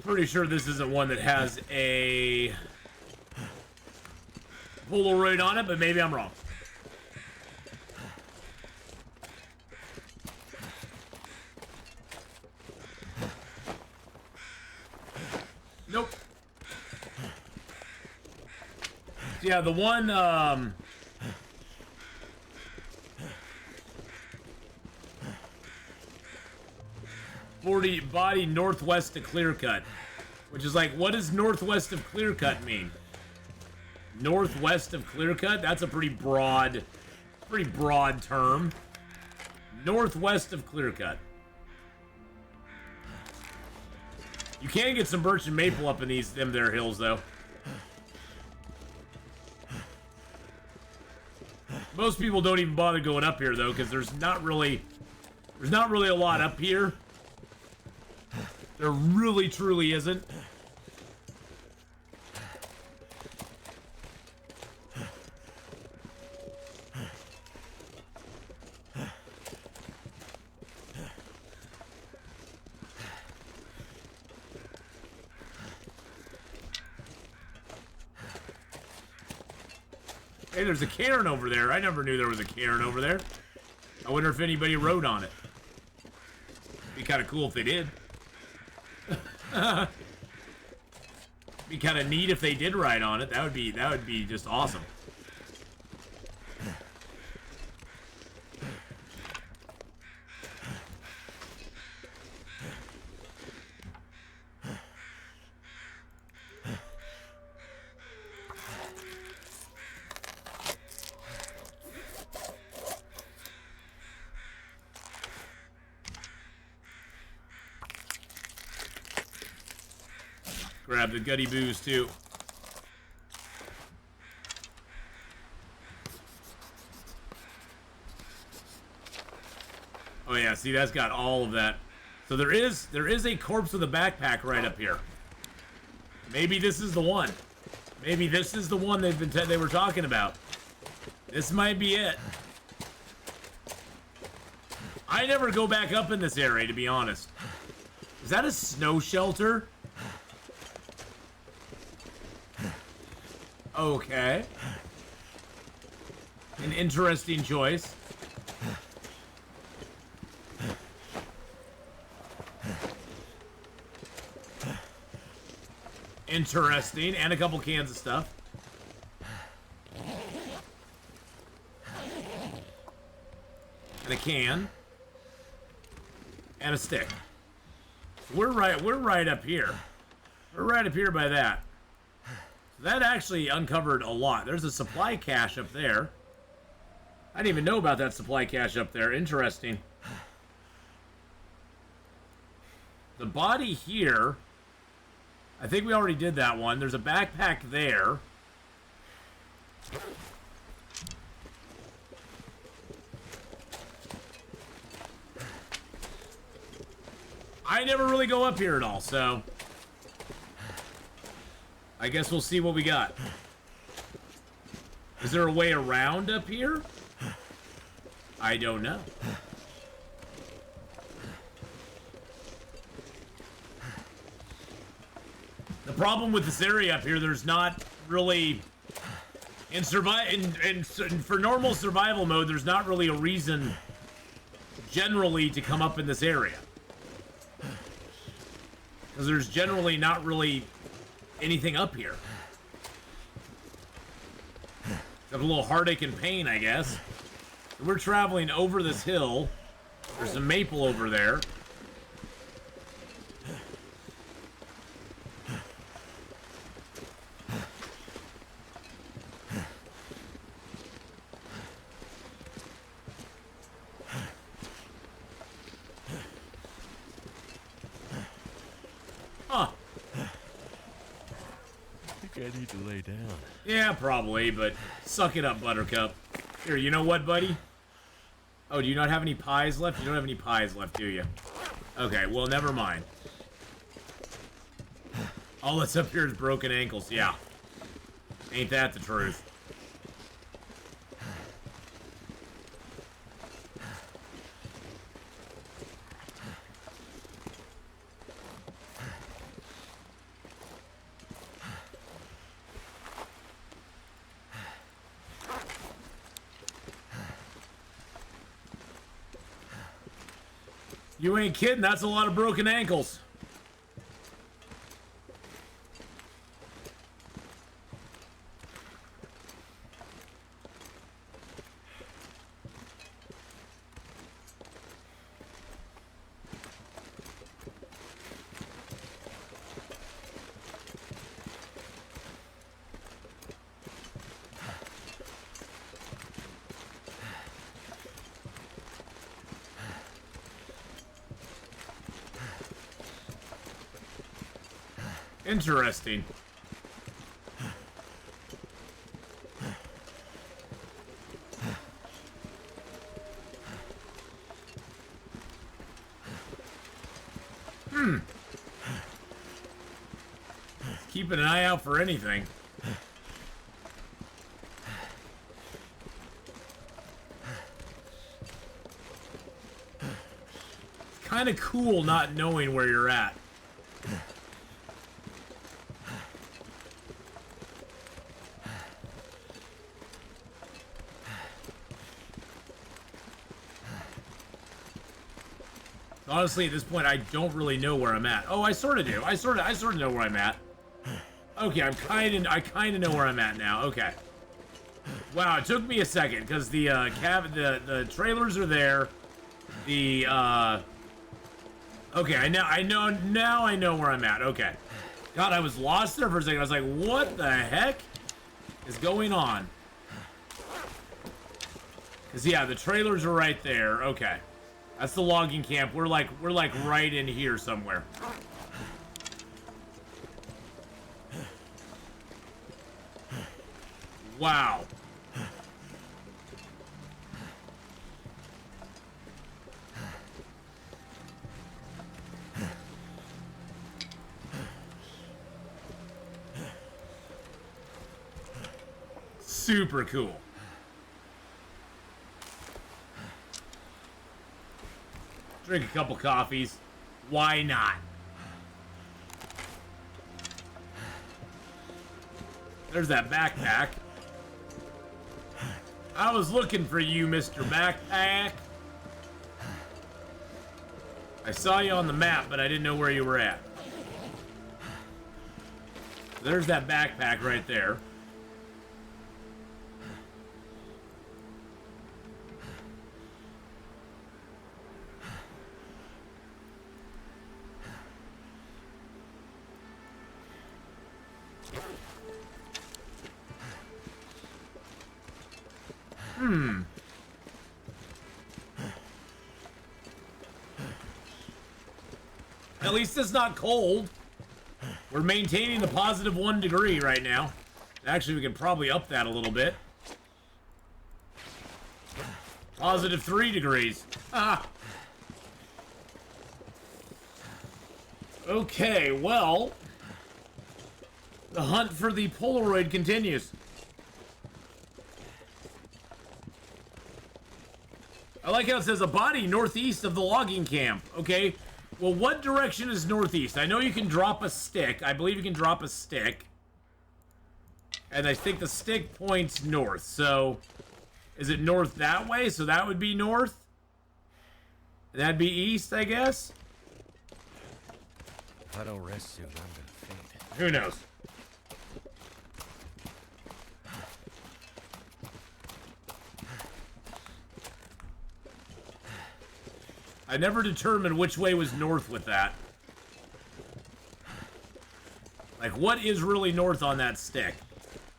Pretty sure this isn't one that has a Polaroid on it, but maybe I'm wrong. Nope. Yeah, the one, 40 body northwest of clear cut. Which is like, what does northwest of clear cut mean? Northwest of clear cut? That's a pretty broad term. Northwest of clear cut. You can get some birch and maple up in them there hills, though. Most people don't even bother going up here, though, because there's not really a lot up here. There really, truly isn't. Hey, there's a cairn over there. I never knew there was a cairn over there. I wonder if anybody rode on it. Be kind of cool if they did. Be kind of neat if they did ride on it. That would be just awesome. Grab the gutty booze too. Oh yeah, see, that's got all of that. So there is a corpse with a backpack right up here. Maybe this is the one. Maybe this is the one they were talking about. This might be it. I never go back up in this area, to be honest. Is that a snow shelter? Okay. An interesting choice. Interesting. And a couple cans of stuff. And a can. And a stick. We're right up here. We're right up here by that. That actually uncovered a lot. There's a supply cache up there. I didn't even know about that supply cache up there. Interesting. The body here, I think we already did that one. There's a backpack there. I never really go up here at all, so I guess we'll see what we got. Is there a way around up here? I don't know. The problem with this area up here, there's not really for normal survival mode, there's not really a reason generally to come up in this area. Because there's generally not really anything up here. Have a little heartache and pain, I guess. We're traveling over this hill. There's some maple over there. Huh. I need to lay down. Yeah, probably, but suck it up, Buttercup. Here, you know what, buddy? Oh, do you not have any pies left? You don't have any pies left, do you? Okay, well, never mind. All that's up here is broken ankles, yeah. Ain't that the truth? You ain't kidding, that's a lot of broken ankles. Interesting. Keeping an eye out for anything. Kind of cool not knowing where you're at. Honestly, at this point, I don't really know where I'm at. Oh, I sort of do. I sort of know where I'm at. Okay, I kind of know where I'm at now. Okay. Wow, it took me a second because the the trailers are there. The okay, I know where I'm at. Okay. God, I was lost there for a second. I was like, what the heck is going on? Cause yeah, the trailers are right there. Okay. That's the logging camp. We're like right in here somewhere. Wow. Super cool. Drink a couple coffees. Why not? There's that backpack. I was looking for you, Mr. Backpack. I saw you on the map, but I didn't know where you were at. There's that backpack right there. At least it's not cold. We're maintaining the positive 1 degree right now. Actually, we could probably up that a little bit. Positive 3 degrees. Ah. Okay, well, the hunt for the Polaroid continues. I like how it says a body northeast of the logging camp. Okay, well, what direction is northeast? I know you can drop a stick. I believe you can drop a stick. And I think the stick points north. So, is it north that way? So that would be north. That'd be east, I guess. If I don't rest soon, I'm gonna faint. Who knows? I never determined which way was north with that. Like, what is really north on that stick?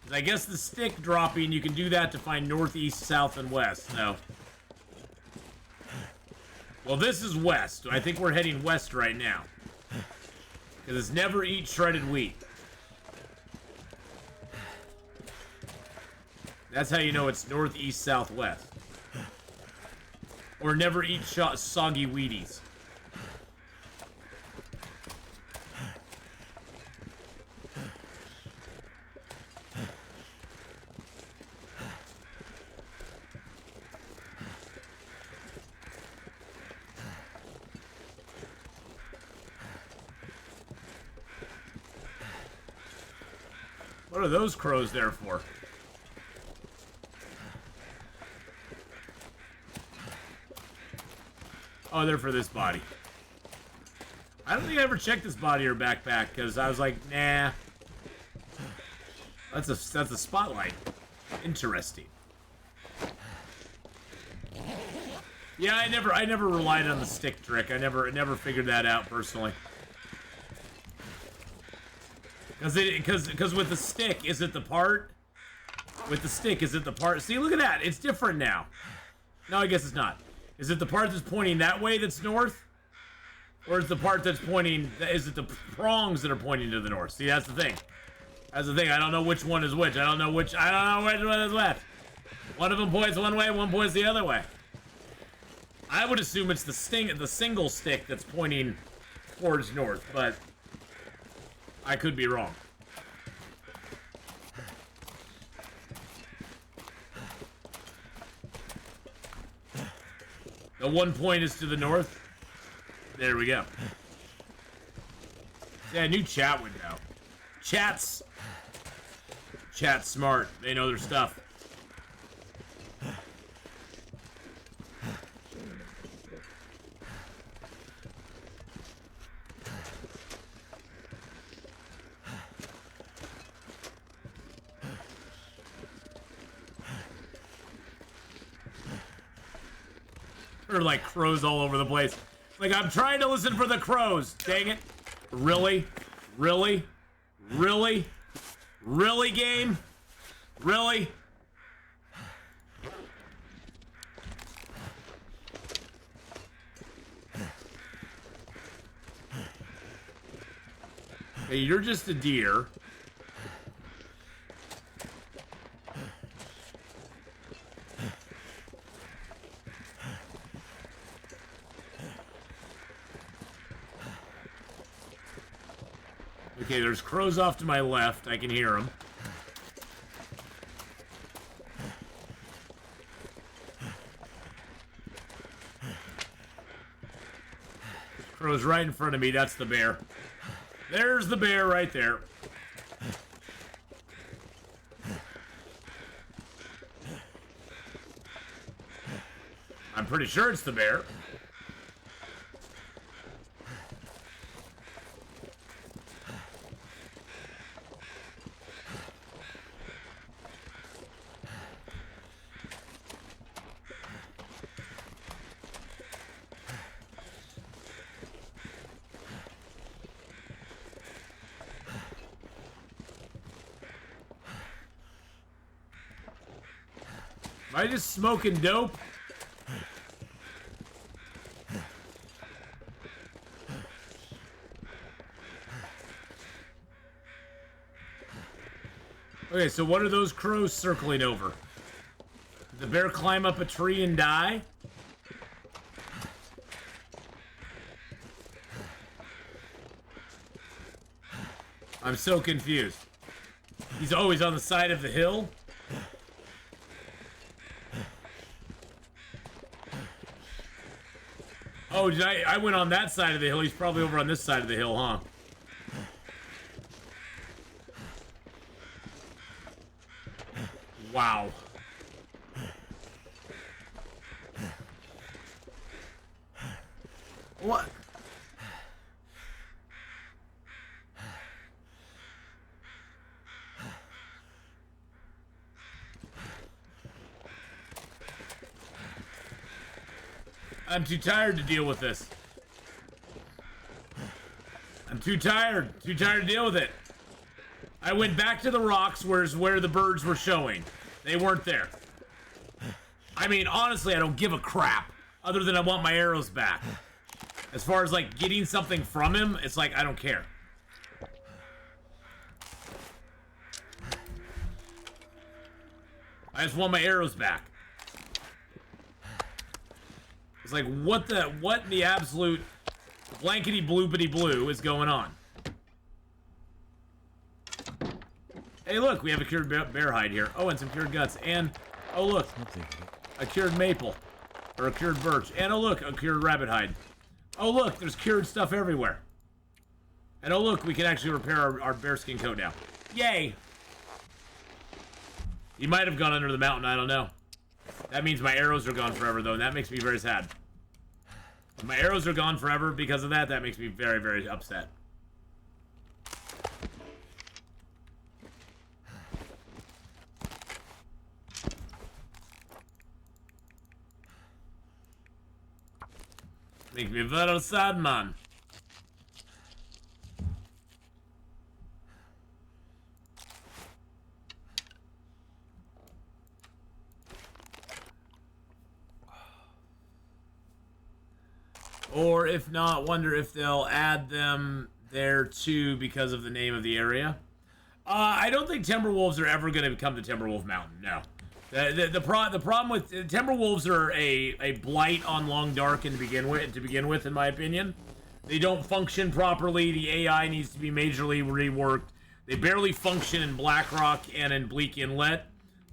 'Cause I guess the stick dropping, you can do that to find northeast, south, and west, so. Well, this is west. I think we're heading west right now. Because it's never eat shredded wheat. That's how you know it's northeast, southwest. Or never eat soggy Wheaties. What are those crows there for? Oh, they're for this body. I don't think I ever checked this body or backpack because I was like, nah. That's a spotlight. Interesting. Yeah, I never relied on the stick trick. I never figured that out personally. Because with the stick, is it the part? With the stick, is it the part? See, look at that. It's different now. No, I guess it's not. Is it the part that's pointing that way that's north? Or is the part that's pointing... Is it the prongs that are pointing to the north? See, that's the thing. That's the thing. I don't know which one is which. I don't know which one is left. One of them points one way, one points the other way. I would assume it's the single stick that's pointing towards north, but I could be wrong. The one point is to the north. There we go. Yeah, new chat window. Chat's smart. They know their stuff. There are like crows all over the place. Like, I'm trying to listen for the crows. Dang it. Really? Really? Really? Really, game? Really? Hey, you're just a deer. Okay, there's crows off to my left. I can hear them. Crow's right in front of me. That's the bear. There's the bear right there. I'm pretty sure it's the bear. Am I just smoking dope? Okay, so what are those crows circling over? Did the bear climb up a tree and die? I'm so confused. He's always on the side of the hill? Oh, did I went on that side of the hill. He's probably over on this side of the hill, huh? Wow. What? I'm too tired to deal with this. I'm too tired to deal with it. I went back to the rocks where the birds were showing. They weren't there. I mean, honestly, I don't give a crap. Other than I want my arrows back. As far as, like, getting something from him, it's like, I don't care. I just want my arrows back. It's like, what in the absolute blankety bloopity blue is going on? Hey, look, we have a cured bear hide here. Oh, and some cured guts. And, oh, look, a cured maple. Or a cured birch. And, oh, look, a cured rabbit hide. Oh, look, there's cured stuff everywhere. And, oh, look, we can actually repair our bearskin coat now. Yay! He might have gone under the mountain, I don't know. That means my arrows are gone forever, though, and that makes me very sad. My arrows are gone forever because of that. That makes me very, very upset. Make me very sad, man. Or if not, wonder if they'll add them there too because of the name of the area. I don't think Timberwolves are ever going to become the Timberwolf Mountain. No. The problem with Timberwolves are a blight on Long Dark to begin with, in my opinion. They don't function properly. The AI needs to be majorly reworked. They barely function in Blackrock and in Bleak Inlet,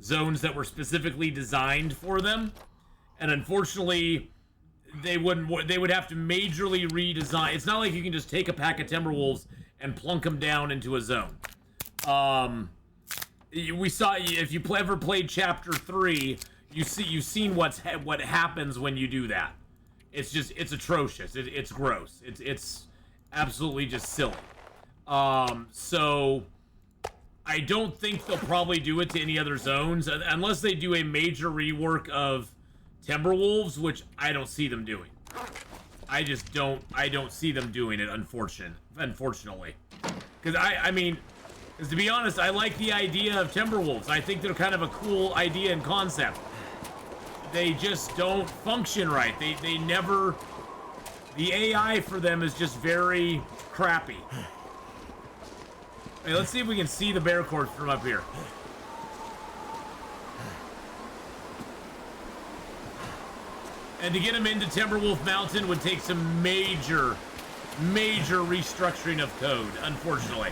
zones that were specifically designed for them. And unfortunately, they would have to majorly redesign. It's not like you can just take a pack of Timberwolves and plunk them down into a zone. We saw, if you ever played Chapter 3, you've seen what happens when you do that. It's atrocious. It's gross. It's absolutely just silly. So I don't think they'll probably do it to any other zones unless they do a major rework of Timberwolves, which I don't see them doing. I don't see them doing it, unfortunately. Because because to be honest, I like the idea of Timberwolves. I think they're kind of a cool idea and concept. They just don't function right. They never... The AI for them is just very crappy. Hey, let's see if we can see the bear corpse from up here. And to get him into Timberwolf Mountain would take some major restructuring of code, unfortunately.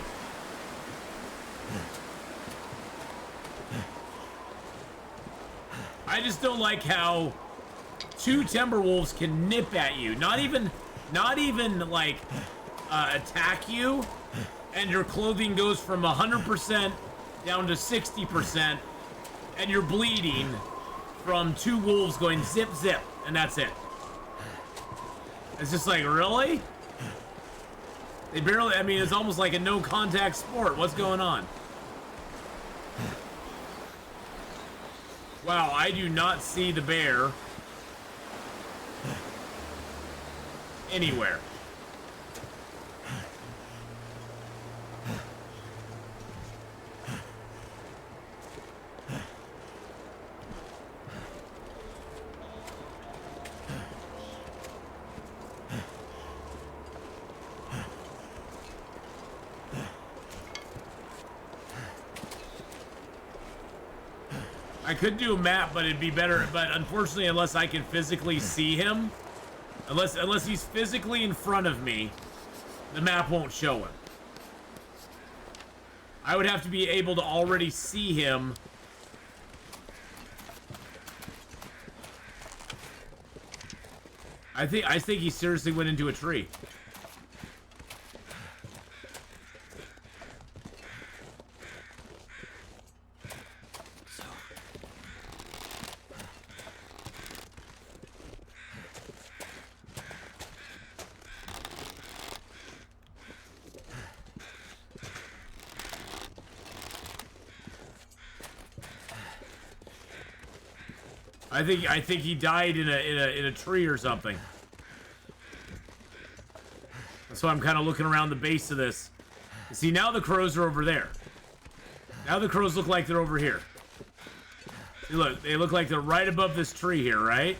I just don't like how two Timberwolves can nip at you. Not even like attack you, and your clothing goes from 100% down to 60%, and you're bleeding from two wolves going zip zip, and that's it. It's just like, really? They barely, it's almost like a no contact sport. What's going on? Wow, I do not see the bear anywhere. I could do a map, but it'd be better. But unfortunately, unless I can physically see him, unless he's physically in front of me, the map won't show him. I would have to be able to already see him. I think he seriously went into a tree. I think he died in a tree or something. So I'm kind of looking around the base of this. See, now the crows are over there. Now the crows look like they're over here. See, look, they look like they're right above this tree here, right?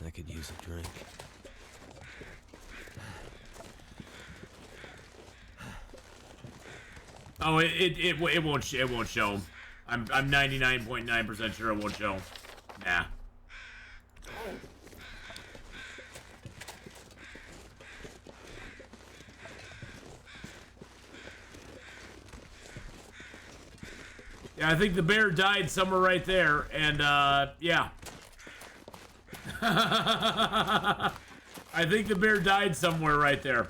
I could use a drink. Oh, it won't show him. I'm 99.9% sure it won't show him. Nah. Yeah, I think the bear died somewhere right there, and yeah. I think the bear died somewhere right there.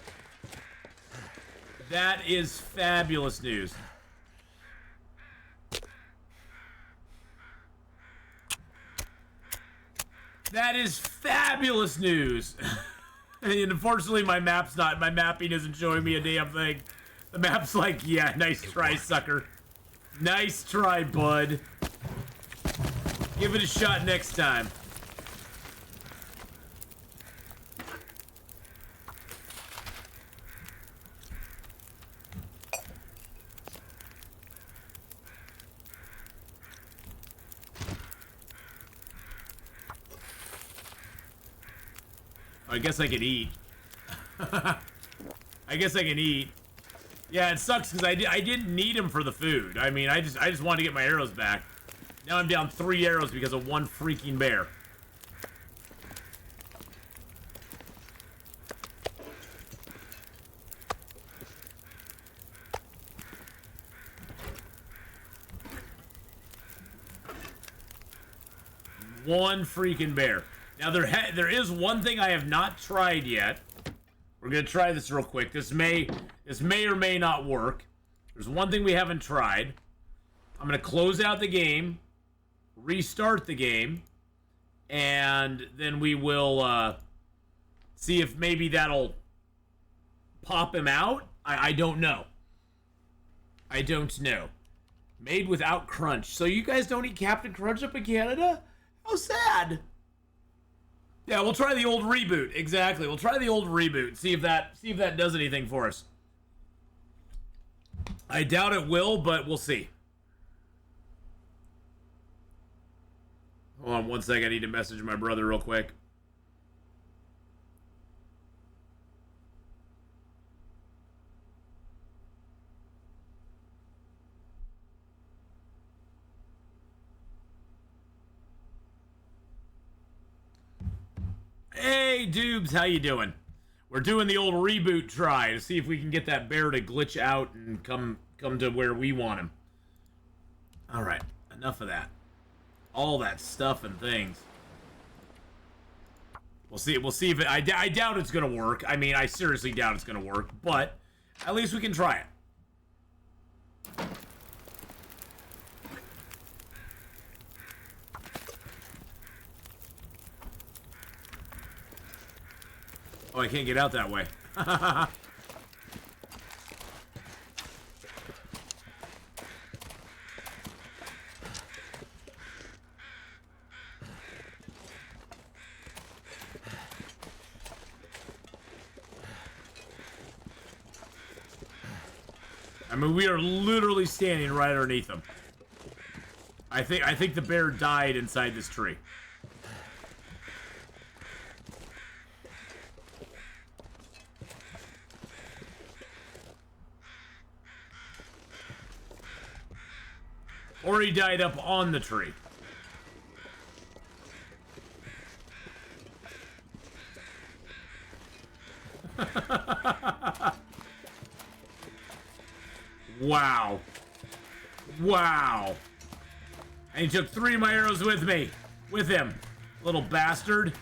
That is fabulous news. That is fabulous news. And unfortunately, my mapping isn't showing me a damn thing. The map's like, yeah, nice try, sucker. Nice try, bud. Give it a shot next time. I guess I can eat. I guess I can eat. Yeah, it sucks because I didn't need him for the food. I mean, I just wanted to get my arrows back. Now I'm down 3 arrows because of one freaking bear. One freaking bear. Now there is one thing I have not tried yet. We're gonna try this real quick. This may or may not work. There's one thing we haven't tried. I'm gonna close out the game, restart the game, and then we will see if maybe that'll pop him out. I don't know. I don't know. Made without crunch. So you guys don't eat Captain Crunch up in Canada? How sad. Yeah, we'll try the old reboot. Exactly. We'll try the old reboot. See if that does anything for us. I doubt it will, but we'll see. Hold on one sec. I need to message my brother real quick. Hey, Dubes, how you doing? We're doing the old reboot try to see if we can get that bear to glitch out and come to where we want him. All right, enough of that. All that stuff and things. We'll see if it... I doubt it's gonna work. I mean, I seriously doubt it's gonna work, but at least we can try it. Oh, I can't get out that way. I mean, we are literally standing right underneath them. I think the bear died inside this tree. Or he died up on the tree. Wow. Wow. And he took 3 of my arrows with me. With him. Little bastard.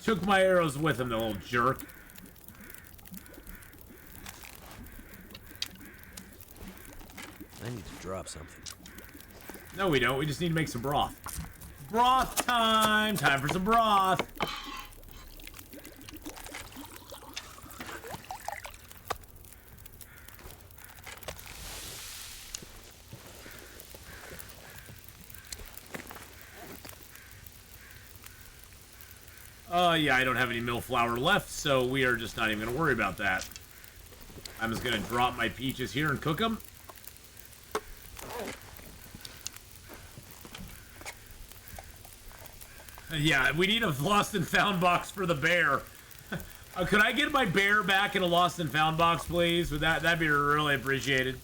Took my arrows with him, the little jerk. I need to drop something. No, we don't. We just need to make some broth. Broth time! Time for some broth! Yeah, I don't have any mill flour left, so we are just not even going to worry about that. I'm just going to drop my peaches here and cook them. Yeah, we need a lost and found box for the bear. Could I get my bear back in a lost and found box, please? That'd be really appreciated.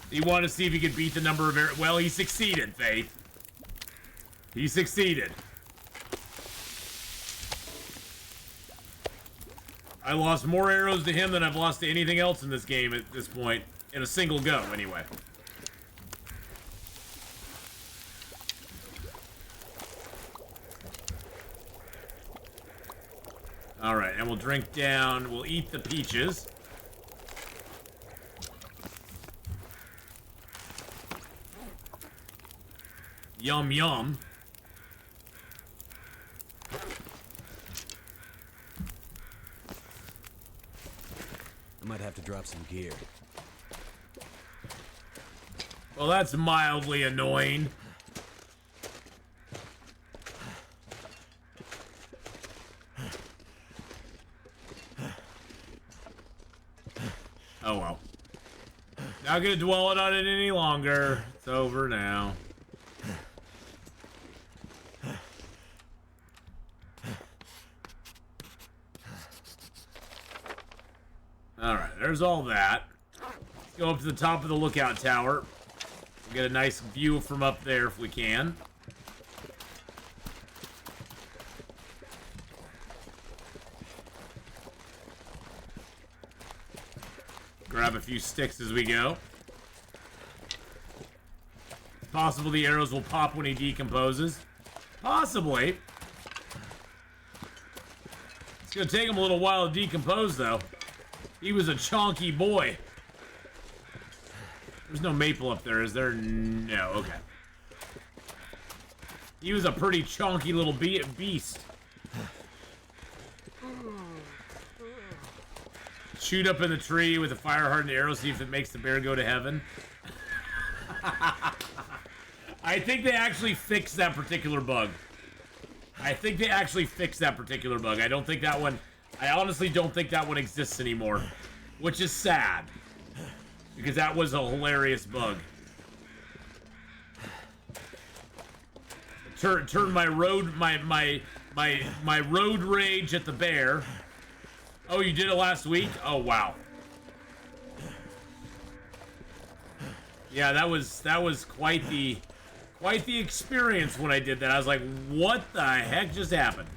He wanted to see if he could beat the number of arrows. Well, he succeeded, Faith. He succeeded. I lost more arrows to him than I've lost to anything else in this game at this point. in a single go, anyway. Alright, and we'll drink down. We'll eat the peaches. Yum, yum. I might have to drop some gear. Well, that's mildly annoying. Oh well. Not gonna dwell on it any longer. It's over now. Alright, there's all that. Let's go up to the top of the lookout tower. Get a nice view from up there if we can. Grab a few sticks as we go. It's possible the arrows will pop when he decomposes. Possibly. It's gonna take him a little while to decompose, though. He was a chonky boy. There's no maple up there, is there? No, okay. He was a pretty chonky little beast. Shoot up in the tree with a fire-hardened arrow, see if it makes the bear go to heaven. I think they actually fixed that particular bug. I don't think that one... I honestly don't think that one exists anymore. Which is sad. Because that was a hilarious bug. Turn my road road rage at the bear. Oh, you did it last week? Oh wow. Yeah, that was quite the experience when I did that. I was like, what the heck just happened?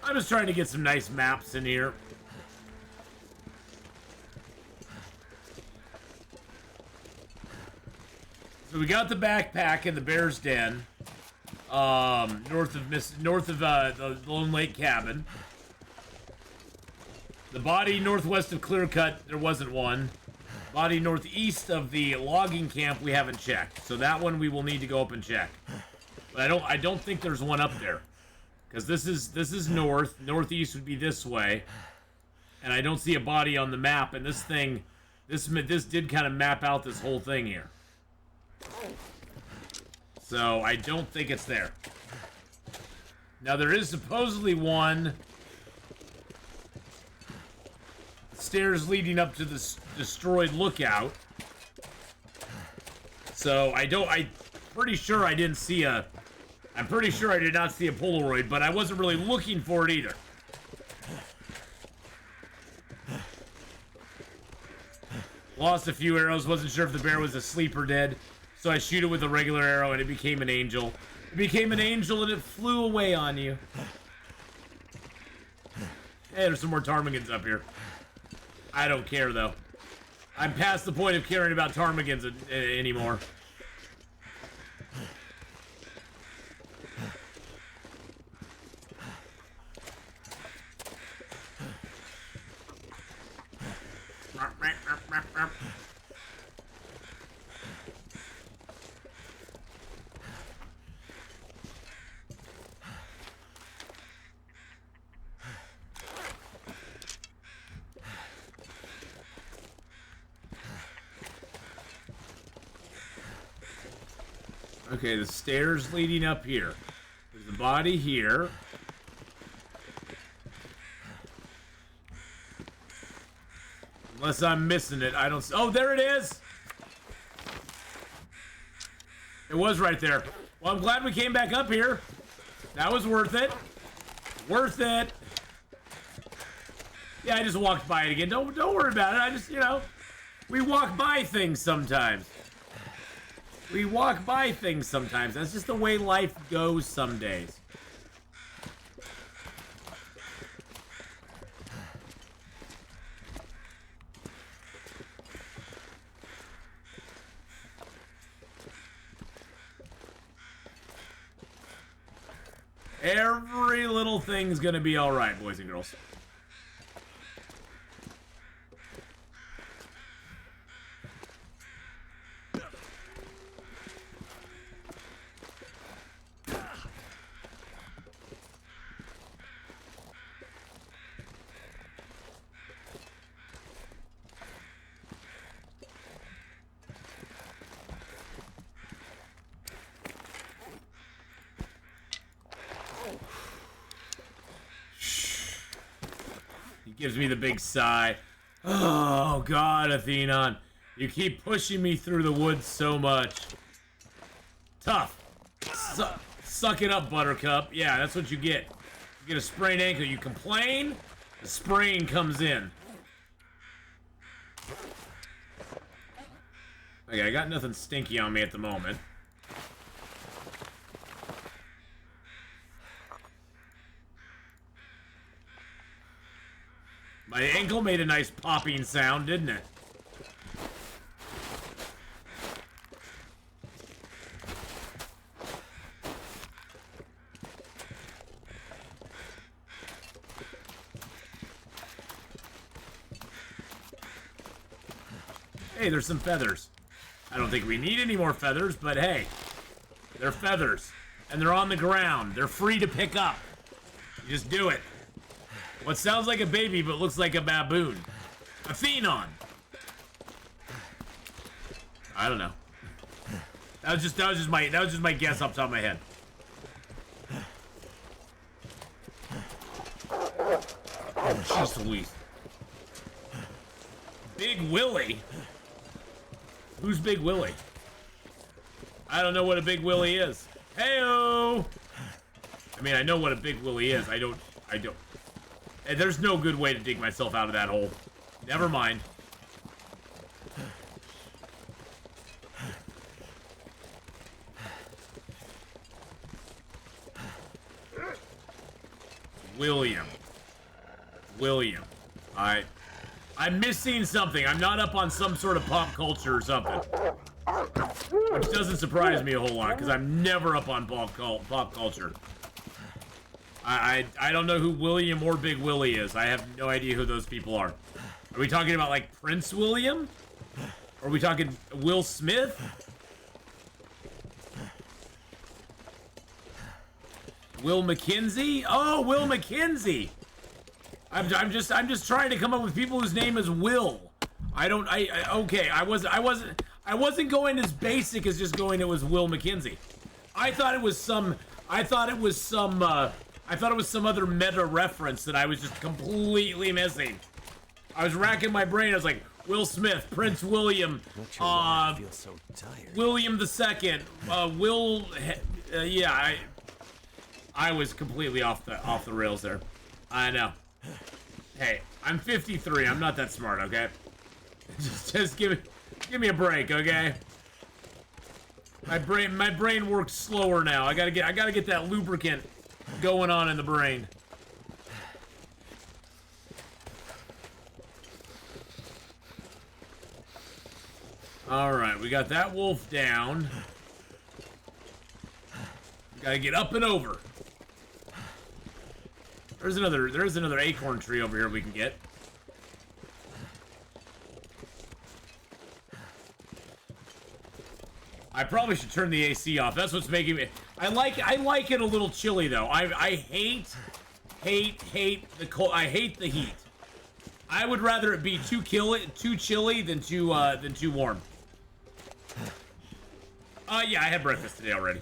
I'm just trying to get some nice maps in here. So we got the backpack in the bear's den, north of the Lone Lake cabin. The body northwest of Clearcut, there wasn't one. Body northeast of the logging camp, we haven't checked. So that one we will need to go up and check. But I don't think there's one up there. Because this is north. Northeast would be this way. And I don't see a body on the map. And this thing, this did kind of map out this whole thing here. So I don't think it's there. Now there is supposedly one. Stairs leading up to this destroyed lookout. So I'm pretty sure I didn't see a... I'm pretty sure I did not see a Polaroid, but I wasn't really looking for it either. Lost a few arrows, wasn't sure if the bear was asleep or dead, so I shoot it with a regular arrow and it became an angel. It became an angel and it flew away on you. Hey, there's some more ptarmigans up here. I don't care, though. I'm past the point of caring about ptarmigans anymore. Okay, the stairs leading up here. There's the body here. Unless I'm missing it, I don't... Oh, there it is! It was right there. Well, I'm glad we came back up here. That was worth it. Worth it. Yeah, I just walked by it again. Don't worry about it. I just, you know, we walk by things sometimes. We walk by things sometimes. That's just the way life goes some days. Every little thing's gonna be alright, boys and girls. Gives me the big sigh. Oh, God, Atheenon. You keep pushing me through the woods so much. Tough. Suck it up, Buttercup. Yeah, that's what you get. You get a sprained ankle. You complain, the sprain comes in. Okay, I got nothing stinky on me at the moment. My ankle made a nice popping sound, didn't it? Hey, there's some feathers. I don't think we need any more feathers, but hey, they're feathers. And they're on the ground. They're free to pick up. You just do it. What sounds like a baby but looks like a baboon. Atheenon. I don't know. That was just my guess off the top of my head. Oh, jeez Louise. Big Willie? Who's Big Willie? I don't know what a Big Willie is. Heyo! I mean, I know what a Big Willie is. I don't. Hey, there's no good way to dig myself out of that hole. Never mind. William. I'm missing something. I'm not up on some sort of pop culture or something. Which doesn't surprise me a whole lot, because I'm never up on pop culture. I don't know who William or Big Willie is. I have no idea who those people are. Are we talking about, like, Prince William? Or are we talking Will Smith? Will McKenzie? Oh, Will McKenzie! I'm just trying to come up with people whose name is Will. Okay, I wasn't going as basic as just going it was Will McKenzie. I thought it was some other meta reference that I was just completely missing. I was racking my brain. I was like, Will Smith, Prince William, I feel so tired. William II, yeah, I was completely off the rails there. I know. Hey, I'm 53. I'm not that smart, okay? Just give me a break, okay? My brain works slower now. I gotta get that lubricant going on in the brain. All right, we got that wolf down. We gotta get up and over. There's another acorn tree over here we can get. I probably should turn the AC off. That's what's making me. I like it a little chilly though. I hate the cold. I hate the heat. I would rather it be too chilly than too warm. Yeah, I had breakfast today already.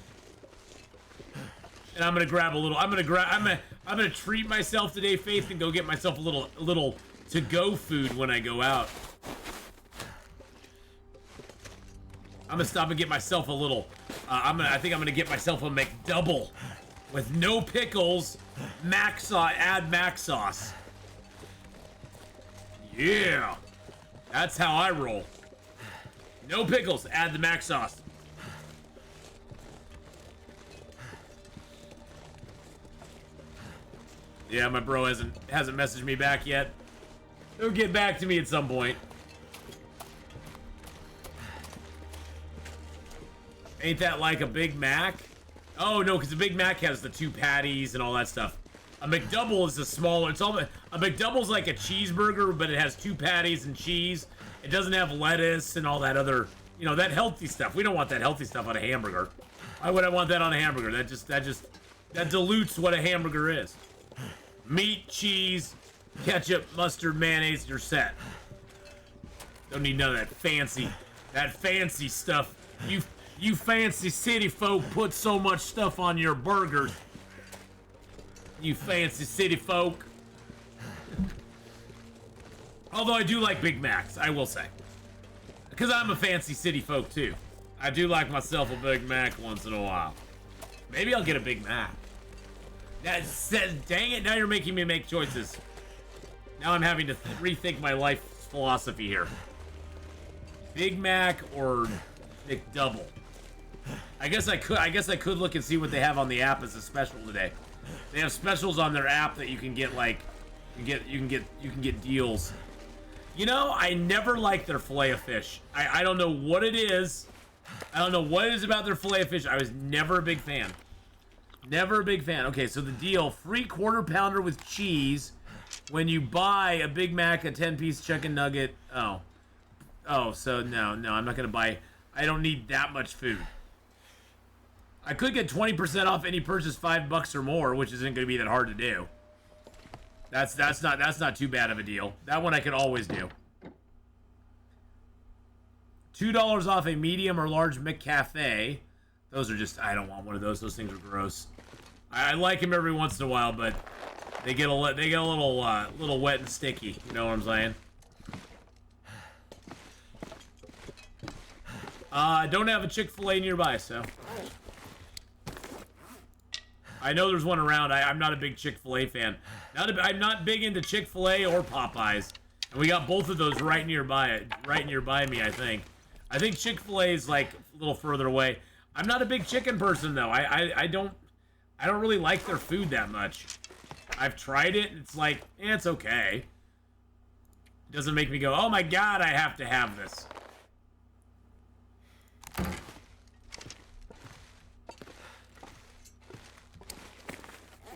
And I'm gonna grab a little. I'm gonna treat myself today, Faith, and go get myself a little to-go food when I go out. I'm gonna stop and get myself a little. I think I'm gonna get myself a McDouble with no pickles, mac sauce, add mac sauce. Yeah, that's how I roll. No pickles, add the mac sauce. Yeah, my bro hasn't messaged me back yet. He'll get back to me at some point. Ain't that like a Big Mac? Oh no, because the Big Mac has the 2 patties and all that stuff. A McDouble is a smaller. A McDouble's like a cheeseburger, but it has 2 patties and cheese. It doesn't have lettuce and all that other, you know, that healthy stuff. We don't want that healthy stuff on a hamburger. Why would I want that on a hamburger? That dilutes what a hamburger is. Meat, cheese, ketchup, mustard, mayonnaise, you're set. Don't need none of that fancy stuff. You fancy city folk put so much stuff on your burgers. You fancy city folk. Although I do like Big Macs, I will say. Because I'm a fancy city folk too. I do like myself a Big Mac once in a while. Maybe I'll get a Big Mac. Dang it, now you're making me make choices. Now I'm having to rethink my life philosophy here. Big Mac or McDouble? I guess I could look and see what they have on the app as a special today. They have specials on their app that you can get, like, you can get deals. You know, I never liked their filet of fish. I don't know what it is. I don't know what it is about their filet of fish. I was never a big fan. Never a big fan. Okay, so the deal, free quarter pounder with cheese when you buy a Big Mac, a 10-piece chicken nugget. Oh, so no, I'm not gonna buy. I don't need that much food. I could get 20% off any purchase $5 or more, which isn't gonna be that hard to do. That's not too bad of a deal. That one I could always do. $2 off a medium or large McCafe. Those are just, I don't want one of those. Those things are gross. I like them every once in a while, but they get a little wet and sticky. You know what I'm saying? I don't have a Chick-fil-A nearby, so I know there's one around. I'm not a big Chick-fil-A fan. I'm not big into Chick-fil-A or Popeyes, and we got both of those right nearby me. I think Chick-fil-A is like a little further away. I'm not a big chicken person though. I don't really like their food that much. I've tried it. It's like, it's okay. It doesn't make me go, oh my god, I have to have this.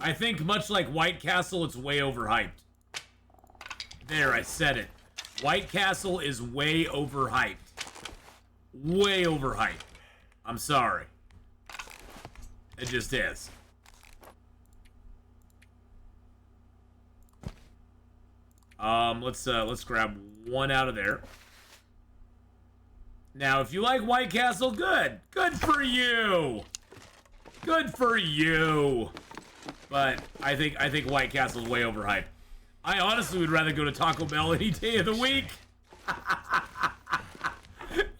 I think much like White Castle, it's way overhyped. There, I said it. White Castle is way overhyped. Way overhyped. I'm sorry. It just is. Let's grab one out of there. Now, if you like White Castle, good. Good for you. Good for you. But I think White Castle is way overhyped. I honestly would rather go to Taco Bell any day of the week.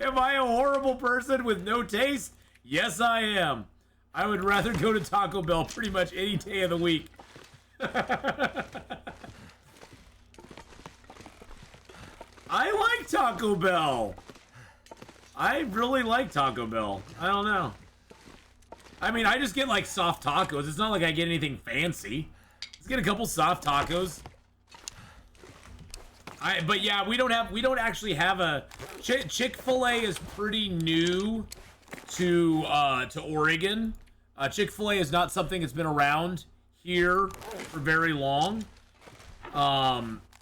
Am I a horrible person with no taste? Yes, I am. I would rather go to Taco Bell pretty much any day of the week. I like Taco Bell. I really like Taco Bell. I don't know. I mean, I just get like soft tacos. It's not like I get anything fancy. Let's get a couple soft tacos. But yeah, we don't actually have a Chick-fil-A is pretty new to Oregon. Chick-fil-A is not something that's been around here for very long.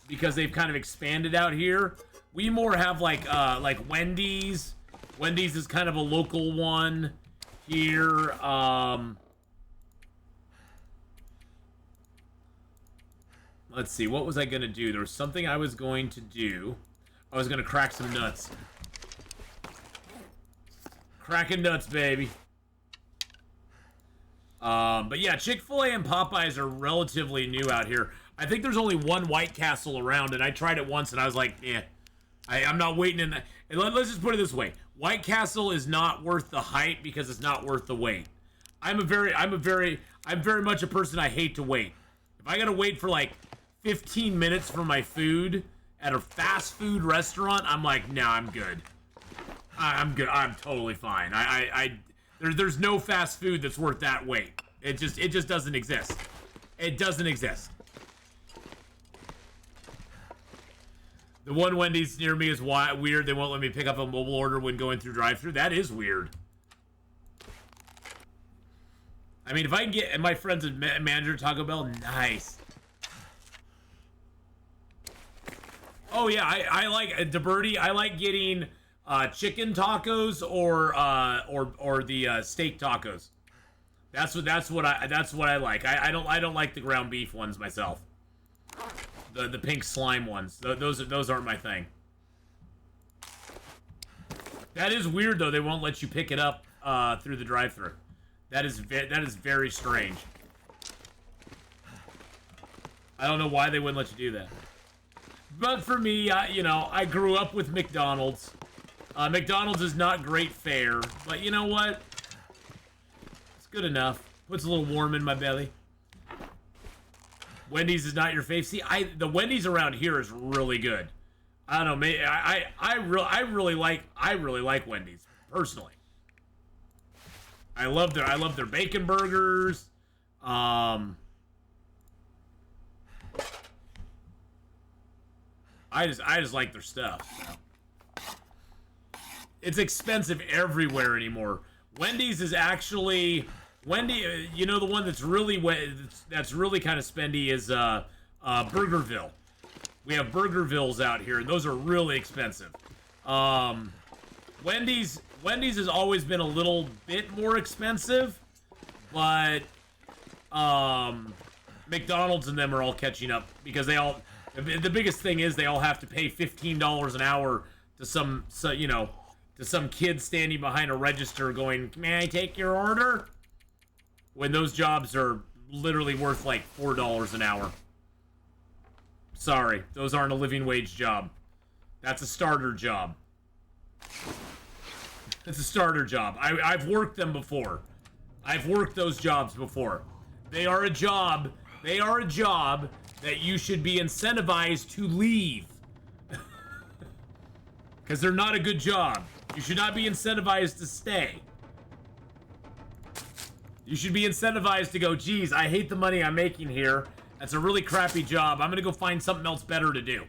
Because they've kind of expanded out here. We more have like Wendy's. Wendy's is kind of a local one here. Let's see, what was I gonna do? There was something I was going to do. I was gonna crack some nuts. Cracking nuts, baby. But yeah, Chick-fil-A and Popeyes are relatively new out here. I think there's only one White Castle around, and I tried it once, and I was like, eh. I'm not waiting in that. Let's just put it this way. White Castle is not worth the hype because it's not worth the wait. I'm very much a person I hate to wait. If I gotta wait for like 15 minutes for my food at a fast food restaurant, I'm like, nah, I'm good. I'm good. I'm totally fine. There's no fast food that's worth that wait. It just doesn't exist. It doesn't exist. The one Wendy's near me is weird. They won't let me pick up a mobile order when going through drive-thru. That is weird. I mean, if I can get my friend's a manager at Taco Bell, nice. Oh yeah, I like DeBerty. I like getting chicken tacos or the steak tacos. That's what I like. I don't like the ground beef ones myself. The pink slime ones. Those aren't my thing. That is weird though. They won't let you pick it up through the drive-thru. That is very strange. I don't know why they wouldn't let you do that. But for me, you know, I grew up with McDonald's. McDonald's is not great fare, but you know what? It's good enough. Puts a little warm in my belly. Wendy's is not your fave. See, the Wendy's around here is really good. I don't know, I really like Wendy's personally. I love their bacon burgers. I just like their stuff. It's expensive everywhere anymore. Wendy's is actually you know, the one that's really kind of spendy is Burgerville. We have Burgervilles out here, and those are really expensive. Wendy's has always been a little bit more expensive, but McDonald's and them are all catching up because they all. The biggest thing is they all have to pay $15 an hour to some kid standing behind a register going, "May I take your order?" When those jobs are literally worth like $4 an hour. Sorry, those aren't a living wage job. That's a starter job. It's a starter job. I've worked them before. I've worked those jobs before. They are a job that you should be incentivized to leave. Because they're not a good job. You should not be incentivized to stay. You should be incentivized to go, geez, I hate the money I'm making here. That's a really crappy job. I'm gonna go find something else better to do.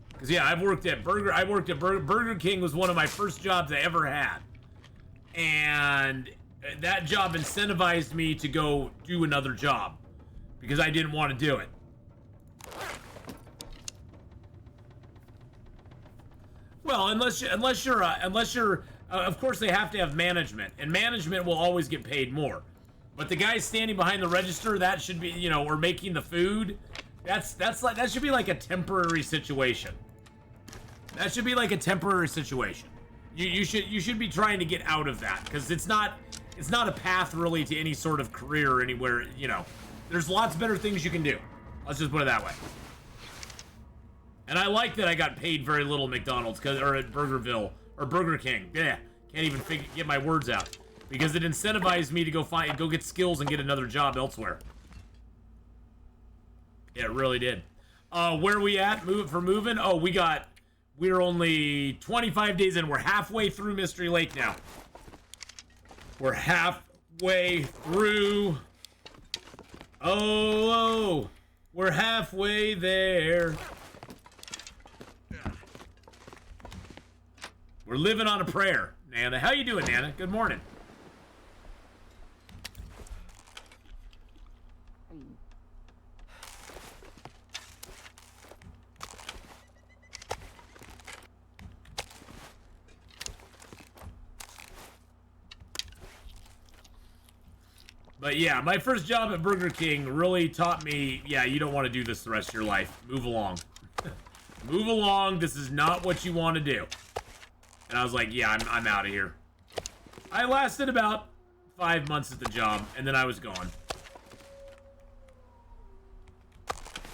Because yeah, I worked at Burger King was one of my first jobs I ever had. And that job incentivized me to go do another job. Because I didn't want to do it. Well, unless you're, of course they have to have management, and management will always get paid more. But the guy standing behind the register, that should be, you know, or making the food, that should be like a temporary situation. That should be like a temporary situation. You should be trying to get out of that because it's not a path really to any sort of career or anywhere. You know, there's lots better things you can do. Let's just put it that way. And I like that I got paid very little at McDonald's or at Burgerville or Burger King. Yeah, can't even get my words out because it incentivized me to go get skills and get another job elsewhere. Yeah, it really did. Where are we at? Moving? Oh, we're only 25 days in. We're halfway through Mystery Lake now. We're halfway through. Oh, we're halfway there. We're living on a prayer, Nana. How you doing, Nana? Good morning. But yeah, my first job at Burger King really taught me, yeah, you don't want to do this the rest of your life. Move along. Move along. This is not what you want to do. And I was like, yeah, I'm out of here. I lasted about 5 months at the job, and then I was gone.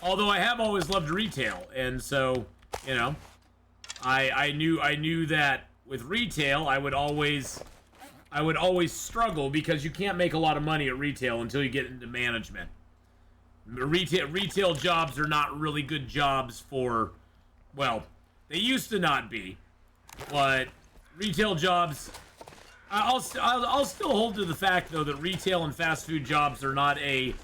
Although I have always loved retail, and so, you know, I knew that with retail, I would always struggle because you can't make a lot of money at retail until you get into management. Retail jobs are not really good jobs for, well, they used to not be, but retail jobs, I'll still hold to the fact though that retail and fast food jobs are not you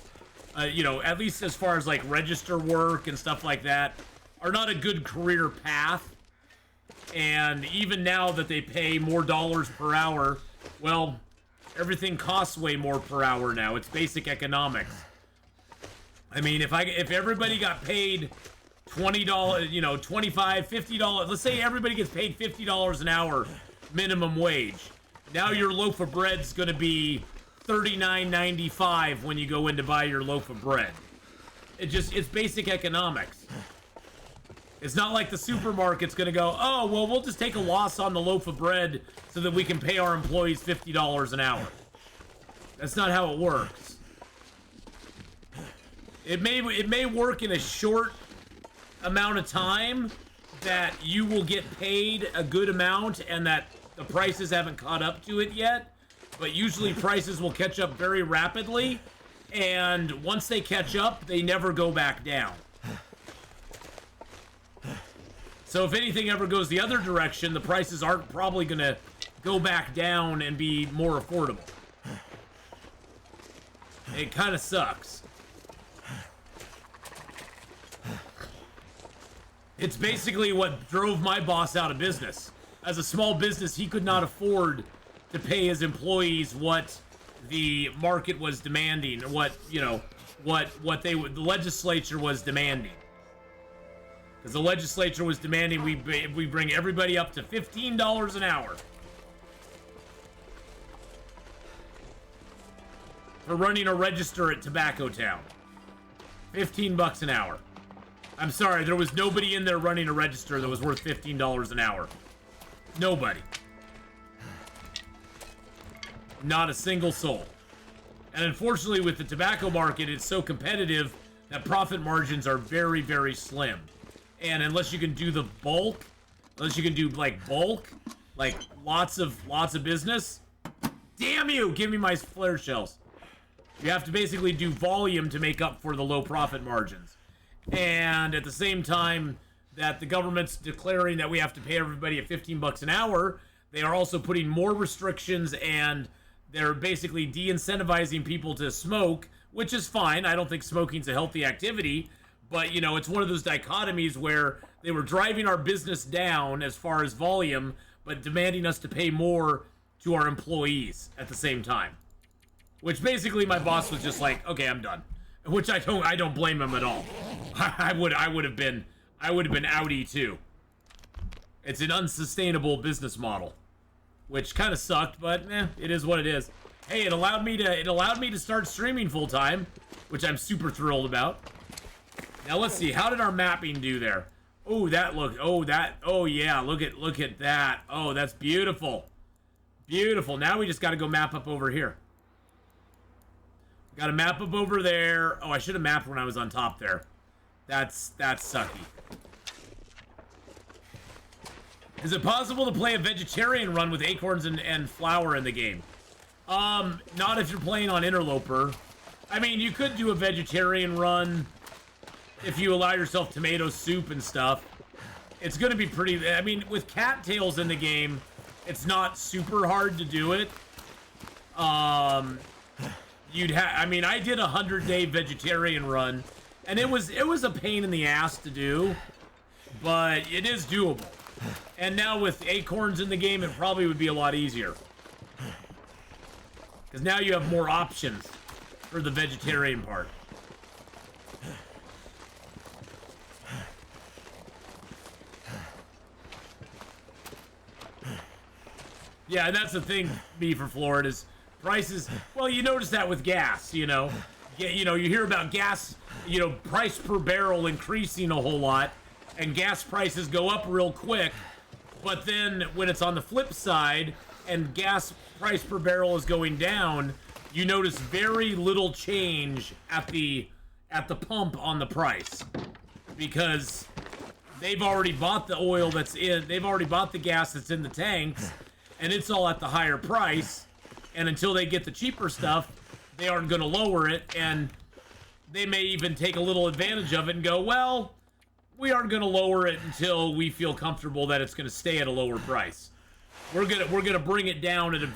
know, at least as far as like register work and stuff like that, are not a good career path. And even now that they pay more dollars per hour, well, everything costs way more per hour now. It's basic economics. I mean, if everybody got paid $20, you know, $25, $50, let's say everybody gets paid $50 an hour minimum wage. Now your loaf of bread's gonna be $39.95 when you go in to buy your loaf of bread. It's basic economics. It's not like the supermarket's gonna go, oh, well, we'll just take a loss on the loaf of bread so that we can pay our employees $50 an hour. That's not how it works. It may work in a short amount of time that you will get paid a good amount and that the prices haven't caught up to it yet, but usually prices will catch up very rapidly, and once they catch up, they never go back down. So if anything ever goes the other direction, the prices aren't probably gonna go back down and be more affordable. It kind of sucks. It's basically what drove my boss out of business. As a small business, he could not afford to pay his employees what the market was demanding, what, you know, what the legislature was demanding. Because the legislature was demanding we bring everybody up to $15 an hour for running a register at Tobacco Town. $15 an hour. I'm sorry, there was nobody in there running a register that was worth $15 an hour. Nobody. Not a single soul. And unfortunately, with the tobacco market, it's so competitive that profit margins are very, very slim. And unless you can do the bulk, unless you can do like bulk, like lots of business, damn you, give me my flare shells. You have to basically do volume to make up for the low profit margins. And at the same time that the government's declaring that we have to pay everybody at $15 an hour, they are also putting more restrictions and they're basically de-incentivizing people to smoke, which is fine. I don't think smoking's a healthy activity, but you know, it's one of those dichotomies where they were driving our business down as far as volume, but demanding us to pay more to our employees at the same time. Which basically my boss was just like, okay, I'm done. Which I don't blame him at all. I would have been outie too. It's an unsustainable business model, which kind of sucked, but it is what it is. Hey, it allowed me to start streaming full time, which I'm super thrilled about. Now let's see, how did our mapping do there? Oh, oh yeah, look at that. Oh, that's beautiful. Beautiful. Now we just got to go map up over here. Got to map up over there. Oh, I should have mapped when I was on top there. That's sucky. Is it possible to play a vegetarian run with acorns and flour in the game? Not if you're playing on Interloper. I mean, you could do a vegetarian run if you allow yourself tomato soup and stuff. It's gonna be pretty, I mean, with cattails in the game, it's not super hard to do it. I mean, I did a 100-day vegetarian run, and it was a pain in the ass to do, but it is doable. And now with acorns in the game, it probably would be a lot easier. Because now you have more options for the vegetarian part. Yeah, and that's the thing, B, for Florida is prices. Well, you notice that with gas, you know. You hear about gas, price per barrel increasing a whole lot, and gas prices go up real quick. But then when it's on the flip side and gas price per barrel is going down, you notice very little change at the pump on the price, because they've already bought the oil that's in, they've already bought the gas that's in the tanks, and it's all at the higher price. And until they get the cheaper stuff, they aren't going to lower it, and they may even take a little advantage of it and go, well, we aren't going to lower it until we feel comfortable that it's going to stay at a lower price. We're gonna bring it down at a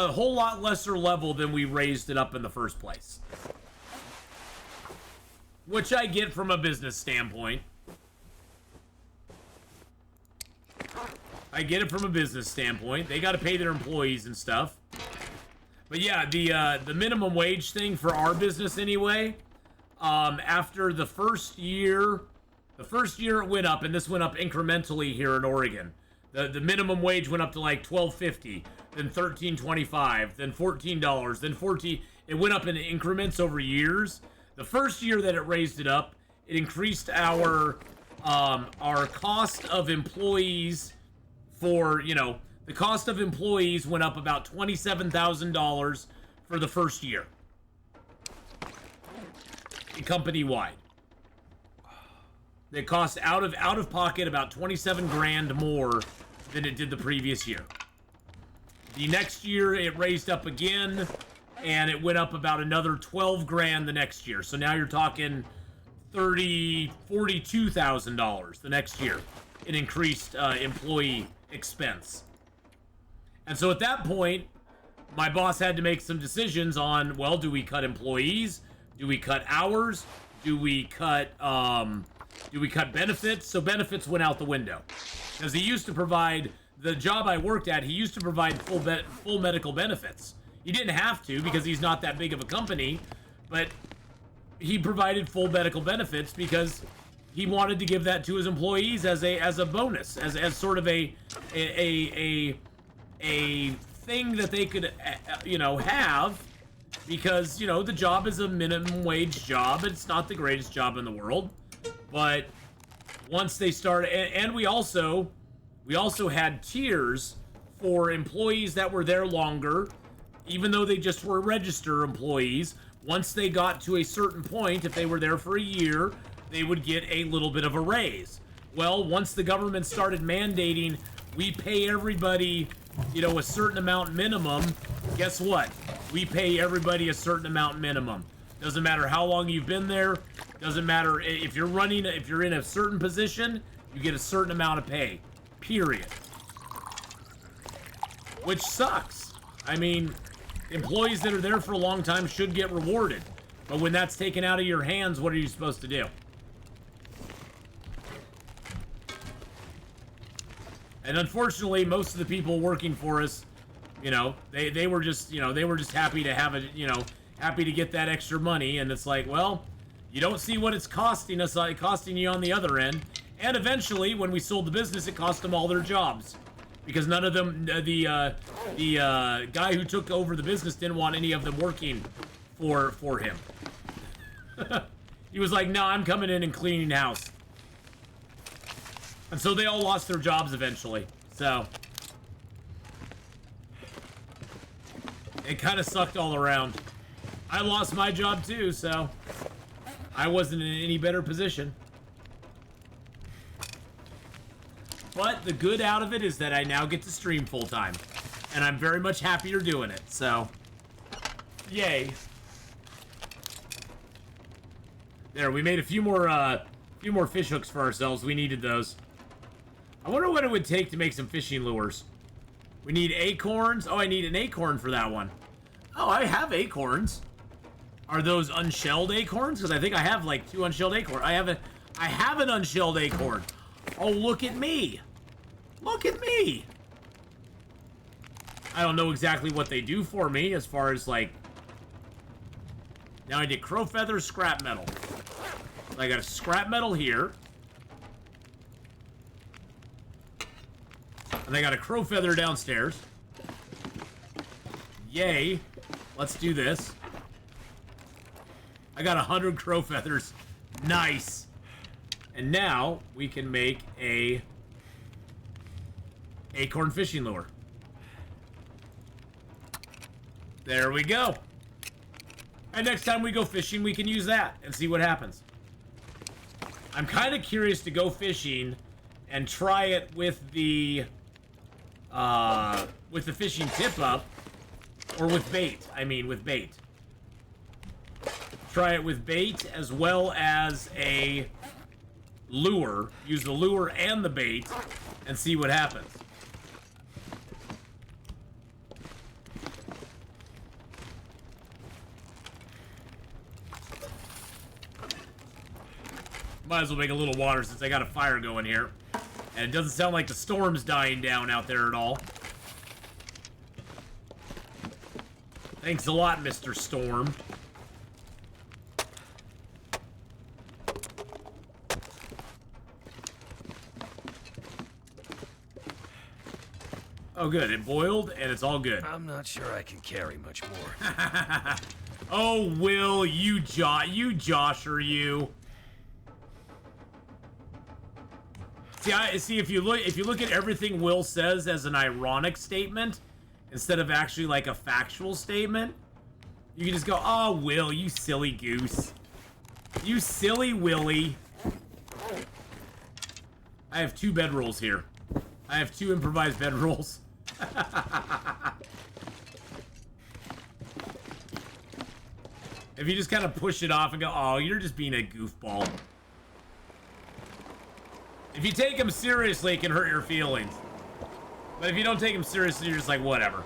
whole lot lesser level than we raised it up in the first place. Which I get from a business standpoint. I get it from a business standpoint. They got to pay their employees and stuff. But yeah, the minimum wage thing for our business anyway, after the first year it went up, and this went up incrementally here in Oregon. The minimum wage went up to like $12.50, then $13.25, then $14, then $14. It went up in increments over years. The first year that it raised it up, it increased our cost of employees for, the cost of employees went up about $27,000 for the first year. Company-wide. They cost out of pocket about 27 grand more than it did the previous year. The next year it raised up again, and it went up about another 12 grand the next year. So now you're talking $42,000 the next year. It increased employee expense. And so at that point, my boss had to make some decisions on, well, do we cut employees? Do we cut hours? Do we cut benefits? So benefits went out the window. Because he used to provide, the job I worked at, he used to provide full medical benefits. He didn't have to because he's not that big of a company, but he provided full medical benefits because he wanted to give that to his employees as a bonus, as sort of a thing that they could have, because the job is a minimum wage job. It's not the greatest job in the world, but once they started, and we also had tiers for employees that were there longer, even though they just were register employees. Once they got to a certain point, if they were there for a year, they would get a little bit of a raise. Well, once the government started mandating we pay everybody, a certain amount minimum, guess what? We pay everybody a certain amount minimum. Doesn't matter how long you've been there. Doesn't matter if you're in a certain position, you get a certain amount of pay. Period. Which sucks. I mean, employees that are there for a long time should get rewarded. But when that's taken out of your hands, what are you supposed to do? And unfortunately, most of the people working for us, they were just happy to have it, happy to get that extra money. And it's like, well, you don't see what it's costing us, costing you on the other end. And eventually, when we sold the business, it cost them all their jobs. Because none of them, the guy who took over the business didn't want any of them working for him. He was like, no, I'm coming in and cleaning house. And so they all lost their jobs eventually. So it kind of sucked all around. I lost my job too, so I wasn't in any better position. But the good out of it is that I now get to stream full time, and I'm very much happier doing it. So, yay! There, we made a few more fish hooks for ourselves. We needed those. I wonder what it would take to make some fishing lures. We need acorns. Oh, I need an acorn for that one. Oh, I have acorns. Are those unshelled acorns? Because I think I have like 2 unshelled acorns. I have an unshelled acorn. Oh, look at me. Look at me. I don't know exactly what they do for me as far as like... Now I did crow feather, scrap metal. I got a scrap metal here. And I got a crow feather downstairs. Yay. Let's do this. I got 100 crow feathers. Nice. And now we can make a acorn fishing lure. There we go. And next time we go fishing, we can use that and see what happens. I'm kind of curious to go fishing and try it with the fishing tip up, or with bait. I mean, with bait. Try it with bait as well as a lure. Use the lure and the bait and see what happens. Might as well make a little water since I got a fire going here. And it doesn't sound like the storm's dying down out there at all. Thanks a lot, Mr. Storm. Oh, good. It boiled, and it's all good. I'm not sure I can carry much more. Oh, Will, you Josher, you. See, if you look at everything Will says as an ironic statement instead of actually like a factual statement, you can just go, "Oh, Will, you silly goose, you silly Willy." I have 2 bedrolls here. I have 2 improvised bedrolls. If you just kind of push it off and go, "Oh, you're just being a goofball." If you take him seriously, it can hurt your feelings. But if you don't take him seriously, you're just like, whatever.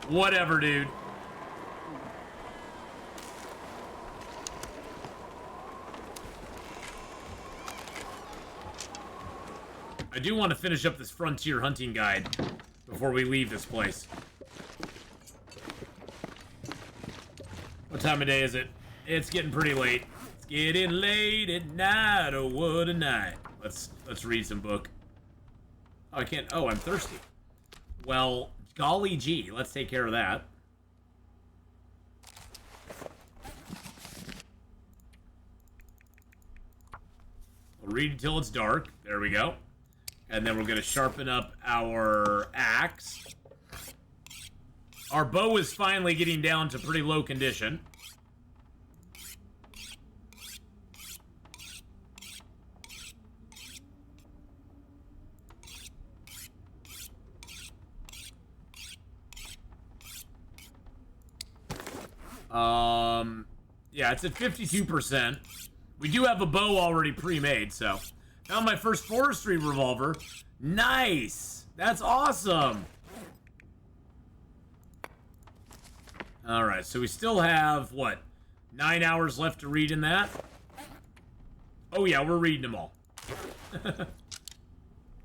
Whatever, dude. I do want to finish up this frontier hunting guide before we leave this place. What time of day is it? It's getting pretty late. It's getting late at night. Oh, what a night. Let's read some book. Oh, I can't. Oh, I'm thirsty. Well, golly gee, let's take care of that. We'll read until it's dark. There we go. And then we're going to sharpen up our axe. Our bow is finally getting down to pretty low condition. Yeah, it's at 52%. We do have a bow already pre-made, so. Found my first forestry revolver. Nice! That's awesome! Alright, so we still have, what, 9 hours left to read in that? Oh yeah, we're reading them all.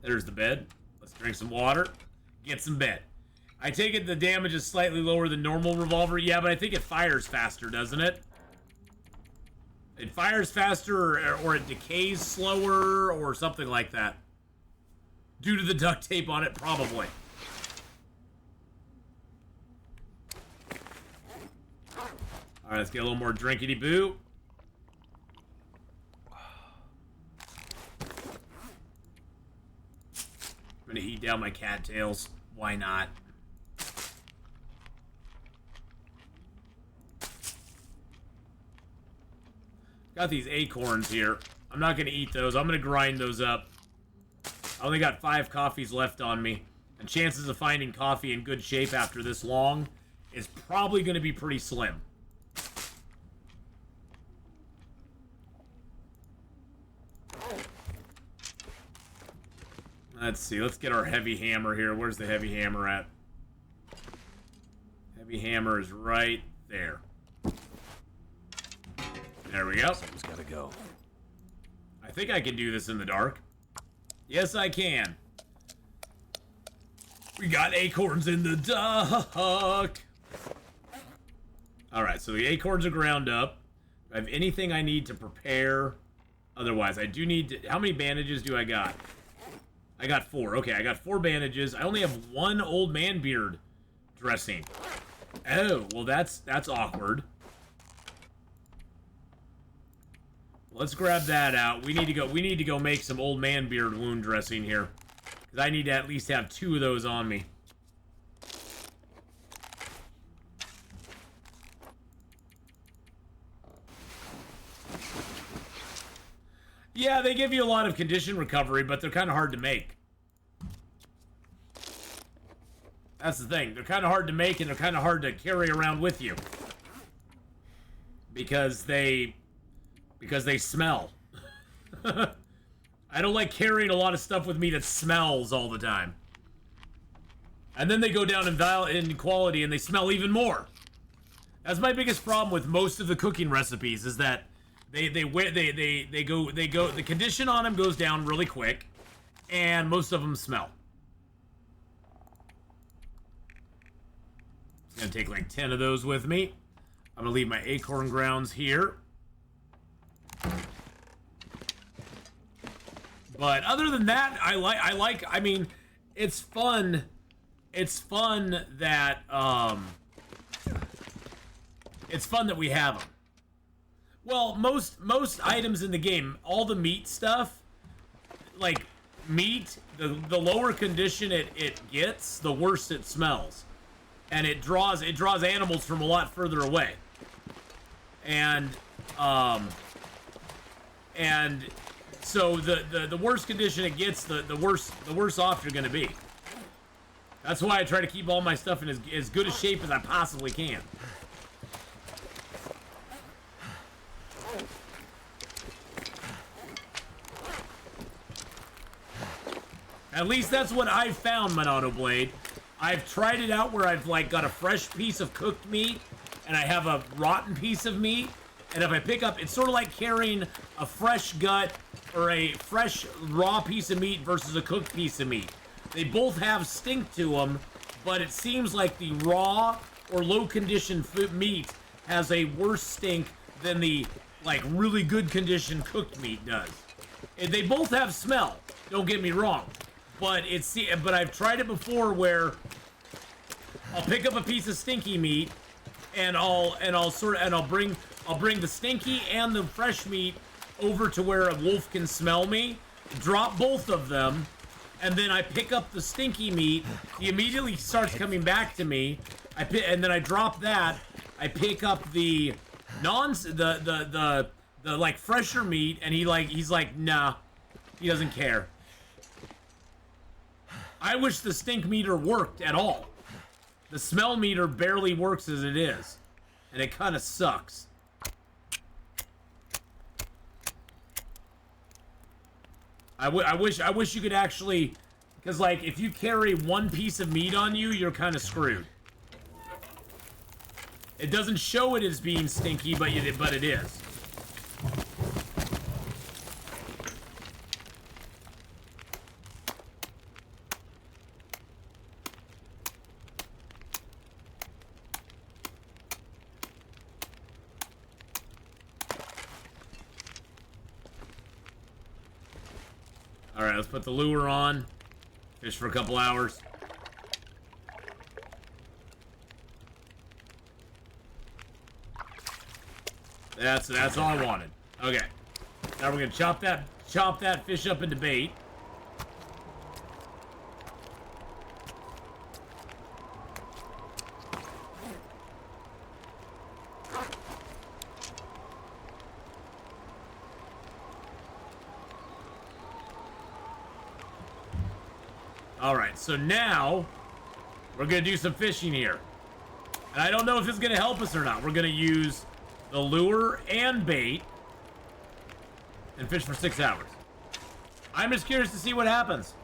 There's the bed. Let's drink some water. Get some bed. I take it the damage is slightly lower than normal revolver. Yeah, but I think it fires faster, doesn't it? It fires faster, or it decays slower, or something like that. Due to the duct tape on it, probably. Alright, let's get a little more drinkity-boo. I'm gonna heat down my cattails. Why not? Got these acorns here. I'm not going to eat those. I'm going to grind those up. I only got 5 coffees left on me. And chances of finding coffee in good shape after this long is probably going to be pretty slim. Let's see. Let's get our heavy hammer here. Where's the heavy hammer at? Heavy hammer is right there. There we go. Something's gotta go. I think I can do this in the dark. Yes, I can. We got acorns in the dark. Alright, so the acorns are ground up. Do I have anything I need to prepare? Otherwise, I do need to... How many bandages do I got? I got 4. Okay, I got 4 bandages. I only have 1 old man beard dressing. Oh, well that's awkward. Let's grab that out. We need to go make some old man beard wound dressing here. Because I need to at least have 2 of those on me. Yeah, they give you a lot of condition recovery, but they're kind of hard to make. That's the thing. They're kind of hard to make, and they're kind of hard to carry around with you. Because they smell. I don't like carrying a lot of stuff with me that smells all the time. And then they go down in quality, and they smell even more. That's my biggest problem with most of the cooking recipes, is that the condition on them goes down really quick, and most of them smell. I'm gonna take like 10 of those with me. I'm gonna leave my acorn grounds here. But other than that, I mean, it's fun. It's fun that we have them. Well, most items in the game, all the meat stuff, like meat, the lower condition it gets, the worse it smells. And it draws animals from a lot further away. And so the worse condition it gets, the worse off you're gonna be. That's why I try to keep all my stuff in as good a shape as I possibly can. At least that's what I've found, Monado Blade. I've tried it out where I've like got a fresh piece of cooked meat and I have a rotten piece of meat, and if I pick up, it's sort of like carrying a fresh gut or a fresh raw piece of meat versus a cooked piece of meat. They both have stink to them, but it seems like the raw or low condition meat has a worse stink than the like really good condition cooked meat does. And they both have smell, don't get me wrong. But I've tried it before where I'll pick up a piece of stinky meat and I'll bring the stinky and the fresh meat over to where a wolf can smell me, drop both of them, and then I pick up the stinky meat. He immediately starts coming back to me. And then I drop that. I pick up the like fresher meat, and he's like, nah, he doesn't care. I wish the stink meter worked at all. The smell meter barely works as it is, and it kind of sucks. I wish you could actually, because like if you carry one piece of meat on you, you're kind of screwed. It doesn't show it as being stinky, but it is. Alright, let's put the lure on. Fish for a couple hours. That's all I wanted. Okay. Now we're gonna chop that fish up into bait. Alright, so now we're gonna do some fishing here. And I don't know if this is gonna help us or not. We're gonna use the lure and bait and fish for 6 hours. I'm just curious to see what happens.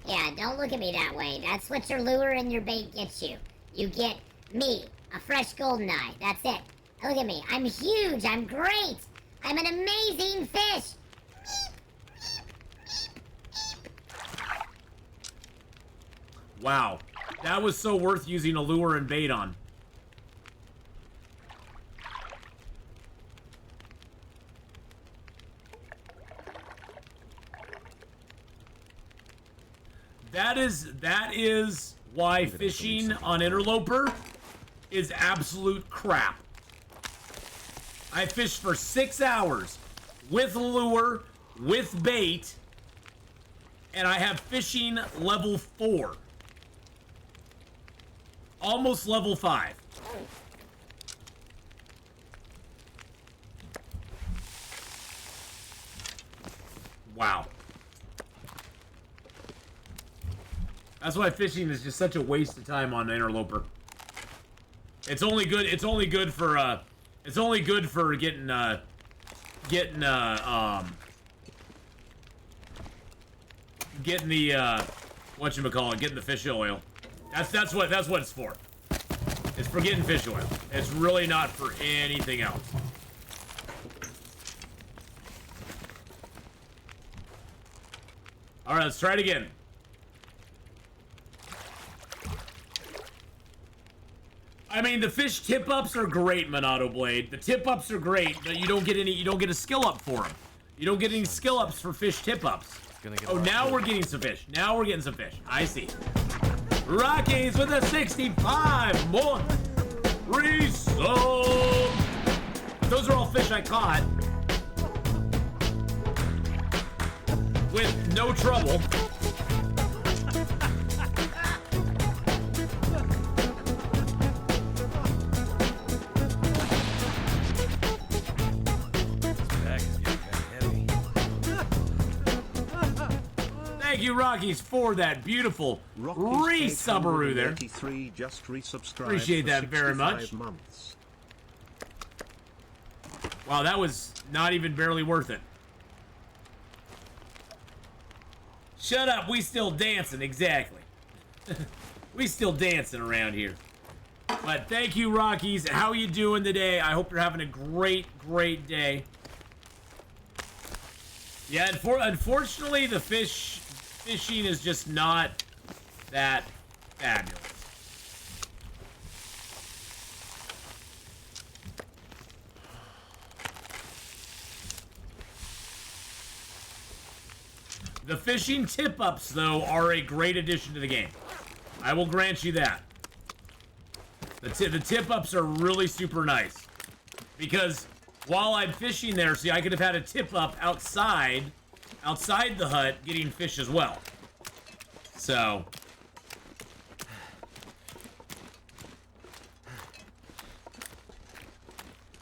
Yeah, don't look at me that way. That's what your lure and your bait gets you. You get me, a fresh goldeneye. That's it. Look at me. I'm huge. I'm great. I'm an amazing fish. Wow. That was so worth using a lure and bait on. That is why fishing on Interloper is absolute crap. I fished for 6 hours with lure, with bait, and I have fishing level 4. Almost level 5. Wow. That's why fishing is just such a waste of time on Interloper. It's only good for getting the whatchamacallit, getting the fish oil. That's what it's for. It's for getting fish oil. It's really not for anything else. All right, let's try it again. I mean, the fish tip-ups are great, Monado Blade. The tip-ups are great, but you don't get a skill up for them. You don't get any skill ups for fish tip-ups. Oh, now we're getting some fish. Now we're getting some fish. I see. Rockies with a 65 more result. Those are all fish I caught with no trouble. Thank you, Rockies, for that beautiful re-Subaru there. Just appreciate that very much. Months. Wow, that was not even barely worth it. Shut up, we still dancing, exactly. We still dancing around here. But thank you, Rockies. How you doing today? I hope you're having a great, great day. Yeah, unfortunately, the fishing is just not that fabulous. The fishing tip-ups, though, are a great addition to the game. I will grant you that. The tip-ups are really super nice. Because while I'm fishing there, see, I could have had a tip-up outside the hut getting fish as well. So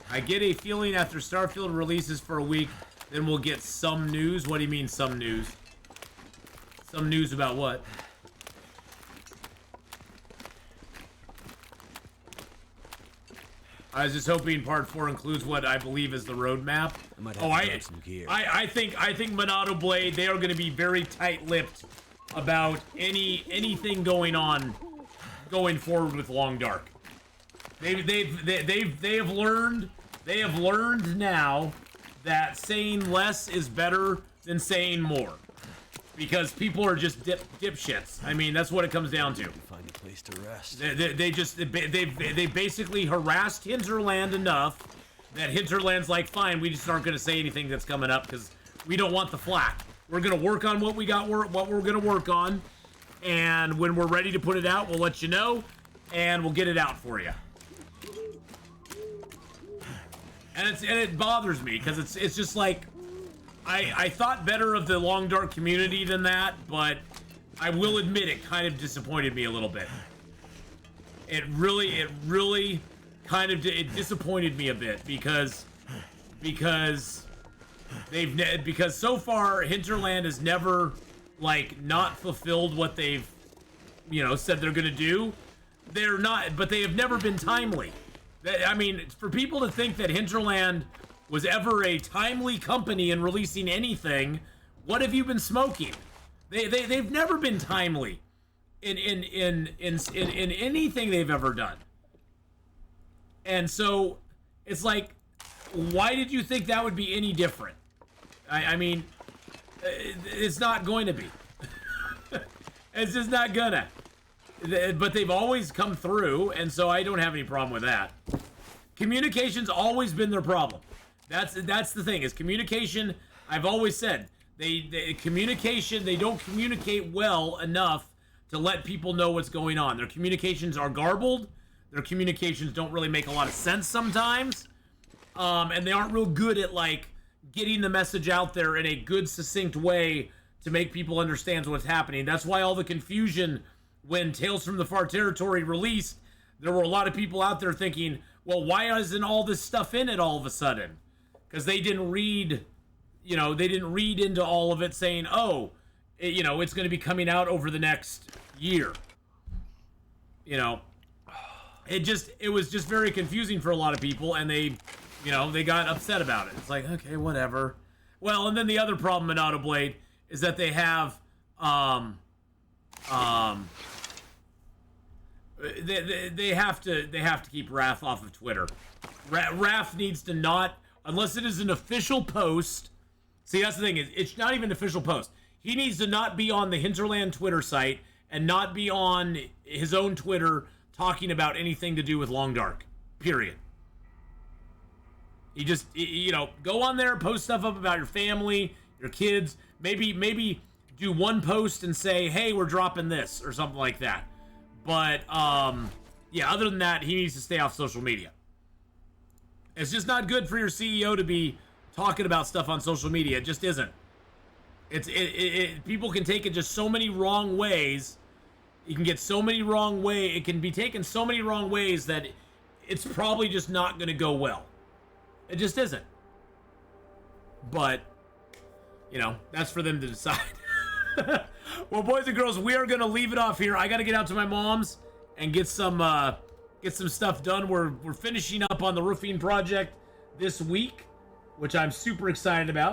I get a feeling after Starfield releases for a week, then we'll get some news. What do you mean some news? Some news about what? I was just hoping part 4 includes what I believe is the roadmap. I think Monado Blade, they are going to be very tight-lipped about anything going forward with Long Dark. They have learned now that saying less is better than saying more, because people are just dipshits. I mean, that's what it comes down to. Find a place to rest. They basically harassed Hinterland enough that Hinterland's like, fine, we just aren't going to say anything that's coming up because we don't want the flack. We're going to work on what we're going to work on, and when we're ready to put it out, we'll let you know, and we'll get it out for you. And it bothers me because it's just like, I thought better of the Long Dark community than that, but I will admit it kind of disappointed me a little bit. It really kind of disappointed me a bit because so far Hinterland has never like not fulfilled what they've said they're gonna do. They're not, but they have never been timely. I mean, for people to think that Hinterland was ever a timely company in releasing anything, what have you been smoking? They've never been timely in anything they've ever done. And so it's like, why did you think that would be any different? I mean, it's not going to be. It's just not gonna. But they've always come through, and so I don't have any problem with that. Communication's always been their problem. That's the thing, is communication. I've always said they don't communicate well enough to let people know what's going on. Their communications are garbled. their communications don't really make a lot of sense sometimes. And they aren't real good at, like, getting the message out there in a good, succinct way to make people understand what's happening. That's why all the confusion when Tales from the Far Territory released, there were a lot of people out there thinking, well, why isn't all this stuff in it all of a sudden? Because they didn't read, you know, they didn't read into all of it saying, oh, you know, it's going to be coming out over the next year. You know, it was just very confusing for a lot of people, and they, you know, they got upset about it. It's like, okay, whatever. Well, and then the other problem in Autoblade is that they have, they have to keep Wrath off of Twitter. Wrath needs to not, unless it is an official post. See, that's the thing, it's not even an official post. He needs to not be on the Hinterland Twitter site and not be on his own Twitter talking about anything to do with Long Dark. Period. You just, you know, go on there, post stuff up about your family, your kids. Maybe do one post and say, hey, we're dropping this, or something like that. But, yeah, other than that, he needs to stay off social media. It's just not good for your CEO to be talking about stuff on social media. It just isn't. People can take it just so many wrong ways. You can get so many wrong ways. It can be taken so many wrong ways that it's probably just not going to go well. It just isn't. But, you know, that's for them to decide. Well, boys and girls, we are going to leave it off here. I got to get out to my mom's and get some stuff done. We're finishing up on the roofing project this week, which I'm super excited about.